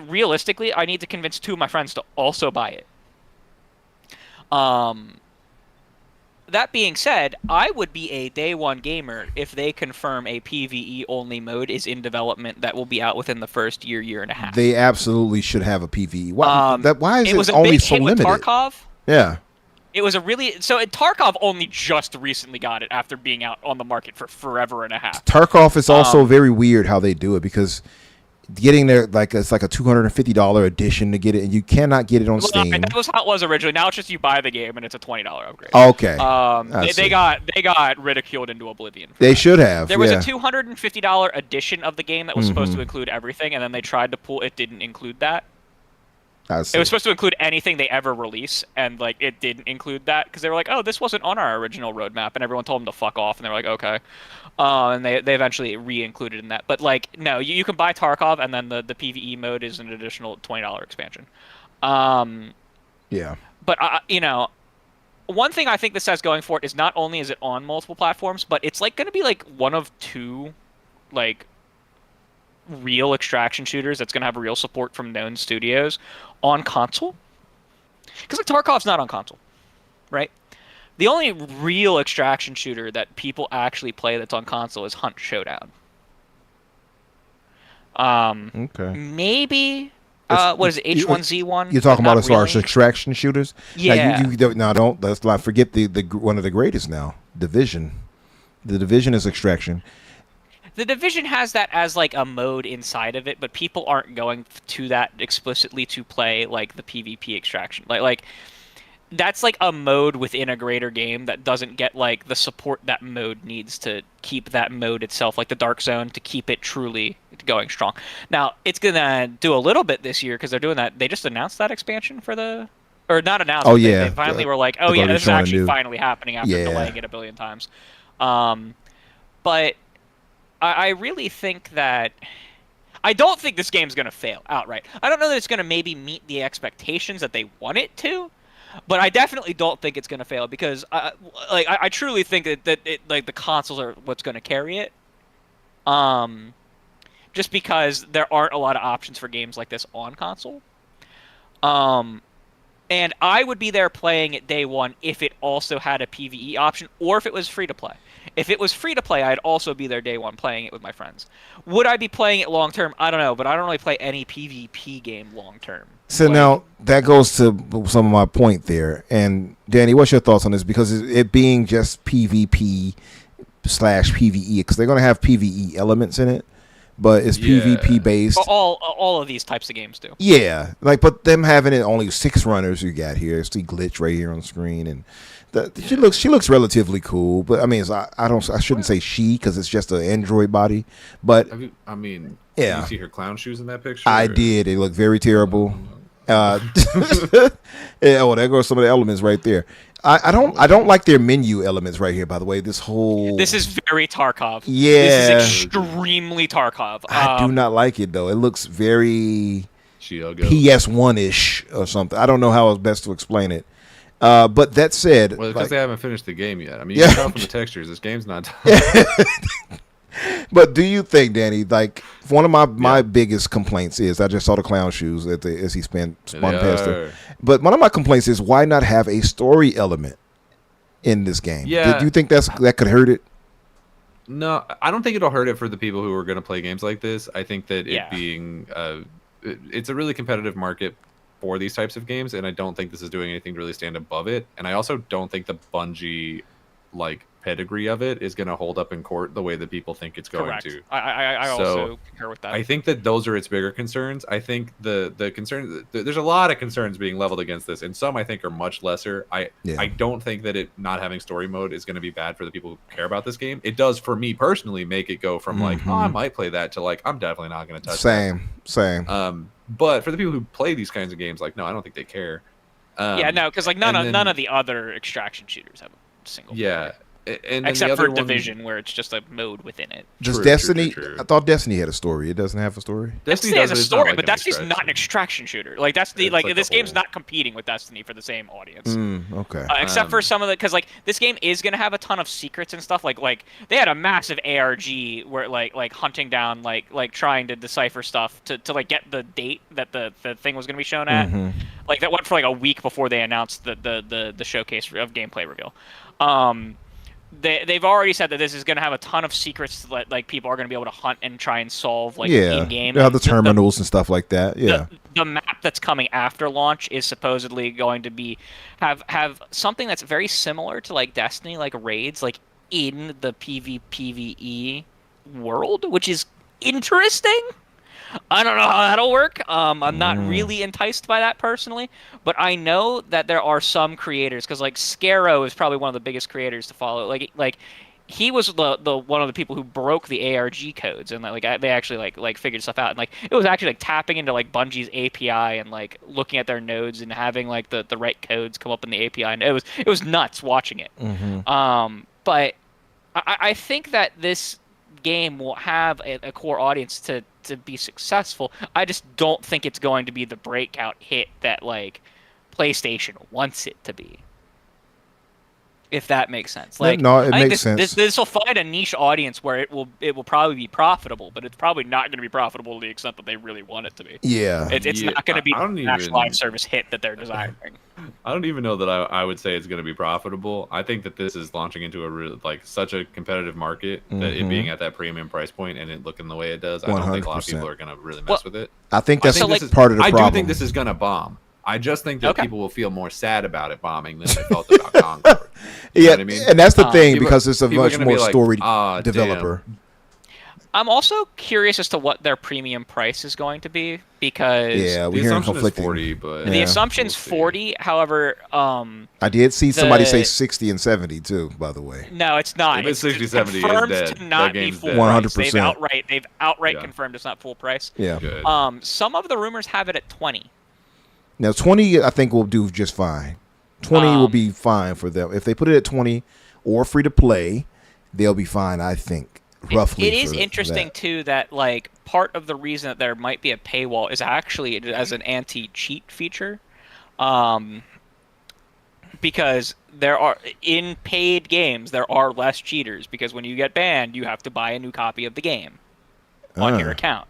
convince 2 of my friends to also buy it. That being said, I would be a day one gamer if they confirm a PvE only mode is in development that will be out within the first year and a half. They absolutely should have a PvE. Why is it only so limited? Tarkov. Yeah. It was Tarkov only just recently got it after being out on the market for forever and a half. Tarkov is also very weird how they do it, because getting there, it's like a $250 edition to get it, and you cannot get it on Steam. That was how it was originally. Now it's just you buy the game and it's a $20 upgrade. Okay. They got ridiculed into oblivion. They should have. There was a $250 edition of the game that was supposed to include everything, and then they tried to pull. It didn't include that. It was supposed to include anything they ever release, and it didn't include that because they were like, "Oh, this wasn't on our original roadmap," and everyone told them to fuck off, and they were like, "Okay." And they eventually re-included in that. But no, you can buy Tarkov, and then the PvE mode is an additional $20 expansion. Yeah. But one thing I think this has going for it is not only is it on multiple platforms, but it's going to be one of 2 real extraction shooters that's going to have real support from known studios on console. Because Tarkov's not on console, right? The only real extraction shooter that people actually play that's on console is Hunt Showdown. Okay. Maybe what is it, H1Z1? You're talking about as far as extraction shooters? Yeah. Let's not forget the one of the greatest now, Division. The Division is extraction. The Division has that as a mode inside of it, but people aren't going to that explicitly to play the PvP extraction. That's a mode within a greater game that doesn't get the support that mode needs to keep that mode itself, the Dark Zone, to keep it truly going strong. Now, it's gonna do a little bit this year because they're doing that. They just announced that expansion or not announced. Oh yeah, they finally were like, oh yeah, this is actually finally happening after delaying it a billion times. But I really think that I don't think this game's gonna fail outright. I don't know that it's gonna maybe meet the expectations that they want it to. But I definitely don't think it's going to fail because, I truly think that the consoles are what's going to carry it. Just because there aren't a lot of options for games like this on console. And I would be there playing it day one if it also had a PvE option or if it was free to play. If it was free to play, I'd also be there day one playing it with my friends. Would I be playing it long term? I don't know, but I don't really play any PvP game long term. So now that goes to some of my point there. And Danny, what's your thoughts on this? Because it being just PvP/PvE, because they're going to have PvE elements in it, but it's PvP based. All of these types of games do. Yeah, but them having it only 6 runners you got here. It's the glitch right here on the screen, and she looks relatively cool. But I mean, I shouldn't say she because it's just an Android body. But did you see her clown shoes in that picture? I did. They look very terrible. There goes some of the elements right there. I don't like their menu elements right here. By the way, this is very Tarkov. Yeah, this is extremely Tarkov. I do not like it though. It looks very PS1-ish or something. I don't know how best to explain it. But that said, because they haven't finished the game yet. I mean, you can tell from the textures, this game's not done. But do you think, Danny, one of my biggest complaints is I just saw the clown shoes as he spun past her. But one of my complaints is why not have a story element in this game? Yeah. Do you think that could hurt it? No, I don't think it'll hurt it for the people who are going to play games like this. I think that it being it's a really competitive market for these types of games, and I don't think this is doing anything to really stand above it. And I also don't think the Bungie like pedigree of it is going to hold up in court the way that people think it's going Correct. to. I also concur with that. I think that those are its bigger concerns. I think the concerns, there's a lot of concerns being leveled against this, and some I think are much lesser. I don't think that it not having story mode is going to be bad for the people who care about this game. It does for me personally make it go from like, oh, I might play that to like, I'm definitely not going to touch that. Same. But for the people who play these kinds of games, like, no, I don't think they care. Because like none of the other extraction shooters have a single player. And except for Division, where it's just a mode within it. Does Destiny? True. I thought Destiny had a story. It doesn't have a story. Destiny has a story, but Destiny's not an extraction shooter. Like Destiny, like this game's not competing with Destiny for the same audience. Okay. Except for some of the, because like this game is gonna have a ton of secrets and stuff. Like they had a massive ARG where like hunting down like trying to decipher stuff to like get the date that the thing was gonna be shown at. Like that went for like a week before they announced the showcase of gameplay reveal. They've already said that this is going to have a ton of secrets that like people are going to be able to hunt and try and solve like in game. Yeah, the terminals and stuff like that. Yeah, the map that's coming after launch is supposedly going to be have something that's very similar to like Destiny, like raids, like in the PvE world, which is interesting. I don't know how that'll work. I'm not really enticed by that personally, but I know that there are some creators, because like Scarrow is probably one of the biggest creators to follow. Like he was the one of the people who broke the ARG codes, and like they actually like figured stuff out, and like it was actually like tapping into like Bungie's API and like looking at their nodes and having like the right codes come up in the API, and it was nuts watching it. But I think that this game will have a core audience to be successful. I just don't think it's going to be the breakout hit that like PlayStation wants it to be. If that makes sense. Like, no, it makes sense. This will find a niche audience where it will probably be profitable, but it's probably not going to be profitable to the extent that they really want it to be. Yeah. It's not going to be the actual live service hit that they're desiring. I don't even know that I would say it's going to be profitable. I think that this is launching into such a competitive market that it being at that premium price point and it looking the way it does, I don't think a lot of people are going to really mess with it. I think that's part of the problem. I do think this is going to bomb. I just think that people will feel more sad about it bombing than they felt about Concord. You know what I mean? And that's the thing, because it's a much more storied developer. Damn. I'm also curious as to what their premium price is going to be, because we're hearing conflicting. 40, but the assumption's 40. However, I did see somebody say 60 and 70 too. By the way, no, it's not. It's 60, 70 is dead. To not be full 100%. They've outright confirmed it's not full price. Yeah. Good. Some of the rumors have it at 20. Now 20, I think will do just fine. 20 will be fine for them if they put it at 20 or free to play. They'll be fine, I think. Roughly. It is interesting too that like part of the reason that there might be a paywall is actually as an anti-cheat feature, because there are in paid games there are less cheaters, because when you get banned you have to buy a new copy of the game on your account.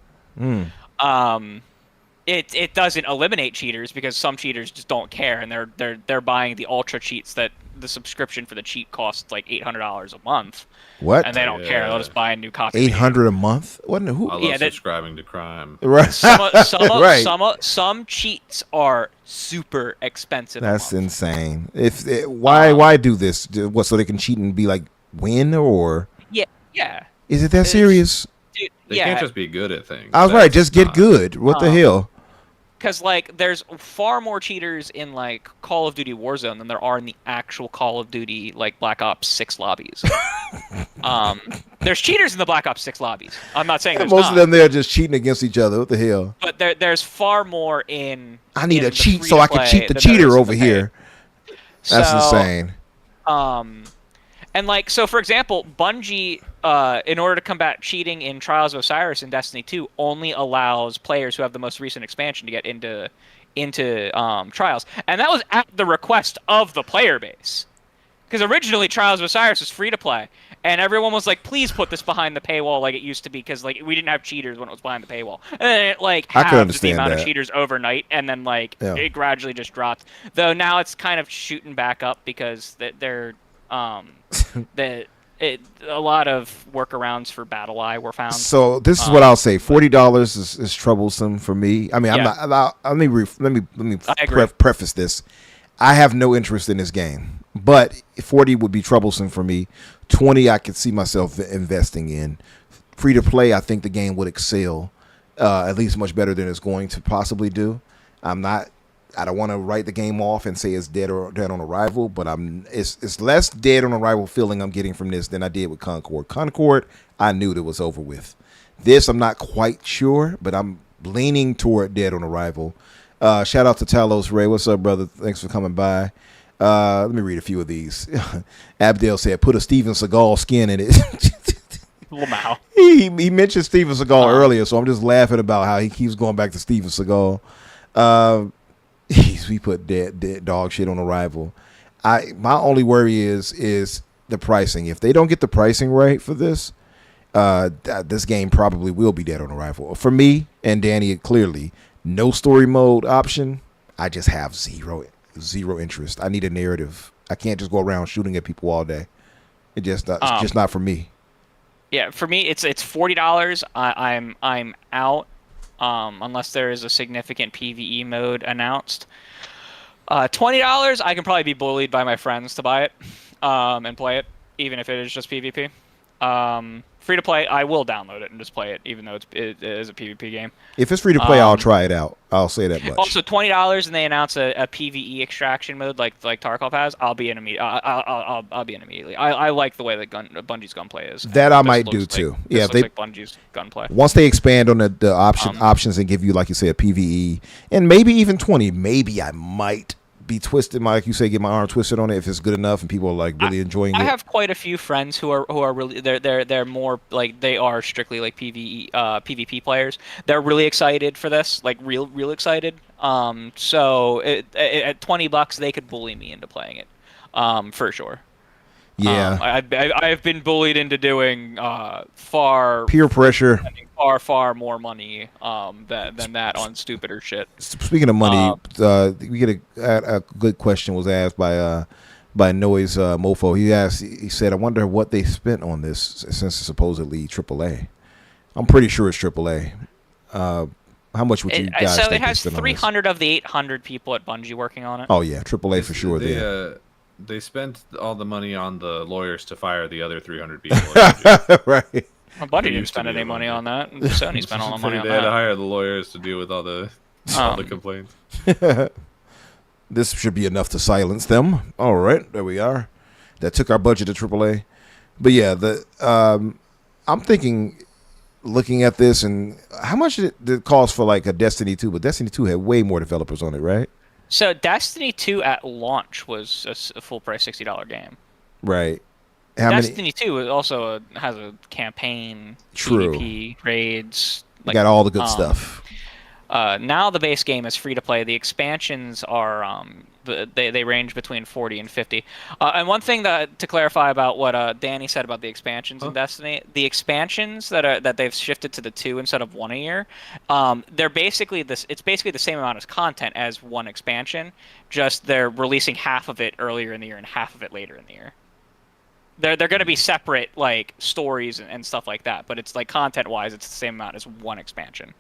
It doesn't eliminate cheaters, because some cheaters just don't care and they're buying the ultra cheats that the subscription for the cheat costs like $800 a month. What? And they don't care. They'll just buy a new copy. $800 a month? What? Who? I love subscribing to crime. Right. Some cheats are super expensive. That's insane. Why do this? What, so they can cheat and be like win, or? Yeah. Is it that serious? Dude, they can't just be good at things. I was right. Just get good. What the hell? Because like there's far more cheaters in like Call of Duty Warzone than there are in the actual Call of Duty like Black Ops 6 lobbies. There's cheaters in the Black Ops 6 lobbies. I'm not saying most of them they're just cheating against each other. What the hell? But there's far more in. I need a cheat so I can cheat the cheater over here. That's insane. And like, so for example, Bungie, in order to combat cheating in Trials of Osiris and Destiny 2, only allows players who have the most recent expansion to get into Trials, and that was at the request of the player base. Because originally Trials of Osiris was free to play, and everyone was like, "Please put this behind the paywall like it used to be," because like we didn't have cheaters when it was behind the paywall. And then it like halved the amount of cheaters overnight, and then like it gradually just dropped. Though now it's kind of shooting back up because they're a lot of workerarounds for BattleEye were found. So this is what I'll say: $40 is troublesome for me. I mean, I'm not. Let me preface this. I have no interest in this game. But 40 would be troublesome for me. 20 I could see myself investing in. Free to play, I think the game would excel, at least much better than it's going to possibly do. I don't want to write the game off and say it's dead on arrival, but it's less dead on arrival feeling I'm getting from this than I did with Concord. Concord, I knew that was over with. This, I'm not quite sure, but I'm leaning toward dead on arrival. Shout out to Talos Ray. What's up, brother? Thanks for coming by. Let me read a few of these. Abdel said, put a Steven Seagal skin in it. Wow. He mentioned Steven Seagal earlier, so I'm just laughing about how he keeps going back to Steven Seagal. We put dead dog shit on arrival. My only worry is the pricing. If they don't get the pricing right for this, this game probably will be dead on arrival. For me and Danny, clearly, no story mode option. I just have zero interest. I need a narrative. I can't just go around shooting at people all day. It's just not for me. Yeah, for me, it's $40. I'm out unless there is a significant PvE mode announced. $20, I can probably be bullied by my friends to buy it and play it, even if it is just PvP. Free to play, I will download it and just play it, even though it is a PvP game. If it's free to play, I'll try it out. I'll say that much. Also, $20, and they announce a PvE extraction mode like Tarkov has. I'll be in immediately. I'll be in immediately. I like the way that Bungie's gunplay is. That I might do too. Yeah, looks like Bungie's gunplay. Once they expand on the options and give you, like you say, a PvE and maybe even 20, maybe I might be twisted, like you say, get my arm twisted on it if it's good enough and people are like really enjoying it. I have quite a few friends who are really they're more like they are strictly like PvP players. They're really excited for this, like real excited. So at $20 they could bully me into playing it, for sure. Yeah, I've been bullied into doing far peer pressure, far more money than that on stupider shit. Speaking of money, we get a good question was asked by Noise Mofo. He said, "I wonder what they spent on this since it's supposedly AAA." I'm pretty sure it's AAA. How much would you guys think it has they spent 300 of the 800 people at Bungie working on it. Oh yeah, AAA for sure. They spent all the money on the lawyers to fire the other 300 people. Right. Well, Bungie didn't spend any money on that. Sony spent all the money on that. They had to hire the lawyers to deal with all the complaints. This should be enough to silence them. All right, there we are. That took our budget to AAA. But yeah, I'm thinking, looking at this, and how much did it cost for like a Destiny 2? But Destiny 2 had way more developers on it, right? So Destiny 2 at launch was a full price $60 game. Right. Destiny 2 also has a campaign, PvP, raids. Got all the good stuff. Now the base game is free to play. The expansions are they range between 40 and 50. And one thing to clarify about what Danny said about the expansions in Destiny, the expansions that they've shifted to the 2 instead of 1 a year, they're basically it's basically the same amount of content as one expansion, just they're releasing half of it earlier in the year and half of it later in the year. They're going to be separate like stories and stuff like that, but it's like content wise it's the same amount as one expansion.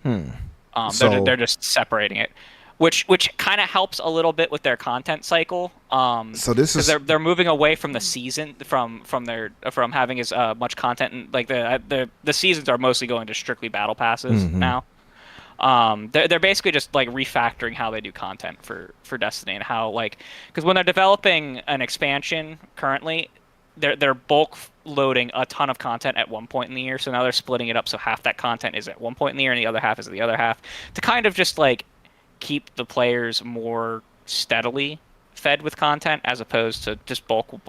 They're just separating it, which kind of helps a little bit with their content cycle. So this is they're moving away from the season from having as much content, and like the seasons are mostly going to strictly battle passes now. They're basically just like refactoring how they do content for Destiny, and how because when they're developing an expansion currently, they're bulk loading a ton of content at one point in the year. So now they're splitting it up so half that content is at one point in the year and the other half is the other half, to kind of just like keep the players more steadily fed with content, as opposed to just bulk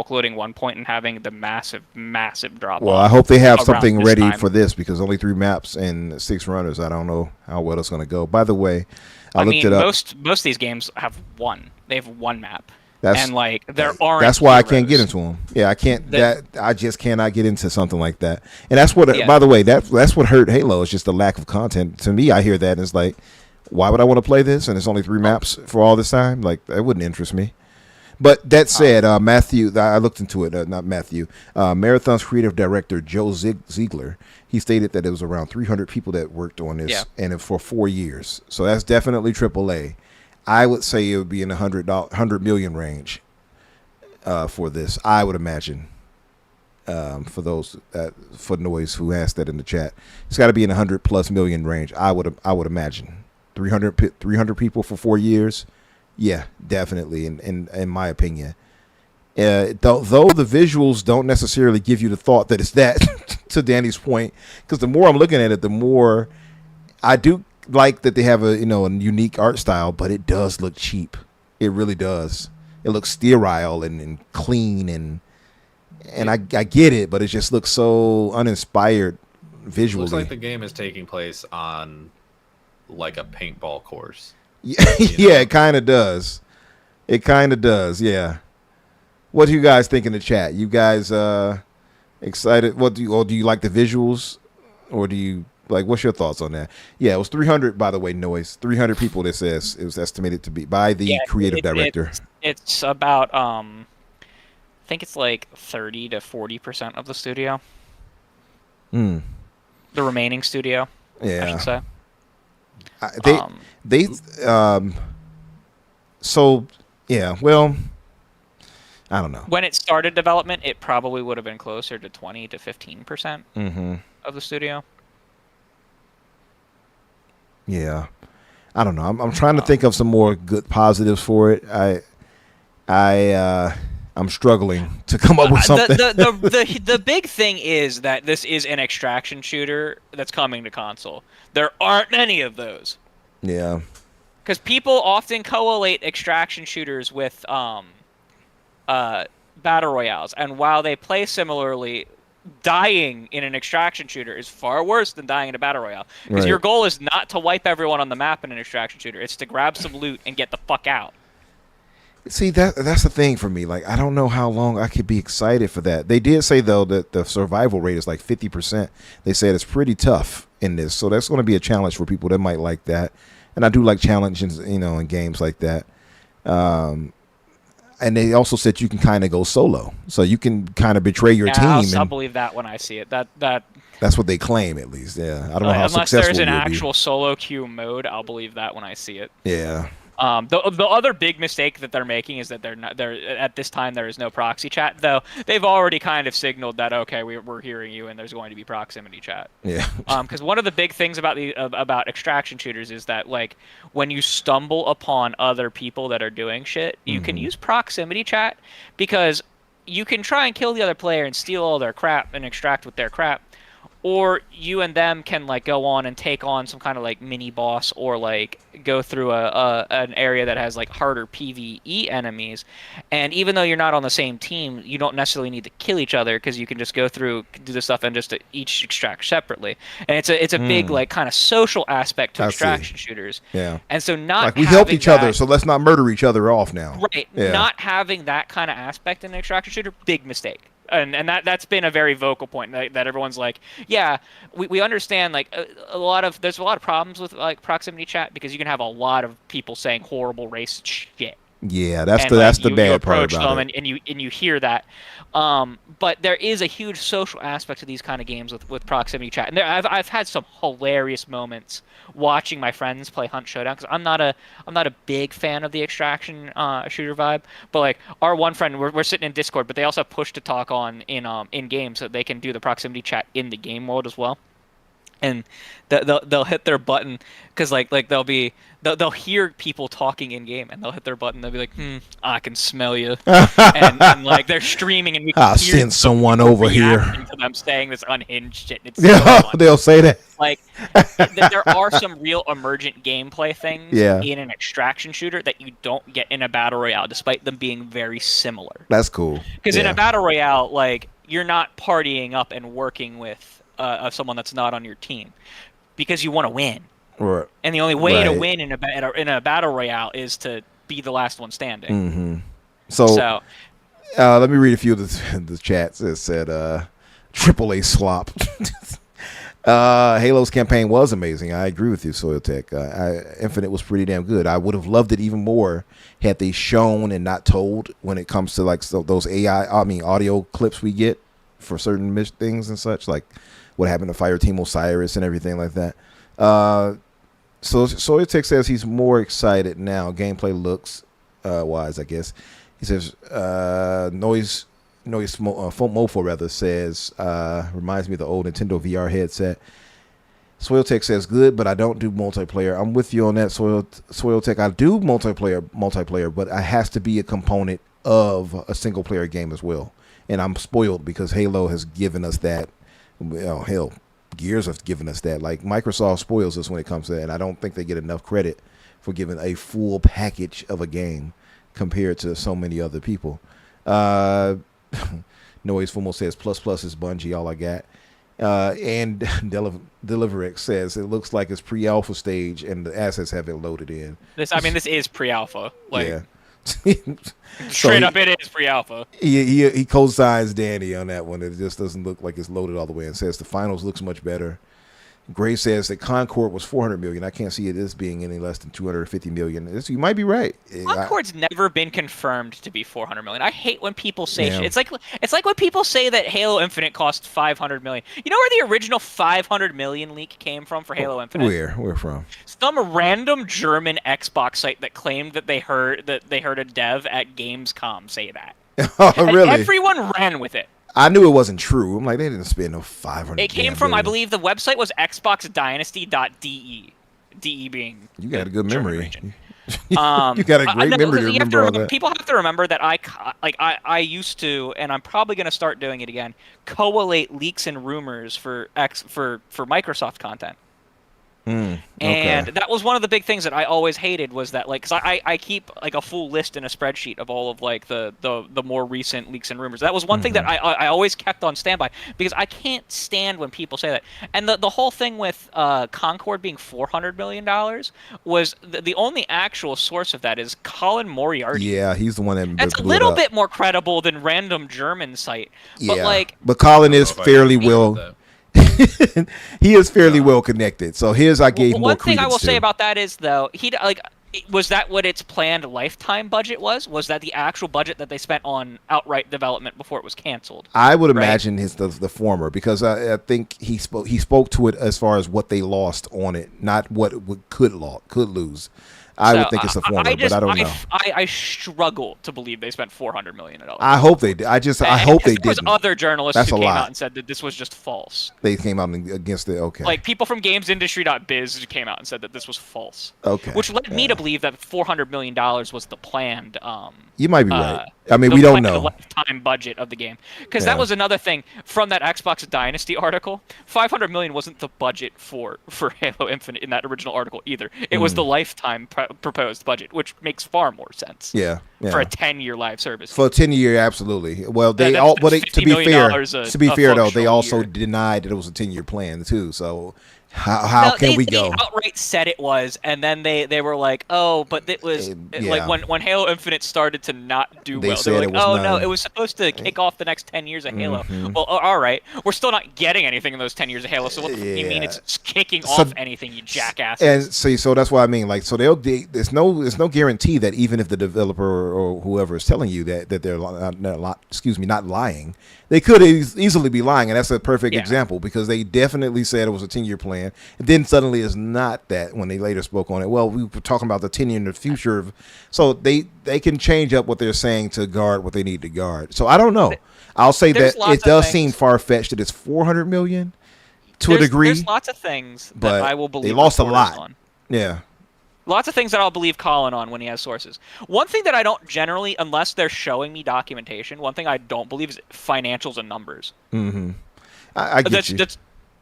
loading one point and having the massive drop off. Well, I hope they have something ready for this, because only 3 maps and 6 runners. I don't know how well it's going to go. By the way, I looked it up. Most of these games have one. They have one map. And there aren't. That's why I can't get into them. Yeah, I can't. I just cannot get into something like that. And that's what. By the way, that's what hurt Halo. Is just the lack of content. To me, I hear that and it's like, why would I want to play this? And it's only 3 maps for all this time. Like, that wouldn't interest me. But that said, Matthew, I looked into it. Not Matthew. Marathon's creative director Joe Ziegler. He stated that it was around 300 people that worked on this, and for 4 years. So that's definitely AAA. I would say it would be in the $100 million range for this. I would imagine. For those for Noise who asked that in the chat, it's got to be in the $100+ million range. I would imagine 300 people for 4 years. Yeah, definitely. In my opinion, though the visuals don't necessarily give you the thought that it's that. To Danny's point, because the more I'm looking at it, the more I do like that they have a unique art style, but it does look cheap. It really does. It looks sterile and clean and I get it, but it just looks so uninspired visually. It looks like the game is taking place on like a paintball course. Yeah, yeah, it kind of does. It kind of does. Yeah. What do you guys think in the chat? You guys excited? Do you like the visuals, or do you like? What's your thoughts on that? Yeah, it was 300. By the way, Noise 300 people. This says it was estimated to be by the creative director. It's about I think it's like 30 to 40% of the studio. The remaining studio. Yeah. I should say. So yeah. Well, I don't know. When it started development, it probably would have been closer to 20 to 15% of the studio. Yeah, I don't know. I'm trying to think of some more good positives for it. I'm struggling to come up with something. The big thing is that this is an extraction shooter that's coming to console. There aren't any of those. Yeah. Because people often correlate extraction shooters with battle royales, and while they play similarly, dying in an extraction shooter is far worse than dying in a battle royale. Because your goal is not to wipe everyone on the map in an extraction shooter; it's to grab some loot and get the fuck out. See, that's the thing for me. Like, I don't know how long I could be excited for that. They did say though that the survival rate is like 50%. They said it's pretty tough in this, so that's going to be a challenge for people that might like that. And I do like challenges, in games like that. And they also said you can kind of go solo, so you can kind of betray your team. I'll believe that when I see it. That's what they claim, at least. Yeah, I don't know how unless successful there's an actual solo queue mode, I'll believe that when I see it. Yeah. The other big mistake that they're making is that they're at this time there is no proxy chat, though they've already kind of signaled that okay, we're hearing you and there's going to be proximity chat. Yeah. Because one of the big things about extraction shooters is that like when you stumble upon other people that are doing shit, you can use proximity chat because you can try and kill the other player and steal all their crap and extract with their crap. Or you and them can like go on and take on some kind of like mini boss, or like go through an area that has like harder PvE enemies. And even though you're not on the same team, you don't necessarily need to kill each other because you can just go through, do the stuff, and just each extract separately. And it's a big like kind of social aspect to extraction shooters. Yeah. And so not like we help each other, so let's not murder each other off now. Right. Yeah. Not having that kind of aspect in an extraction shooter, big mistake. And that's been a very vocal point that everyone's like, yeah, we understand like there's a lot of problems with like proximity chat because you can have a lot of people saying horrible racist shit. Yeah, that's the bad part about it. And you hear that. But there is a huge social aspect to these kind of games with proximity chat. And I've had some hilarious moments watching my friends play Hunt Showdown because I'm not a big fan of the extraction shooter vibe. But like our one friend, we're sitting in Discord, but they also have push to talk on in game so they can do the proximity chat in the game world as well. And they'll hit their button because like they'll hear people talking in game and they'll hit their button. They'll be like, I can smell you, and like they're streaming and we can I'll send someone over here. To them saying this unhinged shit. It's they'll say that. Like there are some real emergent gameplay things in an extraction shooter that you don't get in a battle royale, despite them being very similar. That's cool. Because in a battle royale, like you're not partying up and working with someone that's not on your team because you want to win. Right. And the only way to win in a battle royale is to be the last one standing. Mm-hmm. So let me read a few of the chats. It said AAA slop. Halo's campaign was amazing. I agree with you, Soiltech. Infinite was pretty damn good. I would have loved it even more had they shown and not told when it comes to like those audio clips we get for certain things and such, like what happened to Fireteam Osiris and everything like that. So Soyatech says he's more excited now. Gameplay looks wise, I guess. He says Noise Mofo rather says reminds me of the old Nintendo VR headset. Soiltech says good, but I don't do multiplayer. I'm with you on that, Soiltech. I do multiplayer, but it has to be a component of a single player game as well. And I'm spoiled because Halo has given us that. Well, hell, Gears have given us that. Like Microsoft spoils us when it comes to that, and I don't think they get enough credit for giving a full package of a game compared to so many other people. Noise Fumo says plus is Bungie, all I got. And Deliverex says it looks like it's pre-alpha stage and the assets haven't loaded in. This is pre-alpha. Like, yeah. Straight up, it is pre-alpha. He co-signs Danny on that one. It just doesn't look like it's loaded all the way and says the finals looks much better. Gray says that Concord was 400 million. I can't see this being any less than 250 million. You might be right. Concord's never been confirmed to be 400 million. I hate when people say shit. It's like when people say that Halo Infinite cost 500 million. You know where the original 500 million leak came from for Halo Infinite? Where from? Some random German Xbox site that claimed that they heard a dev at Gamescom say that. Oh, really? And everyone ran with it. I knew it wasn't true. I'm like, they didn't spend no 500. It came from, I believe, the website was xboxdynasty.de. DE being you got a good memory. You got a great memory to remember all that. People have to remember that I used to, and I'm probably going to start doing it again, collate leaks and rumors for Microsoft content. Okay. And that was one of the big things that I always hated was that, like, because I keep like a full list in a spreadsheet of all of like the more recent leaks and rumors. That was one thing that I always kept on standby because I can't stand when people say that. And the whole thing with Concord being $400 million was the only actual source of that is Colin Moriarty. Yeah, he's the one that that's a little bit more credible than random German site. Yeah, but Colin is fairly well. He is fairly well connected, so I gave more credence. One thing I will say about that is, though, was that what its planned lifetime budget was? Was that the actual budget that they spent on outright development before it was canceled? I would imagine the former, because I think he spoke to it as far as what they lost on it, not what could lose. I would think it's the former, but I don't know. I struggle to believe they spent $400 million. I hope they did. I hope they did. There was other journalists who came out and said that this was just false. They came out against it. Okay. Like people from GamesIndustry.biz came out and said that this was false. Okay. Which led me to believe that $400 million was the planned. You might be right. I mean, we don't know. The lifetime budget of the game, because that was another thing from that Xbox Dynasty article. $500 million wasn't the budget for Halo Infinite in that original article either. It was the lifetime proposed budget, which makes far more sense. Yeah. For a 10-year live service. For a 10-year, absolutely. Well, to be fair though, they also denied that it was a 10-year plan too. So. How can we go? They outright said it was, and then they were like, "Oh, but it was like when Halo Infinite started to not do well, they were like, oh no, it was supposed to kick off the next 10 years of Halo." Well, all right, we're still not getting anything in those 10 years of Halo. So what do you mean it's kicking off anything, you jackasses? And so that's what I mean. Like, so there's no guarantee that even if the developer or whoever is telling you that they're not lying, they could easily be lying, and that's a perfect example because they definitely said it was a 10-year plan. And then suddenly it's not that when they later spoke on it. Well, we were talking about the 10 year in the future. So they can change up what they're saying to guard what they need to guard. So I don't know. I'll say that it does seem far-fetched that it's 400 million to a degree. There's lots of things that I will believe. They lost a lot. On. Yeah. Lots of things that I'll believe Colin on when he has sources. One thing that I don't generally, unless they're showing me documentation, one thing I don't believe is financials and numbers. Mm-hmm. I get you.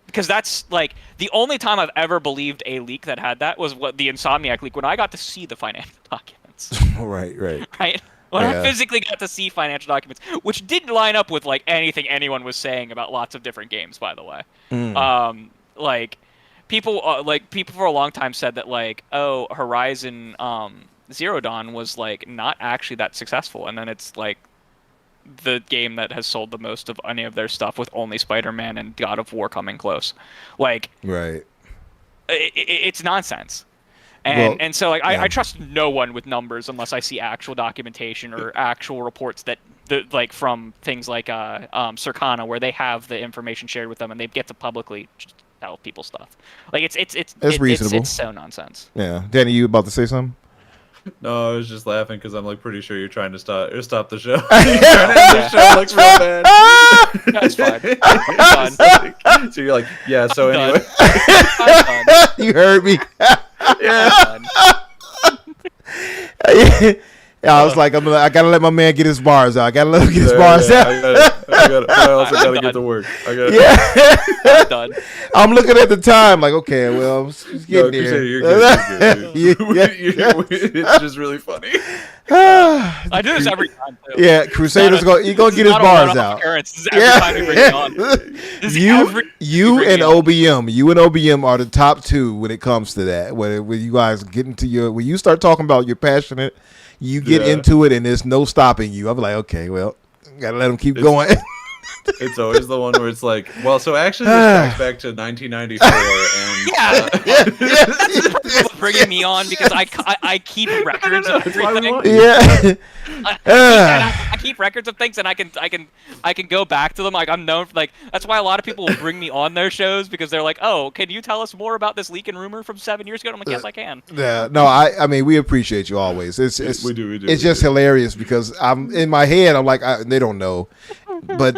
Because that's like the only time I've ever believed a leak that had that was the Insomniac leak when I got to see the financial documents. Right. When I physically got to see financial documents, which didn't line up with like anything anyone was saying about lots of different games, by the way. People for a long time said that like, oh, Horizon Zero Dawn was like not actually that successful, and then it's like the game that has sold the most of any of their stuff, with only Spider-Man and God of War coming close. Like, right, it's nonsense. And so like I trust no one with numbers unless I see actual documentation or actual reports that like from things like Circana, where they have the information shared with them and they get to publicly tell people stuff. Like it's reasonable. It's so nonsense. Yeah, Danny, you about to say something? No, I was just laughing because I'm like pretty sure you're trying to stop the show. You're trying to end the show looks real bad. That's fine. I'm done. So you're like, yeah. So I'm anyway, I'm done. You heard me. I'm done. I was like, I gotta let my man get his bars out. I gotta let him get his bars out. I also gotta get to work. I'm done. I'm looking at the time, like, okay, well, it's getting there. Crusader, you're good. It's just really funny. I do this every time too. Yeah, Crusader's gonna get his bars out. This is every time we bring it on. You and OBM are the top two when it comes to that. When you guys get into when you start talking about you're passionate, you get into it and there's no stopping you. I'm like, okay, well, gotta let them keep going. It's always the one where it's like, well, so actually this tracks back to 1994, and People bringing me on because I keep records of everything. Yeah. I keep records of things, and I can go back to them. Like I'm known for, like that's why a lot of people will bring me on their shows because they're like, oh, can you tell us more about this leak and rumor from 7 years ago? And I'm like, yes, I can. Yeah, no, I mean, we appreciate you always. we do. It's just hilarious because I'm in my head. I'm like, they don't know, but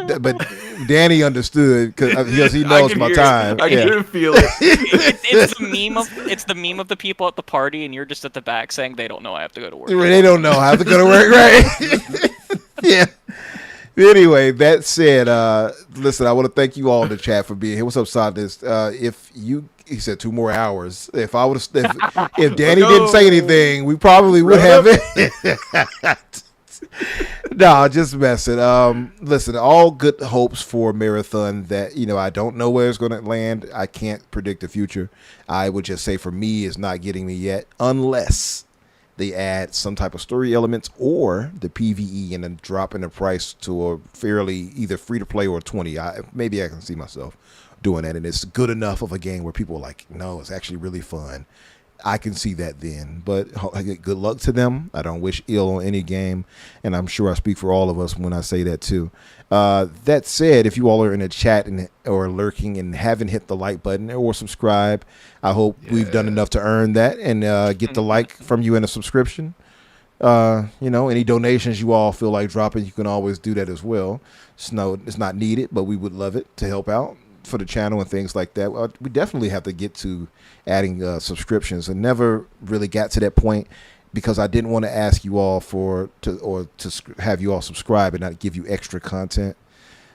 Danny understood because he knows my time. I can feel it. It's the meme of the people at the party, and you're just at the back saying they don't know I have to go to work. They don't know I have to go to work, right? Yeah. Anyway, that said, listen, I want to thank you all in the chat for being here. What's up, Sadness? He said 2 more hours. If Danny didn't say anything, we probably would have it. No, just messing. Listen, all good hopes for Marathon that, I don't know where it's going to land. I can't predict the future. I would just say for me, it's not getting me yet unless they add some type of story elements or the PvE and then drop in the price to a fairly either free to play or 20. Maybe I can see myself doing that. And it's good enough of a game where people are like, no, it's actually really fun. I can see that then, but good luck to them. I don't wish ill on any game, and I'm sure I speak for all of us when I say that too. That said, if you all are in the chat or lurking and haven't hit the like button or subscribe, I hope we've done enough to earn that and get the like from you and a subscription. Any donations you all feel like dropping, you can always do that as well. It's not needed, but we would love it to help out for the channel and things like that. We definitely have to get to adding subscriptions. I never really got to that point because I didn't want to ask you all to have you all subscribe and not give you extra content.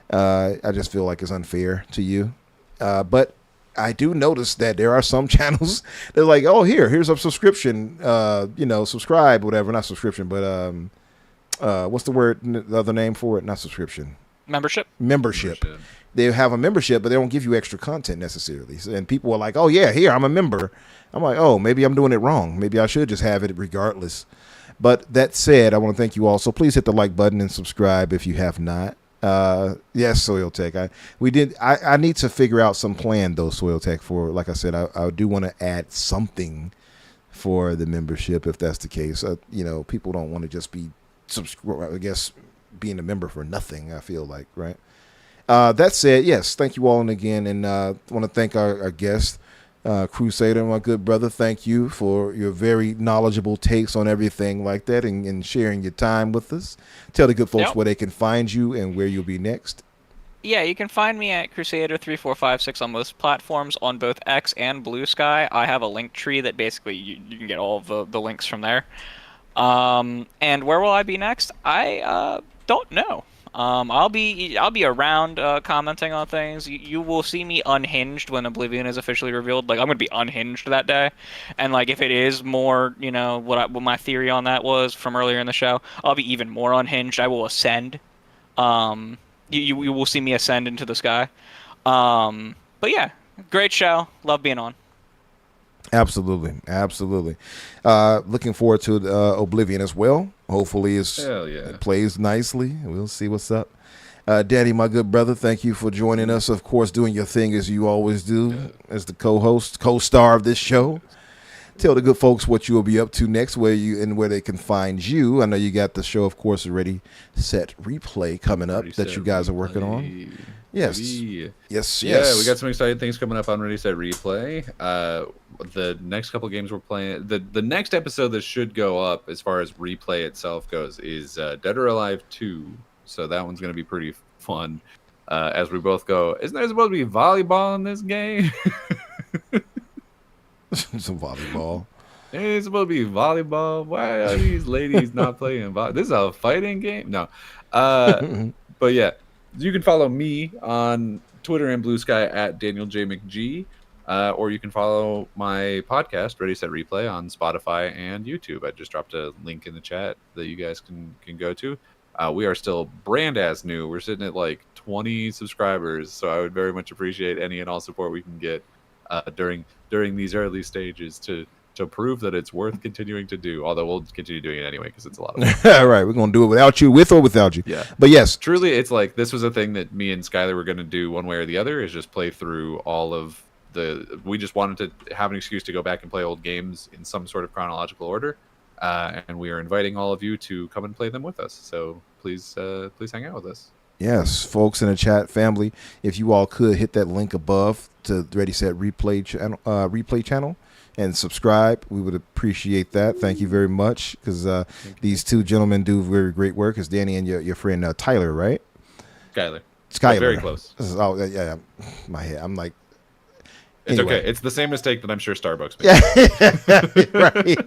I just feel like it's unfair to you. But I do notice that there are some channels that are like, oh, here's a subscription, subscribe, whatever, not subscription, but what's the other name for it? Not subscription. Membership. They have a membership, but they don't give you extra content necessarily. And people are like, oh, yeah, here, I'm a member. I'm like, oh, maybe I'm doing it wrong. Maybe I should just have it regardless. But that said, I want to thank you all. So please hit the like button and subscribe if you have not. Yes, Soil Tech. I need to figure out some plan, though, Soil Tech, for, like I said, I do want to add something for the membership if that's the case. People don't want to just be being a member for nothing, I feel like, right? That said, yes, thank you all again, and I want to thank our guest, Crusader, my good brother. Thank you for your very knowledgeable takes on everything like that and sharing your time with us. Tell the good folks where they can find you and where you'll be next. Yeah, you can find me at Crusader3456 on most platforms, on both X and Bluesky. I have a link tree that basically you can get all of the links from there. And where will I be next? I don't know. I'll be around commenting on things. You will see me unhinged when Oblivion is officially revealed. Like I'm gonna be unhinged that day, and like if it is more, what my theory on that was from earlier in the show, I'll be even more unhinged. I will ascend. You will see me ascend into the sky. But yeah, great show. Love being on. Absolutely. Looking forward to Oblivion as well. Hopefully it plays nicely. We'll see what's up. Danny, my good brother, thank you for joining us. Of course, doing your thing as you always do as the co-host, co-star of this show. tell the good folks what you will be up to next, where they can find you. I know you got the show, of course, Ready Set Replay coming up that you guys are working on. Yes. Yes. Yeah, we got some exciting things coming up on Ready Set Replay. The next couple games we're playing, the next episode that should go up as far as replay itself goes is Dead or Alive 2. So that one's going to be pretty fun. As we both go, isn't there supposed to be volleyball in this game? Some volleyball. It's supposed to be volleyball. Why are these ladies not playing volleyball? This is a fighting game? No. But yeah, you can follow me on Twitter and Bluesky at Daniel J. McG. Or you can follow my podcast, Ready Set Replay, on Spotify and YouTube. I just dropped a link in the chat that you guys can go to. We are still brand as new. We're sitting at like 20 subscribers, so I would very much appreciate any and all support we can get during these early stages to prove that it's worth continuing to do. Although we'll continue doing it anyway because it's a lot of fun. All right, we're gonna do it without you, with or without you. Yeah, but yes, truly, it's like this was a thing that me and Skylar were going to do one way or the other. Is just play through all of we just wanted to have an excuse to go back and play old games in some sort of chronological order, and we are inviting all of you to come and play them with us. So please hang out with us. Yes, folks in the chat family, if you all could hit that link above to the Ready Set Replay channel and subscribe, we would appreciate that. Thank you very much, because these two gentlemen do very great work. It's Danny and your friend Tyler, right? Skylar. Very close. Oh yeah, my head. I'm like. It's anyway. Okay. It's the same mistake that I'm sure Starbucks made. Right.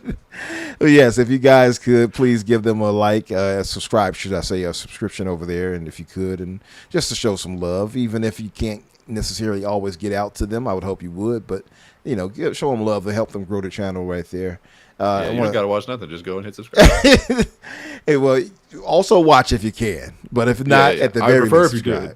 Well, yes, if you guys could please give them a like, subscribe, should I say, a subscription over there, and if you could, and just to show some love, even if you can't necessarily always get out to them, I would hope you would, but show them love to help them grow the channel right there. You don't gotta watch nothing. Just go and hit subscribe. Hey, well, also watch if you can, but if not, at the very least, subscribe.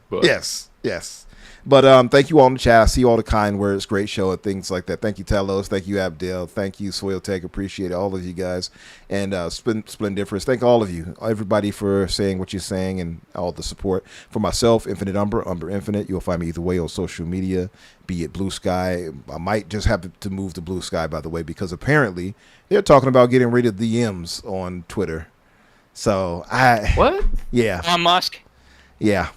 Yes. But thank you all in the chat. I see all the kind words, great show, and things like that. Thank you, Talos. Thank you, Abdel. Thank you, Soil Tech. Appreciate all of you guys. And Splendiferous. Thank all of you, everybody, for saying what you're saying and all the support. For myself, Infinite Umbra, Umbra Infinite. You'll find me either way on social media, be it Bluesky. I might just have to move to Bluesky, by the way, because apparently they're talking about getting rid of the M's on Twitter. So What? Yeah. Elon Musk. Yeah.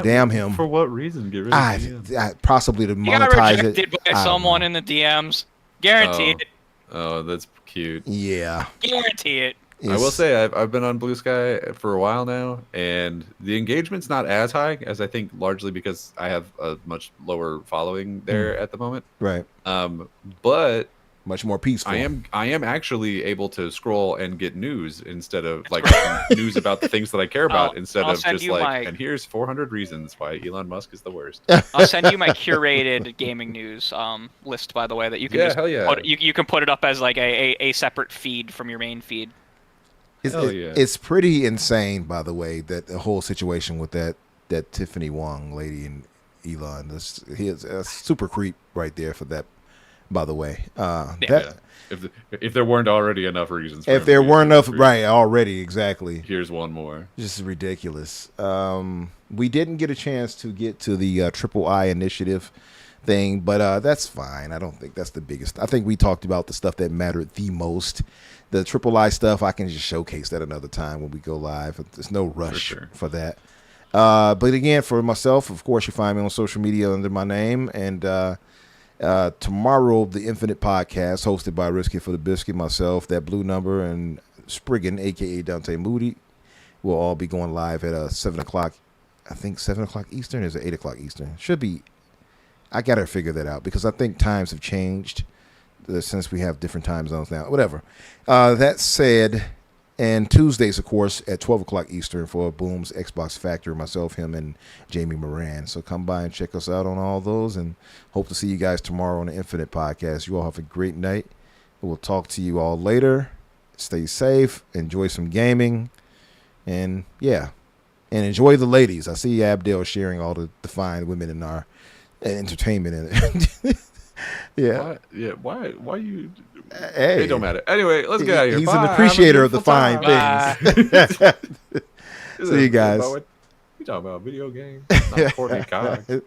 Damn him. For what reason? Get rid of DMs? Possibly to monetize it. He got rejected by someone in the DMs. Guarantee it. Oh, that's cute. Yeah. Guarantee it. I will say I've been on Bluesky for a while now, and the engagement's not as high as I think, largely because I have a much lower following there at the moment. Right. But much more peaceful. I am actually able to scroll and get news instead of news about the things that I care about instead of just and here's 400 reasons why Elon Musk is the worst. I'll send you my curated gaming news list, by the way, that you can you can put it up as like a separate feed from your main feed. It's pretty insane, by the way, that the whole situation with that Tiffany Wong lady and Elon. He is a super creep right there for that. By the way, if there weren't already enough reasons, if there weren't enough, right? Already, exactly. Here's one more. Just ridiculous. We didn't get a chance to get to the Triple I initiative thing, but that's fine. I don't think that's the biggest. I think we talked about the stuff that mattered the most. The Triple I stuff, I can just showcase that another time when we go live. There's no rush for that. But again, for myself, of course, you find me on social media under my name, and tomorrow, the Infinite Podcast, hosted by Risky for the Biscuit, myself, that Blue Number, and Spriggan, a.k.a. Dante Moody, will all be going live at 7 o'clock. I think 7 o'clock Eastern. Is it 8 o'clock Eastern? Should be. I got to figure that out because I think times have changed since we have different time zones now. Whatever. That said, and Tuesdays, of course, at 12 o'clock Eastern for Boom's Xbox Factor, myself, him, and Jamie Moran. So come by and check us out on all those, and hope to see you guys tomorrow on the Infinite Podcast. You all have a great night. We'll talk to you all later. Stay safe. Enjoy some gaming. And, yeah. And enjoy the ladies. I see Abdel sharing all the fine women in our entertainment in it. Yeah. Why you... Hey. It don't matter. Anyway, let's get out of here. He's an appreciator of the fine things. See you guys. We talking about video games, not 40 cogs.